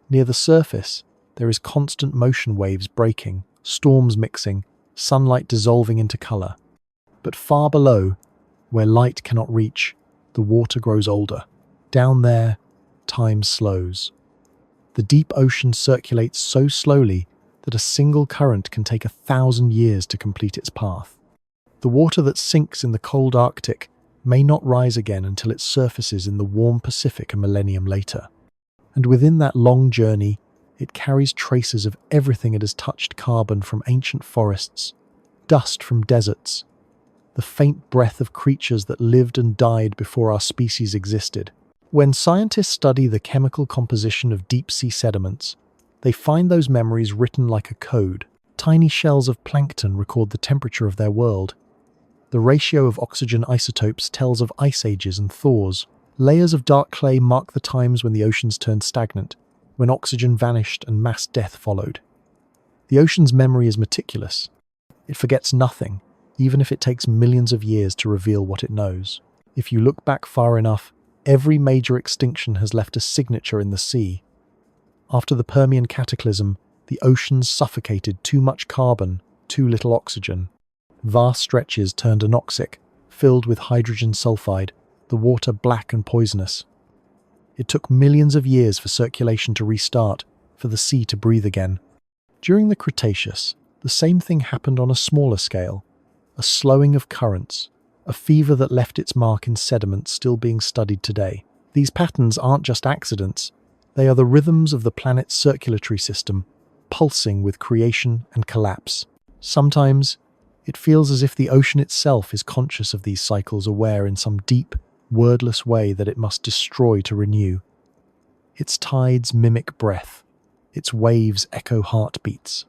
Near the surface, there is constant motion, waves breaking, storms mixing, sunlight dissolving into color. But far below, where light cannot reach, the water grows older. Down there, time slows. The deep ocean circulates so slowly that a single current can take 1,000 years to complete its path. The water that sinks in the cold Arctic may not rise again until it surfaces in the warm Pacific a millennium later. And within that long journey, it carries traces of everything it has touched: carbon from ancient forests, dust from deserts, the faint breath of creatures that lived and died before our species existed. When scientists study the chemical composition of deep-sea sediments, they find those memories written like a code. Tiny shells of plankton record the temperature of their world. The ratio of oxygen isotopes tells of ice ages and thaws. Layers of dark clay mark the times when the oceans turned stagnant, when oxygen vanished and mass death followed. The ocean's memory is meticulous. It forgets nothing, even if it takes millions of years to reveal what it knows. If you look back far enough, Every major extinction has left a signature in the sea. After the Permian cataclysm, the oceans suffocated too much carbon, too little oxygen. Vast stretches turned anoxic, filled with hydrogen sulfide, the water black and poisonous. It took millions of years for circulation to restart, for the sea to breathe again. During the Cretaceous, the same thing happened on a smaller scale. A slowing of currents, a fever that left its mark in sediment still being studied today. These patterns aren't just accidents, they are the rhythms of the planet's circulatory system, pulsing with creation and collapse. Sometimes, it feels as if the ocean itself is conscious of these cycles, aware in some deep, wordless way that it must destroy to renew. Its tides mimic breath, its waves echo heartbeats.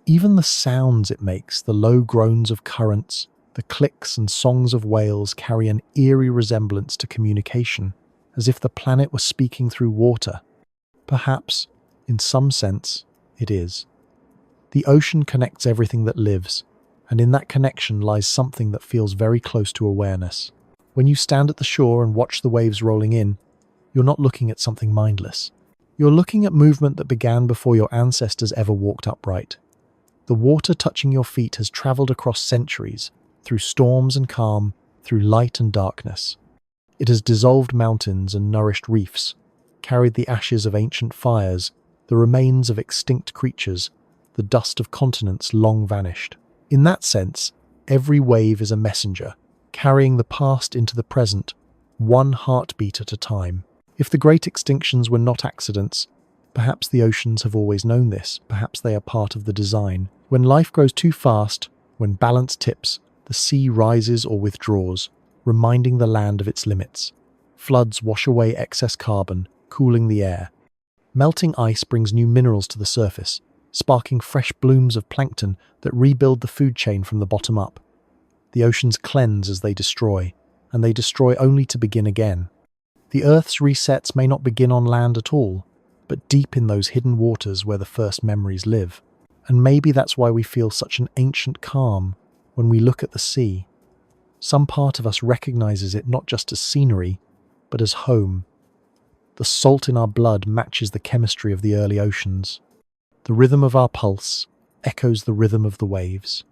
Even the sounds it makes, the low groans of currents, the clicks and songs of whales carry an eerie resemblance to communication, as if the planet were speaking through water. Perhaps, in some sense, it is. The ocean connects everything that lives, and in that connection lies something that feels very close to awareness. When you stand at the shore and watch the waves rolling in, you're not looking at something mindless. You're looking at movement that began before your ancestors ever walked upright. The water touching your feet has traveled across centuries, through storms and calm, through light and darkness. It has dissolved mountains and nourished reefs, carried the ashes of ancient fires, the remains of extinct creatures, the dust of continents long vanished. In that sense, every wave is a messenger, carrying the past into the present, one heartbeat at a time. If the great extinctions were not accidents, perhaps the oceans have always known this, perhaps they are part of the design. When life grows too fast, when balance tips, the sea rises or withdraws, reminding the land of its limits. Floods wash away excess carbon, cooling the air. Melting ice brings new minerals to the surface, sparking fresh blooms of plankton that rebuild the food chain from the bottom up. The oceans cleanse as they destroy, and they destroy only to begin again. The Earth's resets may not begin on land at all, but deep in those hidden waters where the first memories live. And maybe that's why we feel such an ancient calm when we look at the sea. Some part of us recognizes it not just as scenery, but as home. The salt in our blood matches the chemistry of the early oceans. The rhythm of our pulse echoes the rhythm of the waves.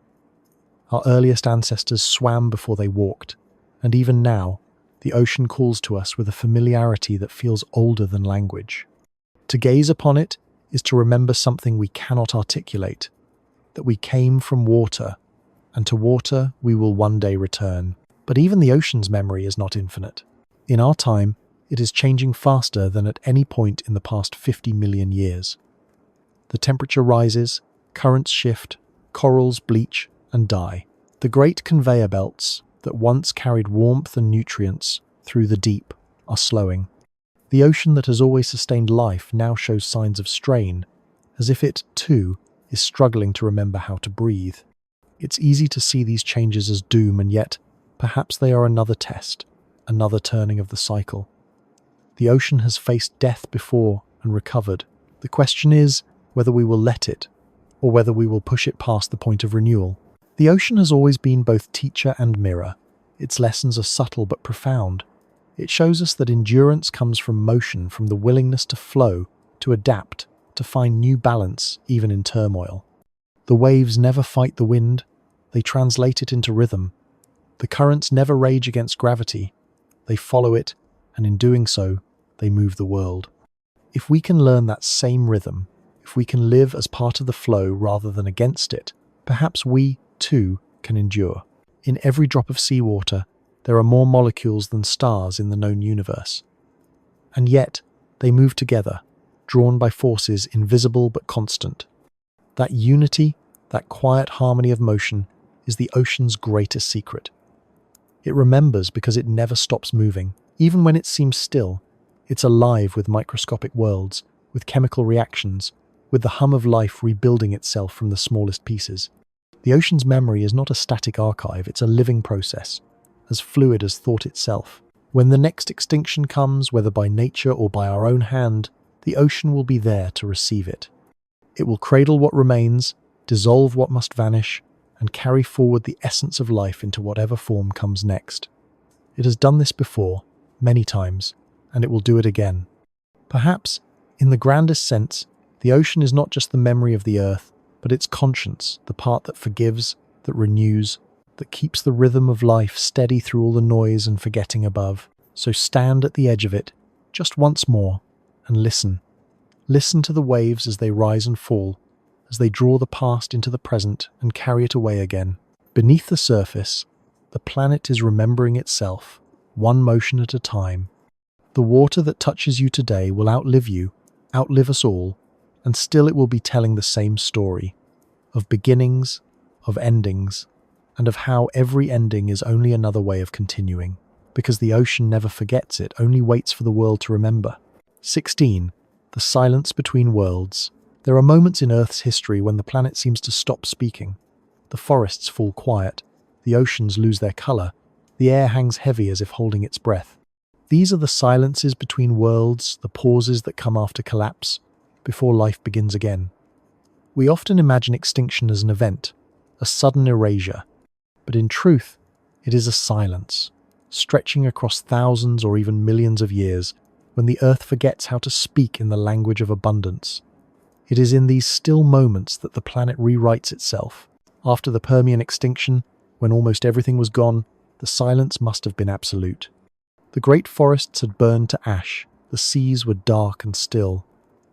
Our earliest ancestors swam before they walked, and even now, the ocean calls to us with a familiarity that feels older than language. To gaze upon it is to remember something we cannot articulate, that we came from water, and to water we will one day return. But even the ocean's memory is not infinite. In our time, it is changing faster than at any point in the past 50 million years. The temperature rises, currents shift, corals bleach and die. The great conveyor belts that once carried warmth and nutrients through the deep are slowing. The ocean that has always sustained life now shows signs of strain, as if it, too, is struggling to remember how to breathe. It's easy to see these changes as doom, and yet, perhaps they are another test, another turning of the cycle. The ocean has faced death before and recovered. The question is whether we will let it, or whether we will push it past the point of renewal. The ocean has always been both teacher and mirror. Its lessons are subtle but profound. It shows us that endurance comes from motion, from the willingness to flow, to adapt, to find new balance, even in turmoil. The waves never fight the wind, they translate it into rhythm. The currents never rage against gravity, they follow it, and in doing so, they move the world. If we can learn that same rhythm, if we can live as part of the flow rather than against it, perhaps we, too, can endure. In every drop of seawater, there are more molecules than stars in the known universe. And yet, they move together, drawn by forces invisible but constant. That unity, that quiet harmony of motion, is the ocean's greatest secret. It remembers because it never stops moving. Even when it seems still, it's alive with microscopic worlds, with chemical reactions, with the hum of life rebuilding itself from the smallest pieces. The ocean's memory is not a static archive, it's a living process, as fluid as thought itself. When the next extinction comes, whether by nature or by our own hand, the ocean will be there to receive it. It will cradle what remains, dissolve what must vanish, and carry forward the essence of life into whatever form comes next. It has done this before, many times, and it will do it again. Perhaps, in the grandest sense, the ocean is not just the memory of the earth, but its conscience, the part that forgives, that renews, that keeps the rhythm of life steady through all the noise and forgetting above. So stand at the edge of it, just once more, and listen. Listen to the waves as they rise and fall, as they draw the past into the present and carry it away again. Beneath the surface, the planet is remembering itself, one motion at a time. The water that touches you today will outlive you, outlive us all, and still it will be telling the same story, of beginnings, of endings, and of how every ending is only another way of continuing, because the ocean never forgets, it only waits for the world to remember. 16. The silence between worlds. There are moments in Earth's history when the planet seems to stop speaking. The forests fall quiet, the oceans lose their colour, the air hangs heavy as if holding its breath. These are the silences between worlds, the pauses that come after collapse, before life begins again. We often imagine extinction as an event, a sudden erasure, but in truth, it is a silence, stretching across thousands or even millions of years, when the Earth forgets how to speak in the language of abundance. It is in these still moments that the planet rewrites itself. After the Permian extinction, when almost everything was gone, the silence must have been absolute. The great forests had burned to ash, the seas were dark and still,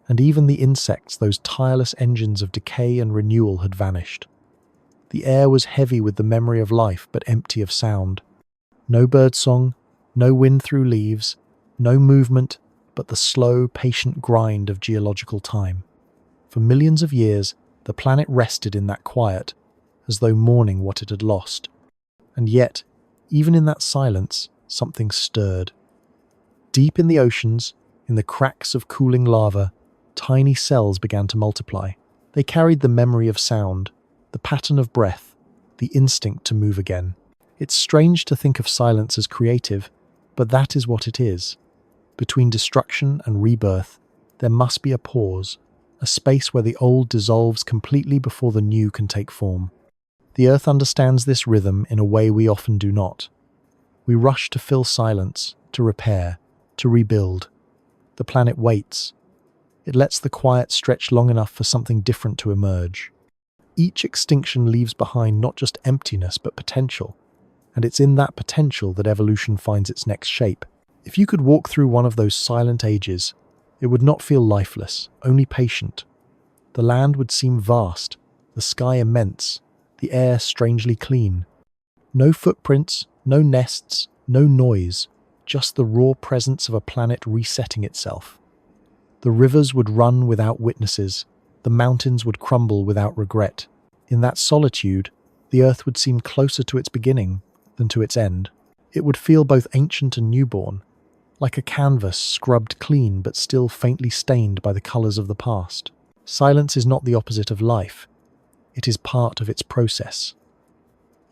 and even the insects, those tireless engines of decay and renewal, had vanished. The air was heavy with the memory of life, but empty of sound. No birdsong, no wind through leaves, no movement, but the slow, patient grind of geological time. For millions of years, the planet rested in that quiet, as though mourning what it had lost. And yet, even in that silence, something stirred. Deep in the oceans, in the cracks of cooling lava, tiny cells began to multiply. They carried the memory of sound, the pattern of breath, the instinct to move again. It's strange to think of silence as creative, but that is what it is. Between destruction and rebirth, there must be a pause, a space where the old dissolves completely before the new can take form. The Earth understands this rhythm in a way we often do not. We rush to fill silence, to repair, to rebuild. The planet waits. It lets the quiet stretch long enough for something different to emerge. Each extinction leaves behind not just emptiness but potential, and it's in that potential that evolution finds its next shape. If you could walk through one of those silent ages, it would not feel lifeless, only patient. The land would seem vast, the sky immense, the air strangely clean. No footprints, no nests, no noise, just the raw presence of a planet resetting itself. The rivers would run without witnesses, the mountains would crumble without regret. In that solitude, the Earth would seem closer to its beginning than to its end. It would feel both ancient and newborn, like a canvas scrubbed clean but still faintly stained by the colours of the past. Silence is not the opposite of life. It is part of its process.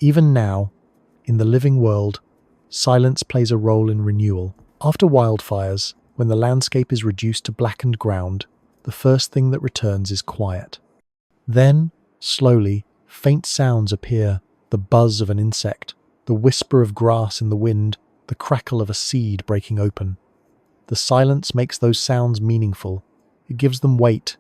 Even now, in the living world, silence plays a role in renewal. After wildfires, when the landscape is reduced to blackened ground, the first thing that returns is quiet. Then, slowly, faint sounds appear, the buzz of an insect, the whisper of grass in the wind, the crackle of a seed breaking open. The silence makes those sounds meaningful. It gives them weight.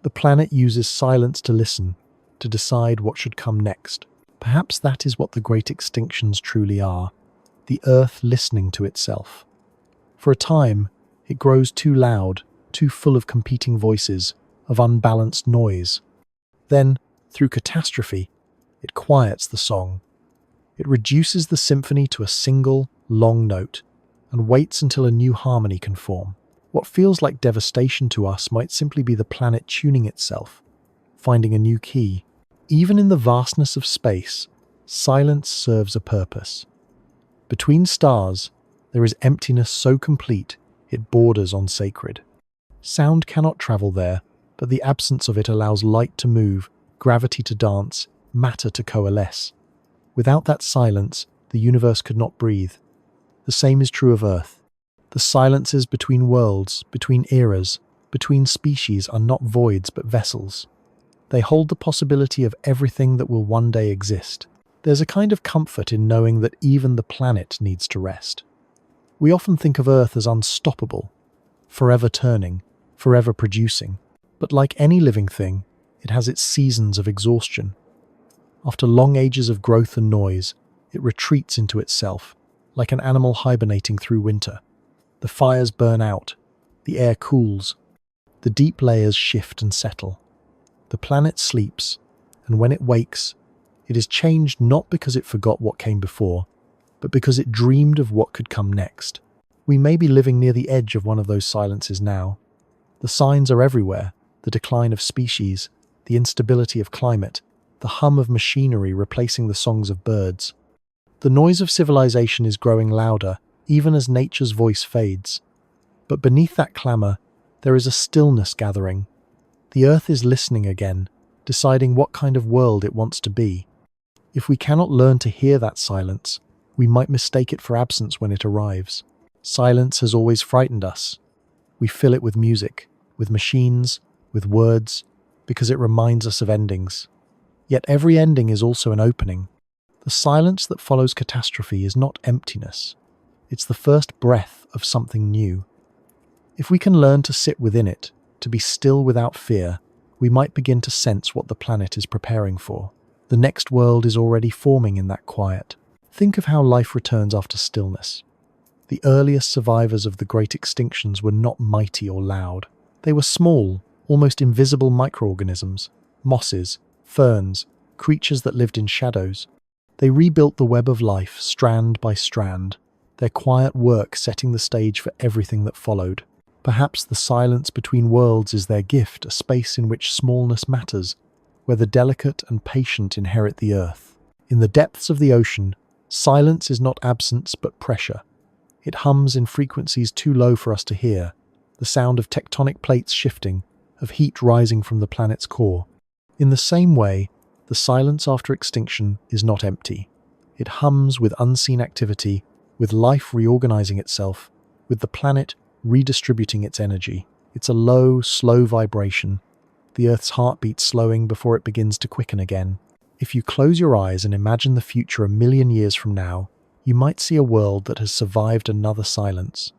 The planet uses silence to listen, to decide what should come next. Perhaps that is what the great extinctions truly are, the Earth listening to itself. For a time, it grows too loud, too full of competing voices, of unbalanced noise. Then, through catastrophe, it quiets the song. It reduces the symphony to a single, long note, and waits until a new harmony can form. What feels like devastation to us might simply be the planet tuning itself, finding a new key. Even in the vastness of space, silence serves a purpose. Between stars, there is emptiness so complete it borders on sacred. Sound cannot travel there, but the absence of it allows light to move, gravity to dance, matter to coalesce. Without that silence, the universe could not breathe. The same is true of Earth. The silences between worlds, between eras, between species are not voids but vessels. They hold the possibility of everything that will one day exist. There's a kind of comfort in knowing that even the planet needs to rest. We often think of Earth as unstoppable, forever turning, forever producing. But like any living thing, it has its seasons of exhaustion. After long ages of growth and noise, it retreats into itself, like an animal hibernating through winter. The fires burn out, the air cools, the deep layers shift and settle. The planet sleeps, and when it wakes, it is changed not because it forgot what came before, but because it dreamed of what could come next. We may be living near the edge of one of those silences now. The signs are everywhere: the decline of species, the instability of climate, the hum of machinery replacing the songs of birds. The noise of civilization is growing louder, even as nature's voice fades. But beneath that clamour, there is a stillness gathering. The earth is listening again, deciding what kind of world it wants to be. If we cannot learn to hear that silence, we might mistake it for absence when it arrives. Silence has always frightened us. We fill it with music, with machines, with words, because it reminds us of endings. Yet every ending is also an opening. The silence that follows catastrophe is not emptiness. It's the first breath of something new. If we can learn to sit within it, to be still without fear, we might begin to sense what the planet is preparing for. The next world is already forming in that quiet. Think of how life returns after stillness. The earliest survivors of the great extinctions were not mighty or loud. They were small, almost invisible microorganisms, mosses, ferns, creatures that lived in shadows. They rebuilt the web of life, strand by strand, their quiet work setting the stage for everything that followed. Perhaps the silence between worlds is their gift, a space in which smallness matters, where the delicate and patient inherit the earth. In the depths of the ocean, silence is not absence but pressure. It hums in frequencies too low for us to hear, the sound of tectonic plates shifting, of heat rising from the planet's core. In the same way, the silence after extinction is not empty. It hums with unseen activity, with life reorganizing itself, with the planet redistributing its energy. It's a low, slow vibration, the Earth's heartbeat slowing before it begins to quicken again. If you close your eyes and imagine the future 1,000,000 years from now, you might see a world that has survived another silence.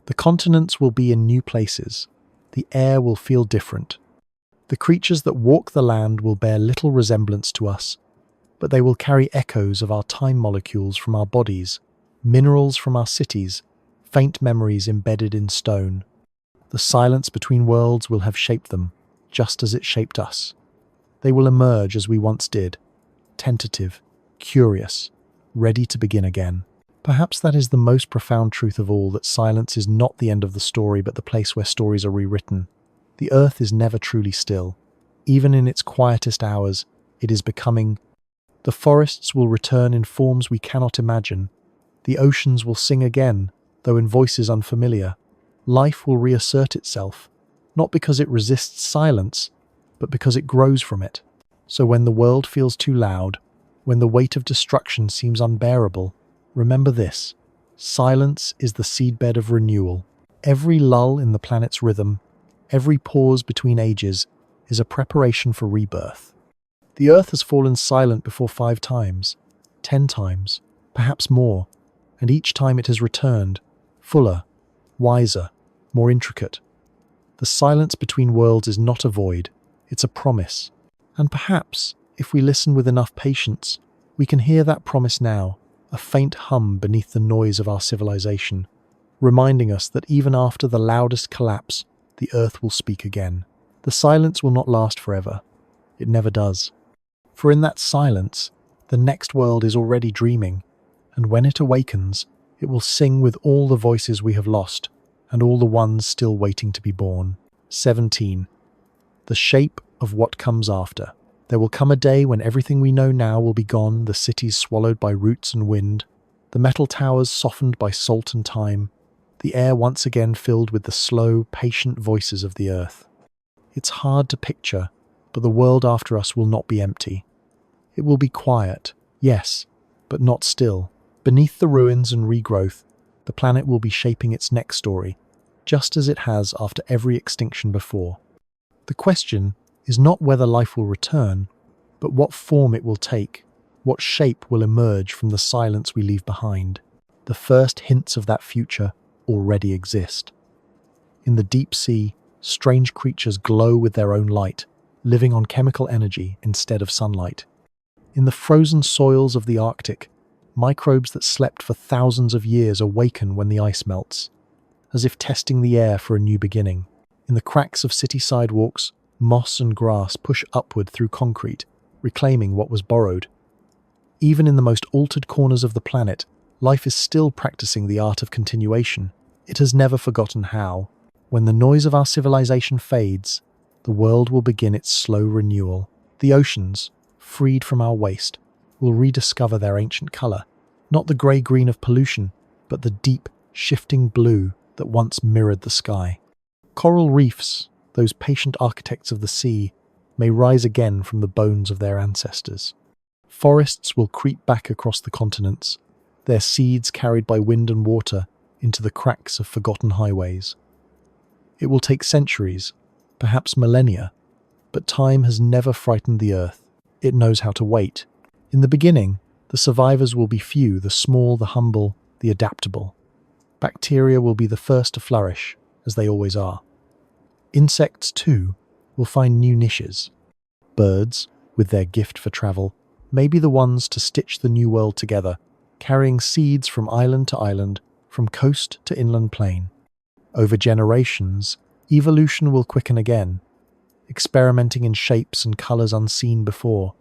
The continents will be in new places. The air will feel different. The creatures that walk the land will bear little resemblance to us, but they will carry echoes of our time molecules from our bodies, minerals from our cities, faint memories embedded in stone. The silence between worlds will have shaped them, just as it shaped us. They will emerge as we once did, tentative, curious, ready to begin again. Perhaps that is the most profound truth of all, that silence is not the end of the story, but the place where stories are rewritten. The earth is never truly still. Even in its quietest hours, it is becoming. The forests will return in forms we cannot imagine. The oceans will sing again, though in voices unfamiliar. Life will reassert itself, not because it resists silence, but because it grows from it. So when the world feels too loud, when the weight of destruction seems unbearable, remember this: silence is the seedbed of renewal. Every lull in the planet's rhythm, every pause between ages, is a preparation for rebirth. The earth has fallen silent before 5 times, 10 times, perhaps more, and each time it has returned, fuller, wiser, more intricate. The silence between worlds is not a void, it's a promise. And perhaps, if we listen with enough patience, we can hear that promise now, a faint hum beneath the noise of our civilization, reminding us that even after the loudest collapse, the earth will speak again. The silence will not last forever. It never does. For in that silence, the next world is already dreaming, and when it awakens, it will sing with all the voices we have lost, and all the ones still waiting to be born. 17. The shape of what comes after. There will come a day when everything we know now will be gone, the cities swallowed by roots and wind, the metal towers softened by salt and time, the air once again filled with the slow, patient voices of the earth. It's hard to picture, but the world after us will not be empty. It will be quiet, yes, but not still. Beneath the ruins and regrowth, the planet will be shaping its next story, just as it has after every extinction before. The question is not whether life will return, but what form it will take, what shape will emerge from the silence we leave behind. the first hints of that future already exist. In the deep sea, strange creatures glow with their own light, living on chemical energy instead of sunlight. In the frozen soils of the Arctic, microbes that slept for thousands of years awaken when the ice melts, as if testing the air for a new beginning. In the cracks of city sidewalks, moss and grass push upward through concrete, reclaiming what was borrowed. Even in the most altered corners of the planet, life is still practicing the art of continuation. It has never forgotten how. When the noise of our civilization fades, the world will begin its slow renewal. The oceans, freed from our waste, will rediscover their ancient color, not the grey-green of pollution, but the deep, shifting blue that once mirrored the sky. Coral reefs, those patient architects of the sea, may rise again from the bones of their ancestors. Forests will creep back across the continents, their seeds carried by wind and water into the cracks of forgotten highways. It will take centuries, perhaps millennia, but time has never frightened the earth. It knows how to wait. In the beginning, the survivors will be few, the small, the humble, the adaptable. Bacteria will be the first to flourish, as they always are. Insects, too, will find new niches. Birds, with their gift for travel, may be the ones to stitch the new world together, carrying seeds from island to island, from coast to inland plain. Over generations, evolution will quicken again, experimenting in shapes and colors unseen before.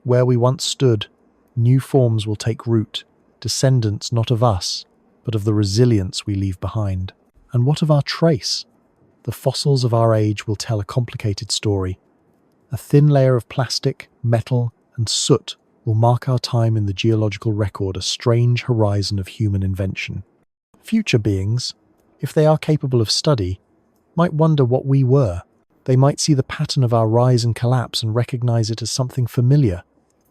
Where we once stood, new forms will take root, descendants not of us, but of the resilience we leave behind. And what of our trace? The fossils of our age will tell a complicated story. A thin layer of plastic, metal, and soot will mark our time in the geological record, a strange horizon of human invention. Future beings, if they are capable of study, might wonder what we were. They might see the pattern of our rise and collapse and recognize it as something familiar,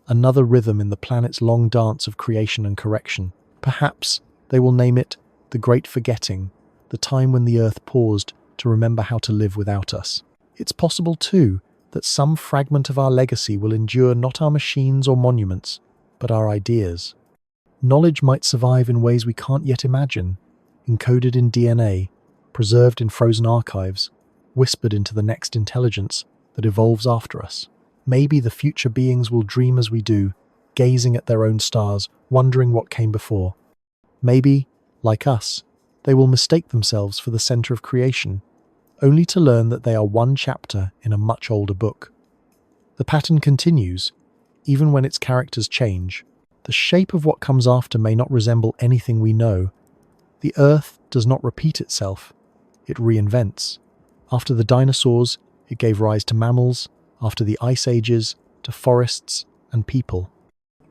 another rhythm in the planet's long dance of creation and correction. Perhaps they will name it the Great Forgetting, the time when the Earth paused to remember how to live without us. It's possible, too, that some fragment of our legacy will endure not our machines or monuments, but our ideas. Knowledge might survive in ways we can't yet imagine, encoded in DNA, preserved in frozen archives, whispered into the next intelligence that evolves after us. Maybe the future beings will dream as we do, gazing at their own stars, wondering what came before. Maybe, like us, they will mistake themselves for the center of creation, only to learn that they are one chapter in a much older book. The pattern continues, even when its characters change. The shape of what comes after may not resemble anything we know. The Earth does not repeat itself, it reinvents. After the dinosaurs, it gave rise to mammals, after the ice ages, to forests and people.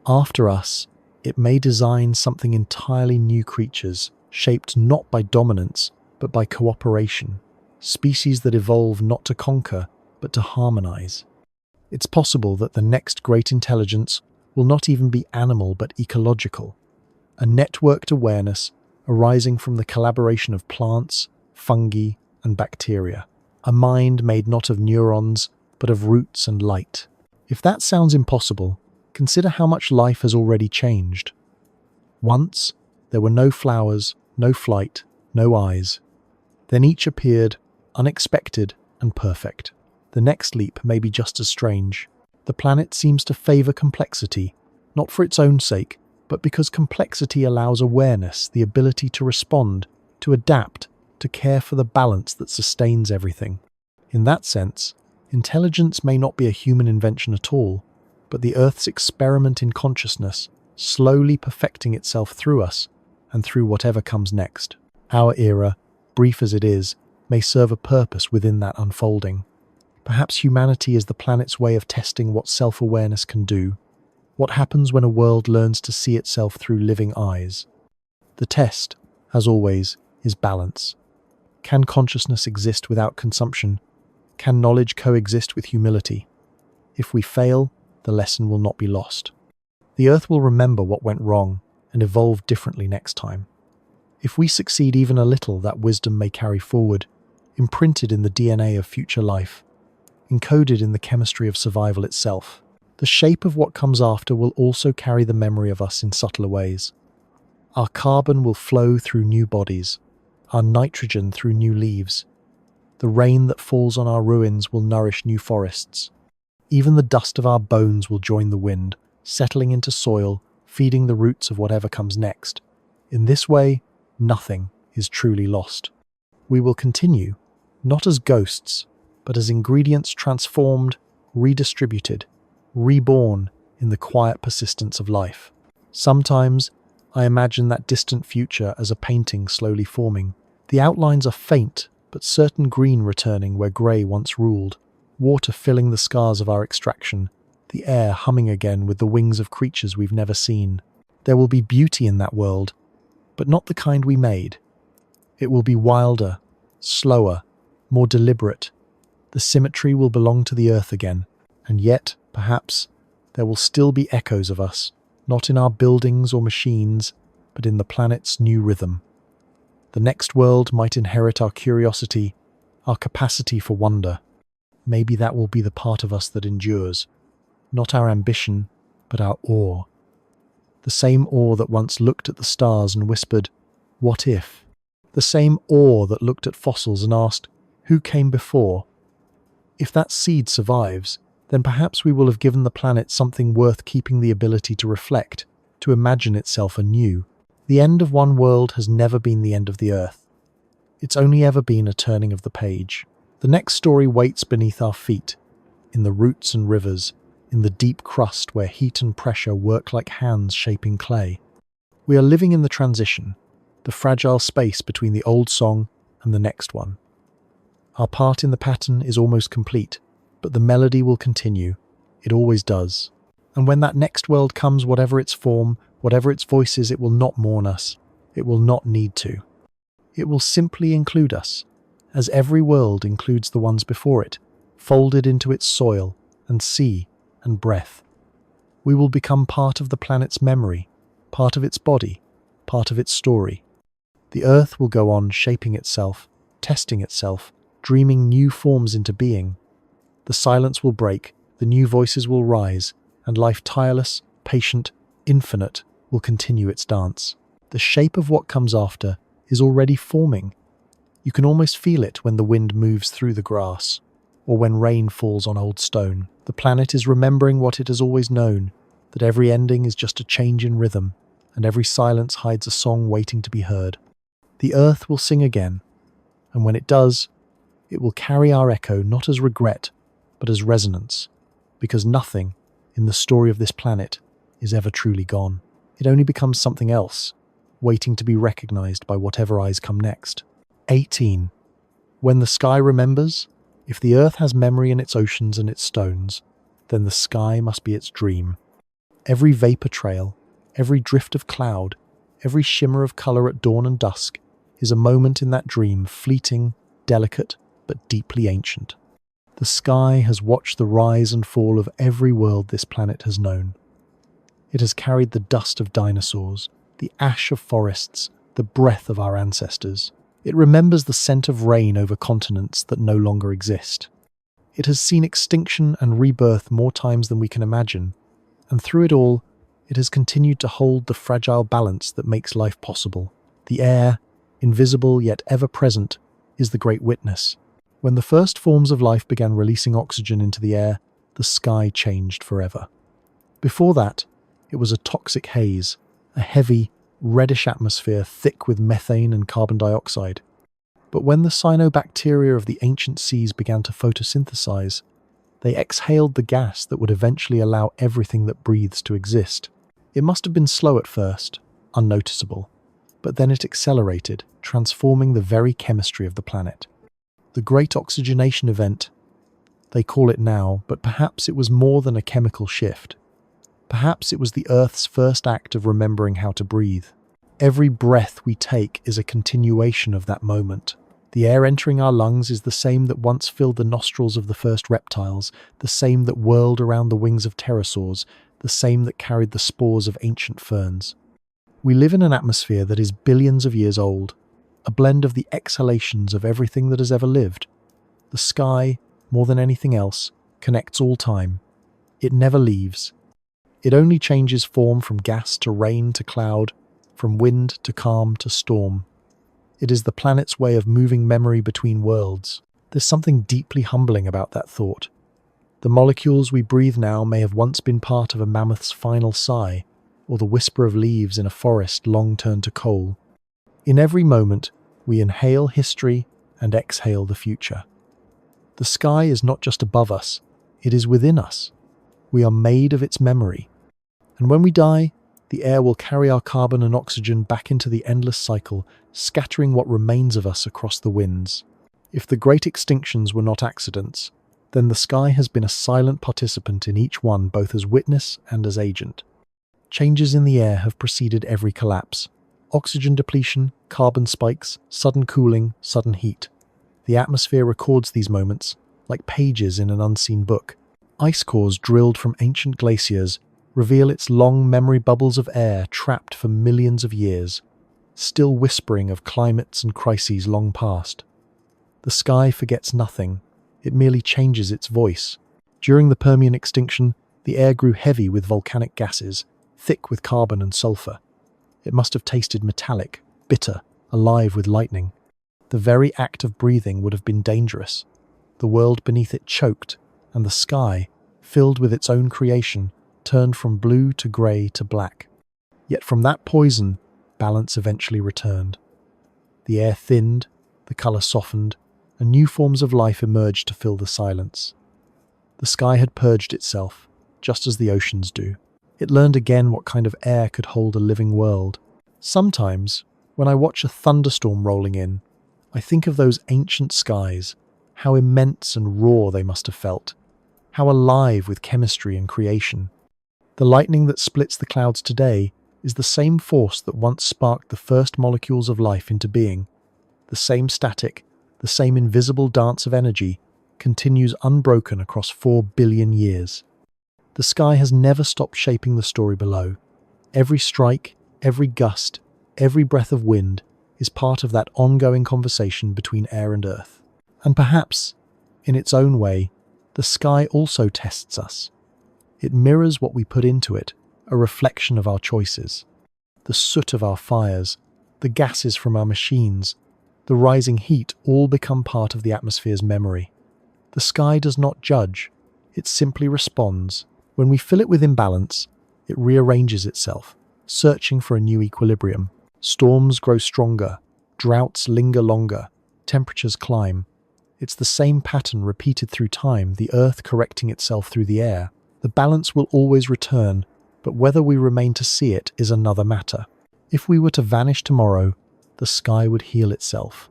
After us, it may design something entirely new, creatures, shaped not by dominance, but by cooperation. Species that evolve not to conquer, but to harmonize. It's possible that the next great intelligence will not even be animal but ecological, a networked awareness arising from the collaboration of plants, fungi, and bacteria, a mind made not of neurons but of roots and light. If that sounds impossible, consider how much life has already changed. Once, there were no flowers, no flight, no eyes. Then each appeared, unexpected and perfect. The next leap may be just as strange. The planet seems to favor complexity, not for its own sake, but because complexity allows awareness, the ability to respond, to adapt, to care for the balance that sustains everything. In that sense, intelligence may not be a human invention at all, but the Earth's experiment in consciousness, slowly perfecting itself through us and through whatever comes next. Our era, brief as it is, may serve a purpose within that unfolding. Perhaps humanity is the planet's way of testing what self-awareness can do, what happens when a world learns to see itself through living eyes. The test, as always, is balance. Can consciousness exist without consumption? Can knowledge coexist with humility? If we fail, the lesson will not be lost. The Earth will remember what went wrong and evolve differently next time. If we succeed even a little, that wisdom may carry forward, imprinted in the DNA of future life, encoded in the chemistry of survival itself. The shape of what comes after will also carry the memory of us in subtler ways. Our carbon will flow through new bodies, our nitrogen through new leaves. The rain that falls on our ruins will nourish new forests. Even the dust of our bones will join the wind, settling into soil, feeding the roots of whatever comes next. In this way, nothing is truly lost. We will continue, not as ghosts, but as ingredients transformed, redistributed, reborn in the quiet persistence of life. Sometimes, I imagine that distant future as a painting slowly forming. The outlines are faint, but certain green returning where grey once ruled, water filling the scars of our extraction, the air humming again with the wings of creatures we've never seen. There will be beauty in that world, but not the kind we made. It will be wilder, slower, more deliberate. The symmetry will belong to the earth again, and yet, perhaps, there will still be echoes of us, not in our buildings or machines, but in the planet's new rhythm. The next world might inherit our curiosity, our capacity for wonder. Maybe that will be the part of us that endures, not our ambition, but our awe. The same awe that once looked at the stars and whispered, "What if?" The same awe that looked at fossils and asked, "Who came before?" If that seed survives, then perhaps we will have given the planet something worth keeping the ability to reflect, to imagine itself anew. The end of one world has never been the end of the earth. It's only ever been a turning of the page. The next story waits beneath our feet, in the roots and rivers, in the deep crust where heat and pressure work like hands shaping clay. We are living in the transition, the fragile space between the old song and the next one. Our part in the pattern is almost complete, but the melody will continue. It always does. And when that next world comes, whatever its form, whatever its voices, it will not mourn us. It will not need to. It will simply include us, as every world includes the ones before it, folded into its soil and sea and breath. We will become part of the planet's memory, part of its body, part of its story. The earth will go on shaping itself, testing itself, dreaming new forms into being. The silence will break, the new voices will rise, and life, tireless, patient, infinite, will continue its dance. The shape of what comes after is already forming. You can almost feel it when the wind moves through the grass, or when rain falls on old stone. The planet is remembering what it has always known, that every ending is just a change in rhythm, and every silence hides a song waiting to be heard. The earth will sing again, and when it does, it will carry our echo not as regret, but as resonance, because nothing in the story of this planet is ever truly gone. It only becomes something else, waiting to be recognized by whatever eyes come next. 18. When the sky remembers, if the earth has memory in its oceans and its stones, then the sky must be its dream. Every vapor trail, every drift of cloud, every shimmer of color at dawn and dusk is a moment in that dream, fleeting, delicate, but deeply ancient. The sky has watched the rise and fall of every world this planet has known. It has carried the dust of dinosaurs, the ash of forests, the breath of our ancestors. It remembers the scent of rain over continents that no longer exist. It has seen extinction and rebirth more times than we can imagine, and through it all, it has continued to hold the fragile balance that makes life possible. The air, invisible yet ever present, is the great witness. When the first forms of life began releasing oxygen into the air, the sky changed forever. Before that, it was a toxic haze, a heavy, reddish atmosphere thick with methane and carbon dioxide. But when the cyanobacteria of the ancient seas began to photosynthesize, they exhaled the gas that would eventually allow everything that breathes to exist. It must have been slow at first, unnoticeable, but then it accelerated, transforming the very chemistry of the planet. The Great Oxygenation Event, they call it now, but perhaps it was more than a chemical shift. Perhaps it was the Earth's first act of remembering how to breathe. Every breath we take is a continuation of that moment. The air entering our lungs is the same that once filled the nostrils of the first reptiles, the same that whirled around the wings of pterosaurs, the same that carried the spores of ancient ferns. We live in an atmosphere that is billions of years old, a blend of the exhalations of everything that has ever lived. The sky, more than anything else, connects all time. It never leaves. It only changes form from gas to rain to cloud, from wind to calm to storm. It is the planet's way of moving memory between worlds. There's something deeply humbling about that thought. The molecules we breathe now may have once been part of a mammoth's final sigh, or the whisper of leaves in a forest long turned to coal. In every moment, we inhale history and exhale the future. The sky is not just above us, it is within us. We are made of its memory. And when we die, the air will carry our carbon and oxygen back into the endless cycle, scattering what remains of us across the winds. If the great extinctions were not accidents, then the sky has been a silent participant in each one, both as witness and as agent. Changes in the air have preceded every collapse. Oxygen depletion, carbon spikes, sudden cooling, sudden heat. The atmosphere records these moments, like pages in an unseen book. Ice cores drilled from ancient glaciers reveal its long memory bubbles of air trapped for millions of years, still whispering of climates and crises long past. The sky forgets nothing, it merely changes its voice. During the Permian extinction, the air grew heavy with volcanic gases, thick with carbon and sulfur. It must have tasted metallic, bitter, alive with lightning. The very act of breathing would have been dangerous. The world beneath it choked, and the sky, filled with its own creation, turned from blue to grey to black. Yet from that poison, balance eventually returned. The air thinned, the colour softened, and new forms of life emerged to fill the silence. The sky had purged itself, just as the oceans do. It learned again what kind of air could hold a living world. Sometimes, when I watch a thunderstorm rolling in, I think of those ancient skies, how immense and raw they must have felt, how alive with chemistry and creation. The lightning that splits the clouds today is the same force that once sparked the first molecules of life into being. The same static, the same invisible dance of energy, continues unbroken across 4 billion years. The sky has never stopped shaping the story below. Every strike, every gust, every breath of wind is part of that ongoing conversation between air and earth. And perhaps, in its own way, the sky also tests us. It mirrors what we put into it, a reflection of our choices. The soot of our fires, the gases from our machines, the rising heat all become part of the atmosphere's memory. The sky does not judge, it simply responds. When we fill it with imbalance, it rearranges itself, searching for a new equilibrium. Storms grow stronger, droughts linger longer, temperatures climb. It's the same pattern repeated through time, the earth correcting itself through the air. The balance will always return, but whether we remain to see it is another matter. If we were to vanish tomorrow, the sky would heal itself.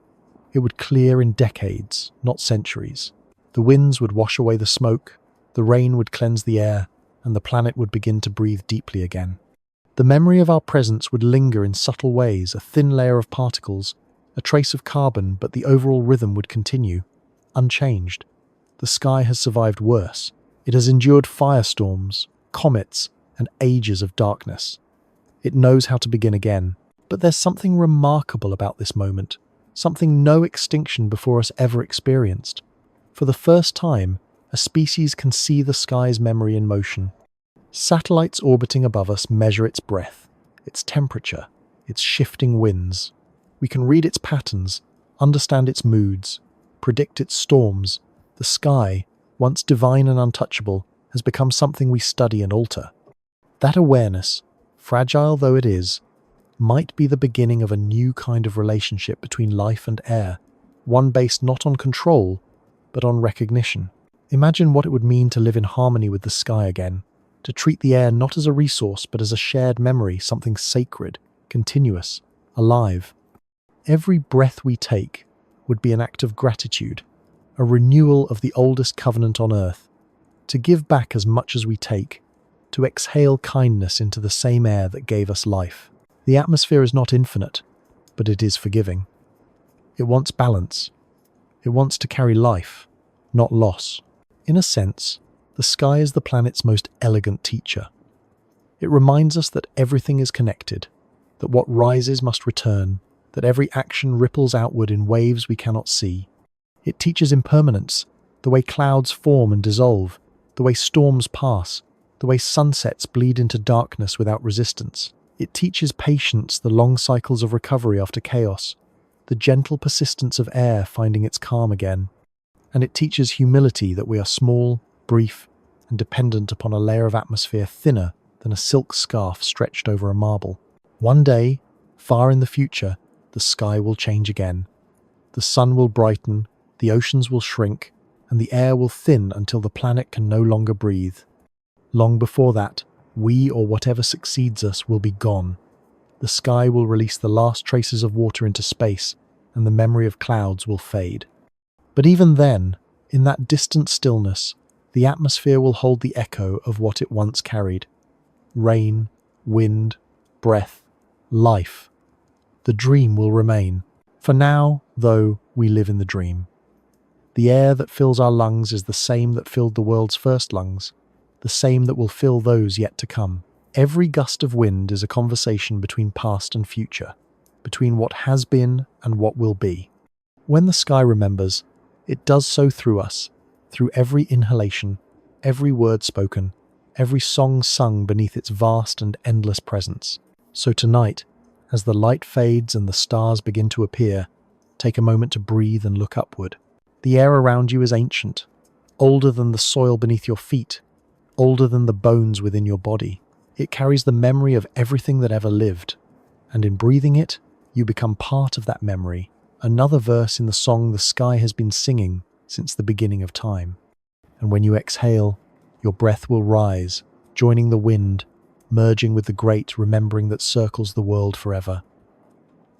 It would clear in decades, not centuries. The winds would wash away the smoke, the rain would cleanse the air, and the planet would begin to breathe deeply again. The memory of our presence would linger in subtle ways, a thin layer of particles, a trace of carbon, but the overall rhythm would continue, unchanged. The sky has survived worse. It has endured firestorms, comets, and ages of darkness. It knows how to begin again. But there's something remarkable about this moment, something no extinction before us ever experienced. For the first time, a species can see the sky's memory in motion. Satellites orbiting above us measure its breath, its temperature, its shifting winds. We can read its patterns, understand its moods, predict its storms. The sky, once divine and untouchable, has become something we study and alter. That awareness, fragile though it is, might be the beginning of a new kind of relationship between life and air, one based not on control, but on recognition. Imagine what it would mean to live in harmony with the sky again, to treat the air not as a resource but as a shared memory, something sacred, continuous, alive. Every breath we take would be an act of gratitude, a renewal of the oldest covenant on earth, to give back as much as we take, to exhale kindness into the same air that gave us life. The atmosphere is not infinite, but it is forgiving. It wants balance. It wants to carry life, not loss. In a sense, the sky is the planet's most elegant teacher. It reminds us that everything is connected, that what rises must return, that every action ripples outward in waves we cannot see. It teaches impermanence, the way clouds form and dissolve, the way storms pass, the way sunsets bleed into darkness without resistance. It teaches patience, the long cycles of recovery after chaos, the gentle persistence of air finding its calm again. And it teaches humility, that we are small, brief, and dependent upon a layer of atmosphere thinner than a silk scarf stretched over a marble. One day, far in the future, the sky will change again. The sun will brighten, the oceans will shrink, and the air will thin until the planet can no longer breathe. Long before that, we or whatever succeeds us will be gone. The sky will release the last traces of water into space, and the memory of clouds will fade. But even then, in that distant stillness, the atmosphere will hold the echo of what it once carried. Rain, wind, breath, life. The dream will remain. For now, though, we live in the dream. The air that fills our lungs is the same that filled the world's first lungs, the same that will fill those yet to come. Every gust of wind is a conversation between past and future, between what has been and what will be. When the sky remembers, it does so through us, through every inhalation, every word spoken, every song sung beneath its vast and endless presence. So tonight, as the light fades and the stars begin to appear, take a moment to breathe and look upward. The air around you is ancient, older than the soil beneath your feet, older than the bones within your body. It carries the memory of everything that ever lived, and in breathing it, you become part of that memory, another verse in the song the sky has been singing since the beginning of time. And when you exhale, your breath will rise, joining the wind, merging with the great remembering that circles the world forever.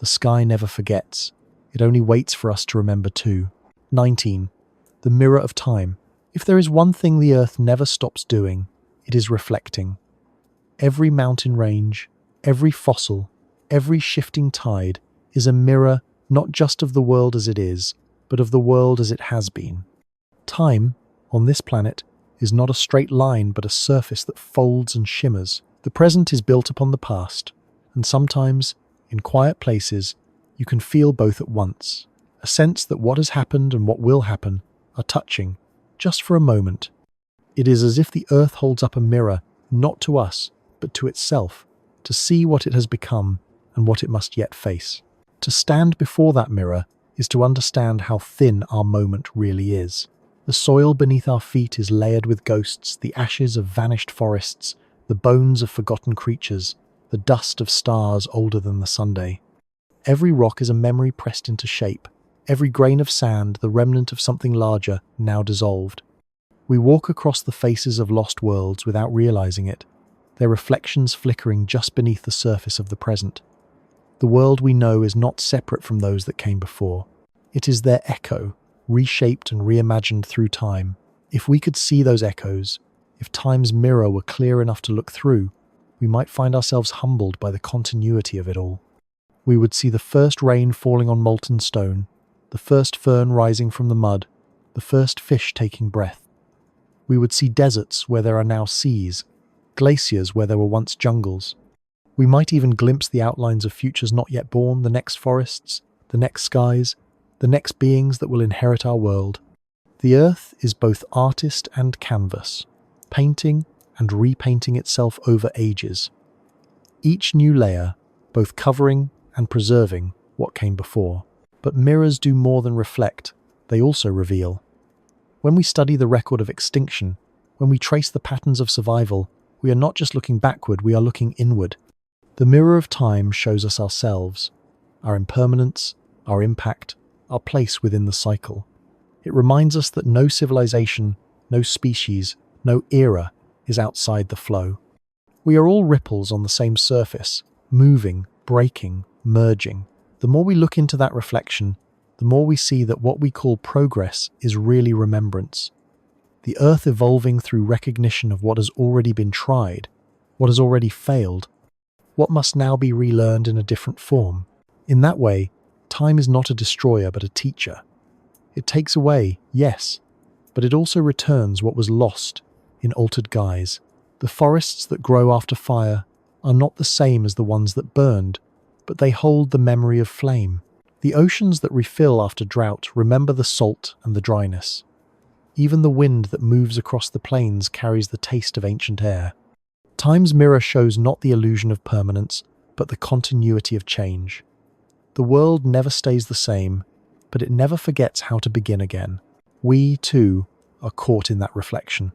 The sky never forgets. It only waits for us to remember too. 19. The mirror of time. If there is one thing the earth never stops doing, it is reflecting. Every mountain range, every fossil, every shifting tide is a mirror not just of the world as it is, but of the world as it has been. Time, on this planet, is not a straight line but a surface that folds and shimmers. The present is built upon the past, and sometimes, in quiet places, you can feel both at once. A sense that what has happened and what will happen are touching, just for a moment. It is as if the earth holds up a mirror, not to us, but to itself, to see what it has become and what it must yet face. To stand before that mirror is to understand how thin our moment really is. The soil beneath our feet is layered with ghosts, the ashes of vanished forests, the bones of forgotten creatures, the dust of stars older than the Sunday. Every rock is a memory pressed into shape, every grain of sand the remnant of something larger, now dissolved. We walk across the faces of lost worlds without realizing it, their reflections flickering just beneath the surface of the present. The world we know is not separate from those that came before. It is their echo, reshaped and reimagined through time. If we could see those echoes, if time's mirror were clear enough to look through, we might find ourselves humbled by the continuity of it all. We would see the first rain falling on molten stone, the first fern rising from the mud, the first fish taking breath. We would see deserts where there are now seas, glaciers where there were once jungles. We might even glimpse the outlines of futures not yet born, the next forests, the next skies, the next beings that will inherit our world. The earth is both artist and canvas, painting and repainting itself over ages. Each new layer, both covering and preserving what came before. But mirrors do more than reflect, they also reveal. When we study the record of extinction, when we trace the patterns of survival, we are not just looking backward, we are looking inward. The mirror of time shows us ourselves, our impermanence, our impact, our place within the cycle. It reminds us that no civilization, no species, no era is outside the flow. We are all ripples on the same surface, moving, breaking, merging. The more we look into that reflection, the more we see that what we call progress is really remembrance. The earth evolving through recognition of what has already been tried, what has already failed, what must now be relearned in a different form. In that way, time is not a destroyer but a teacher. It takes away, yes, but it also returns what was lost in altered guise. The forests that grow after fire are not the same as the ones that burned, but they hold the memory of flame. The oceans that refill after drought remember the salt and the dryness. Even the wind that moves across the plains carries the taste of ancient air. Time's mirror shows not the illusion of permanence, but the continuity of change. The world never stays the same, but it never forgets how to begin again. We, too, are caught in that reflection.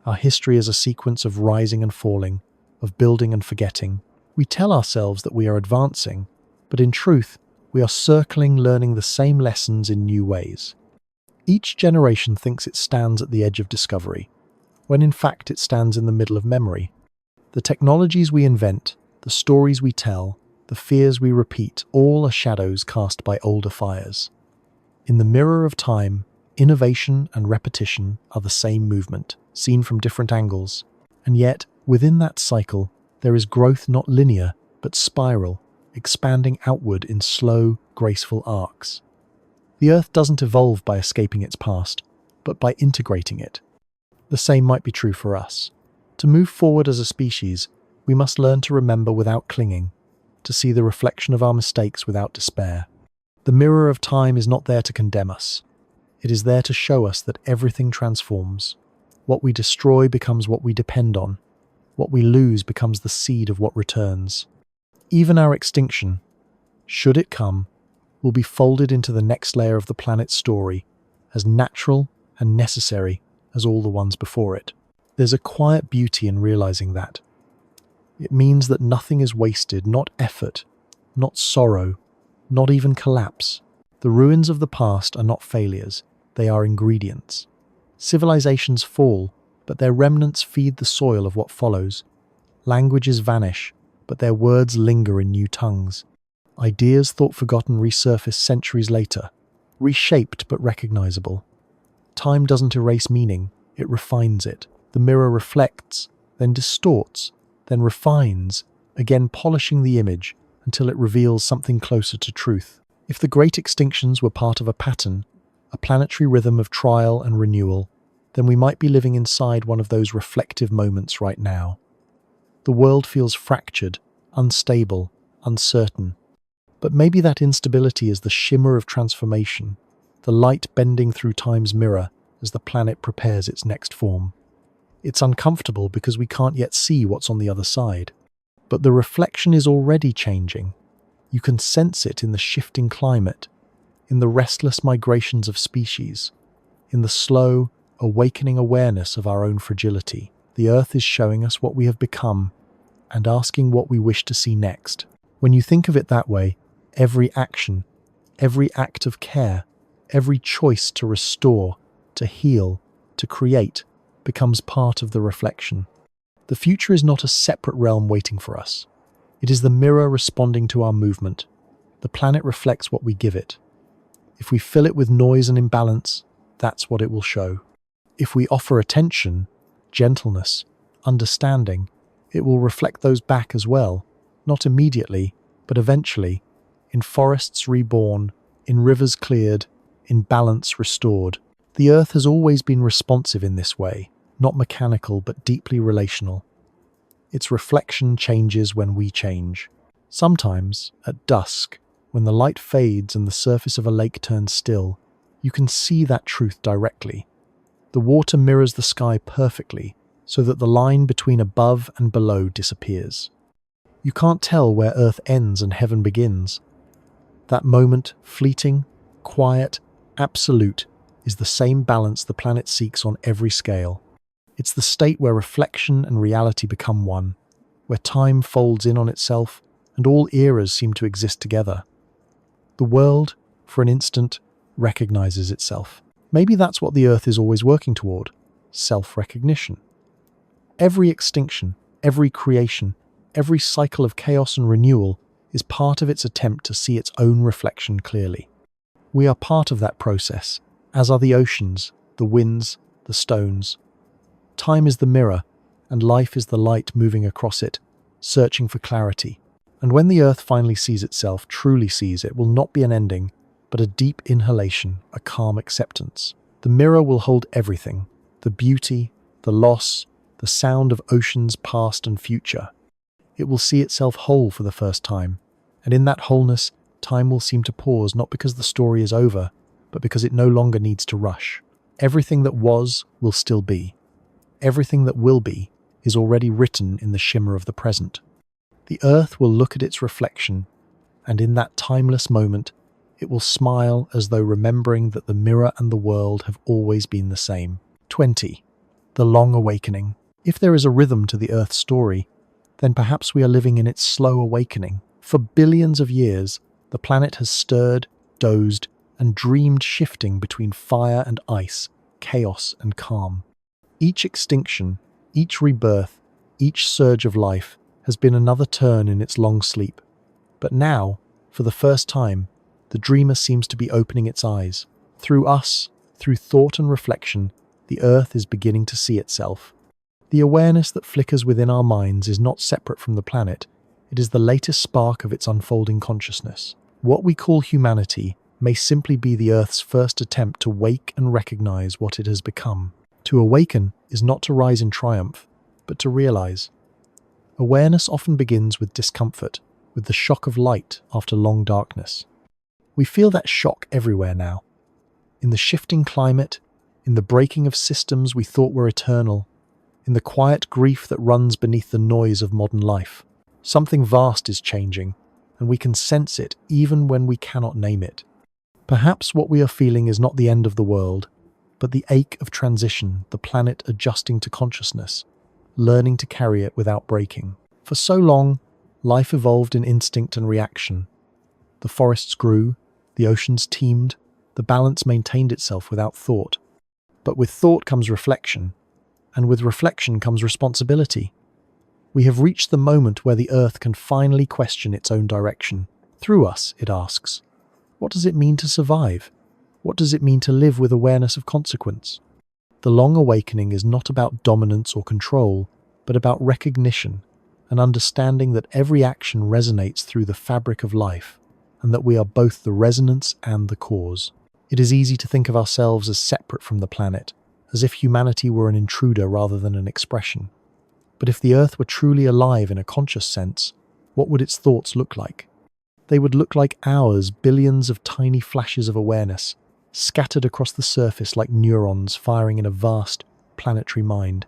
Our history is a sequence of rising and falling, of building and forgetting. We tell ourselves that we are advancing, but in truth, we are circling, learning the same lessons in new ways. Each generation thinks it stands at the edge of discovery, when in fact it stands in the middle of memory. The technologies we invent, the stories we tell, the fears we repeat, all are shadows cast by older fires. In the mirror of time, innovation and repetition are the same movement, seen from different angles. And yet, within that cycle, there is growth not linear, but spiral, expanding outward in slow, graceful arcs. The Earth doesn't evolve by escaping its past, but by integrating it. The same might be true for us. To move forward as a species, we must learn to remember without clinging, to see the reflection of our mistakes without despair. The mirror of time is not there to condemn us. It is there to show us that everything transforms. What we destroy becomes what we depend on. What we lose becomes the seed of what returns. Even our extinction, should it come, will be folded into the next layer of the planet's story, as natural and necessary as all the ones before it. There's a quiet beauty in realizing that. It means that nothing is wasted, not effort, not sorrow, not even collapse. The ruins of the past are not failures, they are ingredients. Civilizations fall, but their remnants feed the soil of what follows. Languages vanish, but their words linger in new tongues. Ideas thought forgotten resurface centuries later, reshaped but recognizable. Time doesn't erase meaning, it refines it. The mirror reflects, then distorts, then refines, again polishing the image until it reveals something closer to truth. If the great extinctions were part of a pattern, a planetary rhythm of trial and renewal, then we might be living inside one of those reflective moments right now. The world feels fractured, unstable, uncertain. But maybe that instability is the shimmer of transformation, the light bending through time's mirror as the planet prepares its next form. It's uncomfortable because we can't yet see what's on the other side. But the reflection is already changing. You can sense it in the shifting climate, in the restless migrations of species, in the slow, awakening awareness of our own fragility. The Earth is showing us what we have become and asking what we wish to see next. When you think of it that way, every action, every act of care, every choice to restore, to heal, to create, becomes part of the reflection. The future is not a separate realm waiting for us. It is the mirror responding to our movement. The planet reflects what we give it. If we fill it with noise and imbalance, that's what it will show. If we offer attention, gentleness, understanding, it will reflect those back as well, not immediately, but eventually, in forests reborn, in rivers cleared, in balance restored. The Earth has always been responsive in this way, not mechanical but deeply relational. Its reflection changes when we change. Sometimes, at dusk, when the light fades and the surface of a lake turns still, you can see that truth directly. The water mirrors the sky perfectly, so that the line between above and below disappears. You can't tell where Earth ends and heaven begins. That moment, fleeting, quiet, absolute, is the same balance the planet seeks on every scale. It's the state where reflection and reality become one, where time folds in on itself and all eras seem to exist together. The world, for an instant, recognizes itself. Maybe that's what the Earth is always working toward, self-recognition. Every extinction, every creation, every cycle of chaos and renewal is part of its attempt to see its own reflection clearly. We are part of that process, as are the oceans, the winds, the stones. Time is the mirror, and life is the light moving across it, searching for clarity. And when the Earth finally sees itself, truly sees, it will not be an ending, but a deep inhalation, a calm acceptance. The mirror will hold everything, the beauty, the loss, the sound of oceans past and future. It will see itself whole for the first time, and in that wholeness, time will seem to pause, not because the story is over, but because it no longer needs to rush. Everything that was will still be. Everything that will be is already written in the shimmer of the present. The Earth will look at its reflection, and in that timeless moment, it will smile as though remembering that the mirror and the world have always been the same. 20. The Long Awakening. If there is a rhythm to the Earth's story, then perhaps we are living in its slow awakening. For billions of years, the planet has stirred, dozed, and dreamed, shifting between fire and ice, chaos and calm. Each extinction, each rebirth, each surge of life has been another turn in its long sleep. But now, for the first time, the dreamer seems to be opening its eyes. Through us, through thought and reflection, the Earth is beginning to see itself. The awareness that flickers within our minds is not separate from the planet. It is the latest spark of its unfolding consciousness. What we call humanity may simply be the Earth's first attempt to wake and recognize what it has become. To awaken is not to rise in triumph, but to realize. Awareness often begins with discomfort, with the shock of light after long darkness. We feel that shock everywhere now. In the shifting climate, in the breaking of systems we thought were eternal, in the quiet grief that runs beneath the noise of modern life. Something vast is changing, and we can sense it even when we cannot name it. Perhaps what we are feeling is not the end of the world, but the ache of transition, the planet adjusting to consciousness, learning to carry it without breaking. For so long, life evolved in instinct and reaction. The forests grew, the oceans teemed, the balance maintained itself without thought. But with thought comes reflection, and with reflection comes responsibility. We have reached the moment where the Earth can finally question its own direction. Through us, it asks, what does it mean to survive? What does it mean to live with awareness of consequence? The long awakening is not about dominance or control, but about recognition, an understanding that every action resonates through the fabric of life, and that we are both the resonance and the cause. It is easy to think of ourselves as separate from the planet, as if humanity were an intruder rather than an expression. But if the Earth were truly alive in a conscious sense, what would its thoughts look like? They would look like ours, billions of tiny flashes of awareness, scattered across the surface like neurons firing in a vast planetary mind.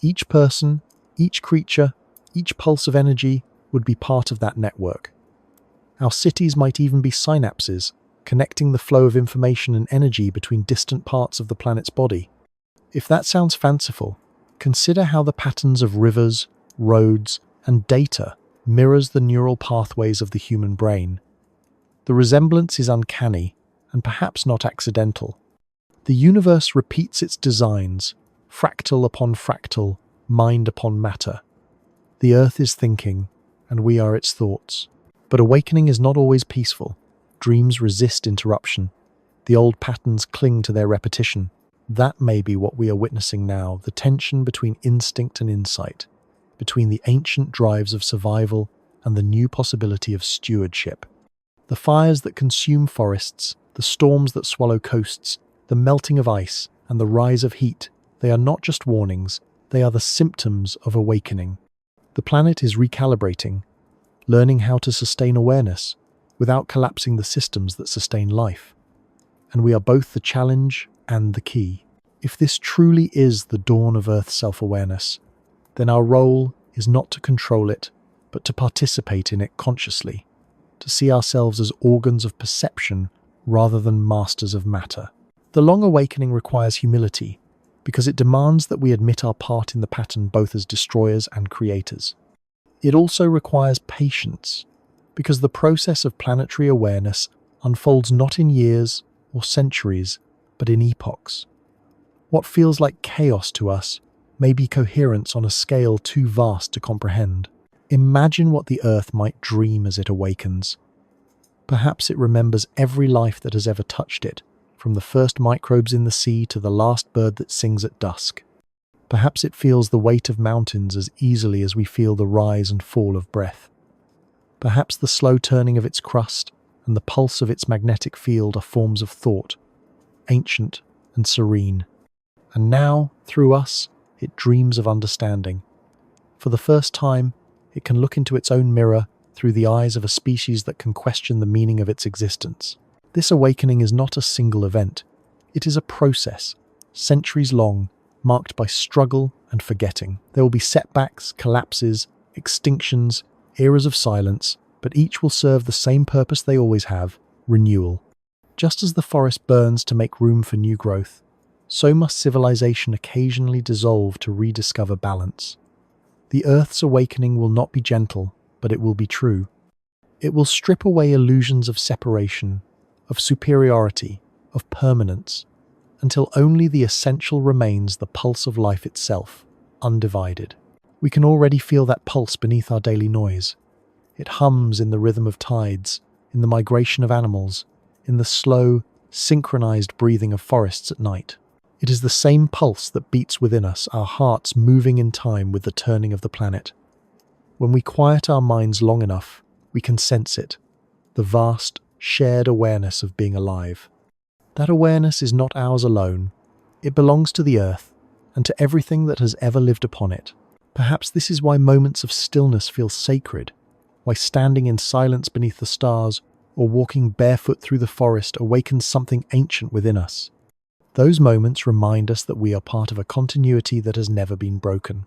Each person, each creature, each pulse of energy would be part of that network. Our cities might even be synapses, connecting the flow of information and energy between distant parts of the planet's body. If that sounds fanciful, consider how the patterns of rivers, roads, and data mirrors the neural pathways of the human brain. The resemblance is uncanny, and perhaps not accidental. The universe repeats its designs, fractal upon fractal, mind upon matter. The Earth is thinking, and we are its thoughts. But awakening is not always peaceful. Dreams resist interruption. The old patterns cling to their repetition. That may be what we are witnessing now, the tension between instinct and insight, between the ancient drives of survival and the new possibility of stewardship. The fires that consume forests, the storms that swallow coasts, the melting of ice, and the rise of heat, they are not just warnings, they are the symptoms of awakening. The planet is recalibrating, learning how to sustain awareness without collapsing the systems that sustain life. And we are both the challenge and the key. If this truly is the dawn of Earth's self-awareness, then our role is not to control it, but to participate in it consciously, to see ourselves as organs of perception rather than masters of matter. The long awakening requires humility, because it demands that we admit our part in the pattern both as destroyers and creators. It also requires patience, because the process of planetary awareness unfolds not in years or centuries, but in epochs. What feels like chaos to us may be coherence on a scale too vast to comprehend. Imagine what the Earth might dream as it awakens. Perhaps it remembers every life that has ever touched it, from the first microbes in the sea to the last bird that sings at dusk. Perhaps it feels the weight of mountains as easily as we feel the rise and fall of breath. Perhaps the slow turning of its crust and the pulse of its magnetic field are forms of thought, ancient and serene. And now, through us, it dreams of understanding. For the first time, it can look into its own mirror through the eyes of a species that can question the meaning of its existence. This awakening is not a single event. It is a process, centuries long, marked by struggle and forgetting. There will be setbacks, collapses, extinctions, eras of silence, but each will serve the same purpose they always have: renewal. Just as the forest burns to make room for new growth, so must civilization occasionally dissolve to rediscover balance. The Earth's awakening will not be gentle, but it will be true. It will strip away illusions of separation, of superiority, of permanence, until only the essential remains: the pulse of life itself, undivided. We can already feel that pulse beneath our daily noise. It hums in the rhythm of tides, in the migration of animals, in the slow, synchronized breathing of forests at night. It is the same pulse that beats within us, our hearts moving in time with the turning of the planet. When we quiet our minds long enough, we can sense it, the vast, shared awareness of being alive. That awareness is not ours alone. It belongs to the Earth and to everything that has ever lived upon it. Perhaps this is why moments of stillness feel sacred, why standing in silence beneath the stars or walking barefoot through the forest awakens something ancient within us. Those moments remind us that we are part of a continuity that has never been broken.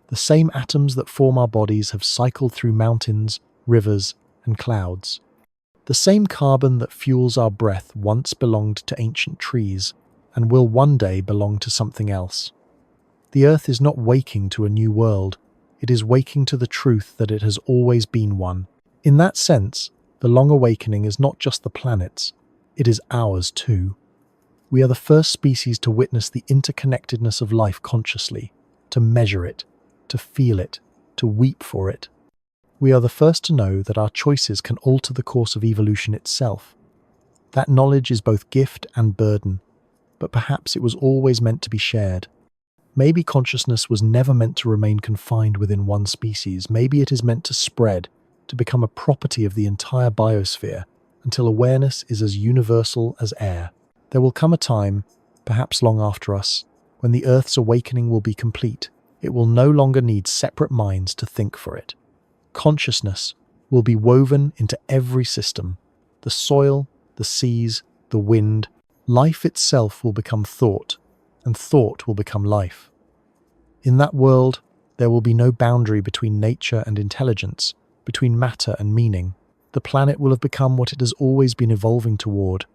The same atoms that form our bodies have cycled through mountains, rivers, and clouds. The same carbon that fuels our breath once belonged to ancient trees and will one day belong to something else. The Earth is not waking to a new world. It is waking to the truth that it has always been one. In that sense, the long awakening is not just the planet's, it is ours too. We are the first species to witness the interconnectedness of life consciously, to measure it, to feel it, to weep for it. We are the first to know that our choices can alter the course of evolution itself. That knowledge is both gift and burden, but perhaps it was always meant to be shared. Maybe consciousness was never meant to remain confined within one species. Maybe it is meant to spread, to become a property of the entire biosphere, until awareness is as universal as air. There will come a time, perhaps long after us, when the Earth's awakening will be complete. It will no longer need separate minds to think for it. Consciousness will be woven into every system. The soil, the seas, the wind. Life itself will become thought, and thought will become life. In that world, there will be no boundary between nature and intelligence, between matter and meaning. The planet will have become what it has always been evolving toward,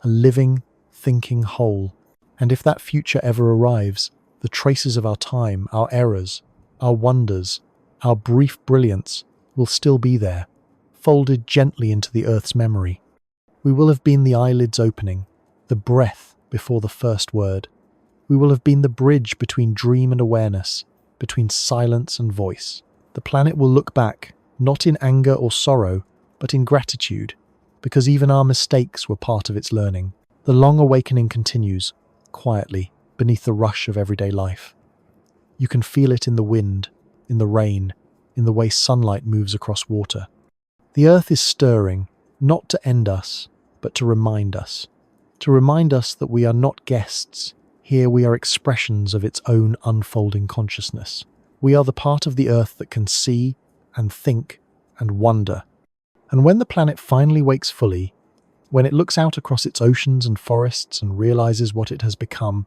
a living, thinking whole. And if that future ever arrives, the traces of our time, our errors, our wonders, our brief brilliance will still be there, folded gently into the Earth's memory. We will have been the eyelids opening, the breath before the first word. We will have been the bridge between dream and awareness, between silence and voice. The planet will look back, not in anger or sorrow, but in gratitude, because even our mistakes were part of its learning. The long awakening continues, quietly, beneath the rush of everyday life. You can feel it in the wind, in the rain, in the way sunlight moves across water. The Earth is stirring, not to end us, but to remind us. To remind us that we are not guests. Here we are expressions of its own unfolding consciousness. We are the part of the Earth that can see and think and wonder. And when the planet finally wakes fully, when it looks out across its oceans and forests and realizes what it has become,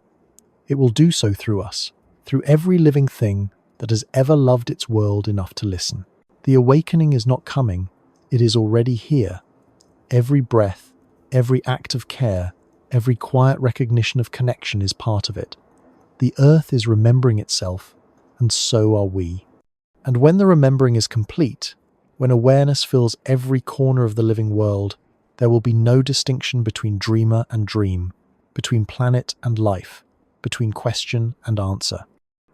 it will do so through us, through every living thing that has ever loved its world enough to listen. The awakening is not coming, it is already here. Every breath, every act of care, every quiet recognition of connection is part of it. The Earth is remembering itself, and so are we. And when the remembering is complete, when awareness fills every corner of the living world, there will be no distinction between dreamer and dream, between planet and life, between question and answer.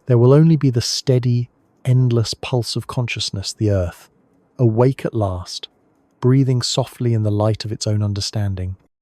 There will only be the steady, endless pulse of consciousness, the Earth, awake at last, breathing softly in the light of its own understanding.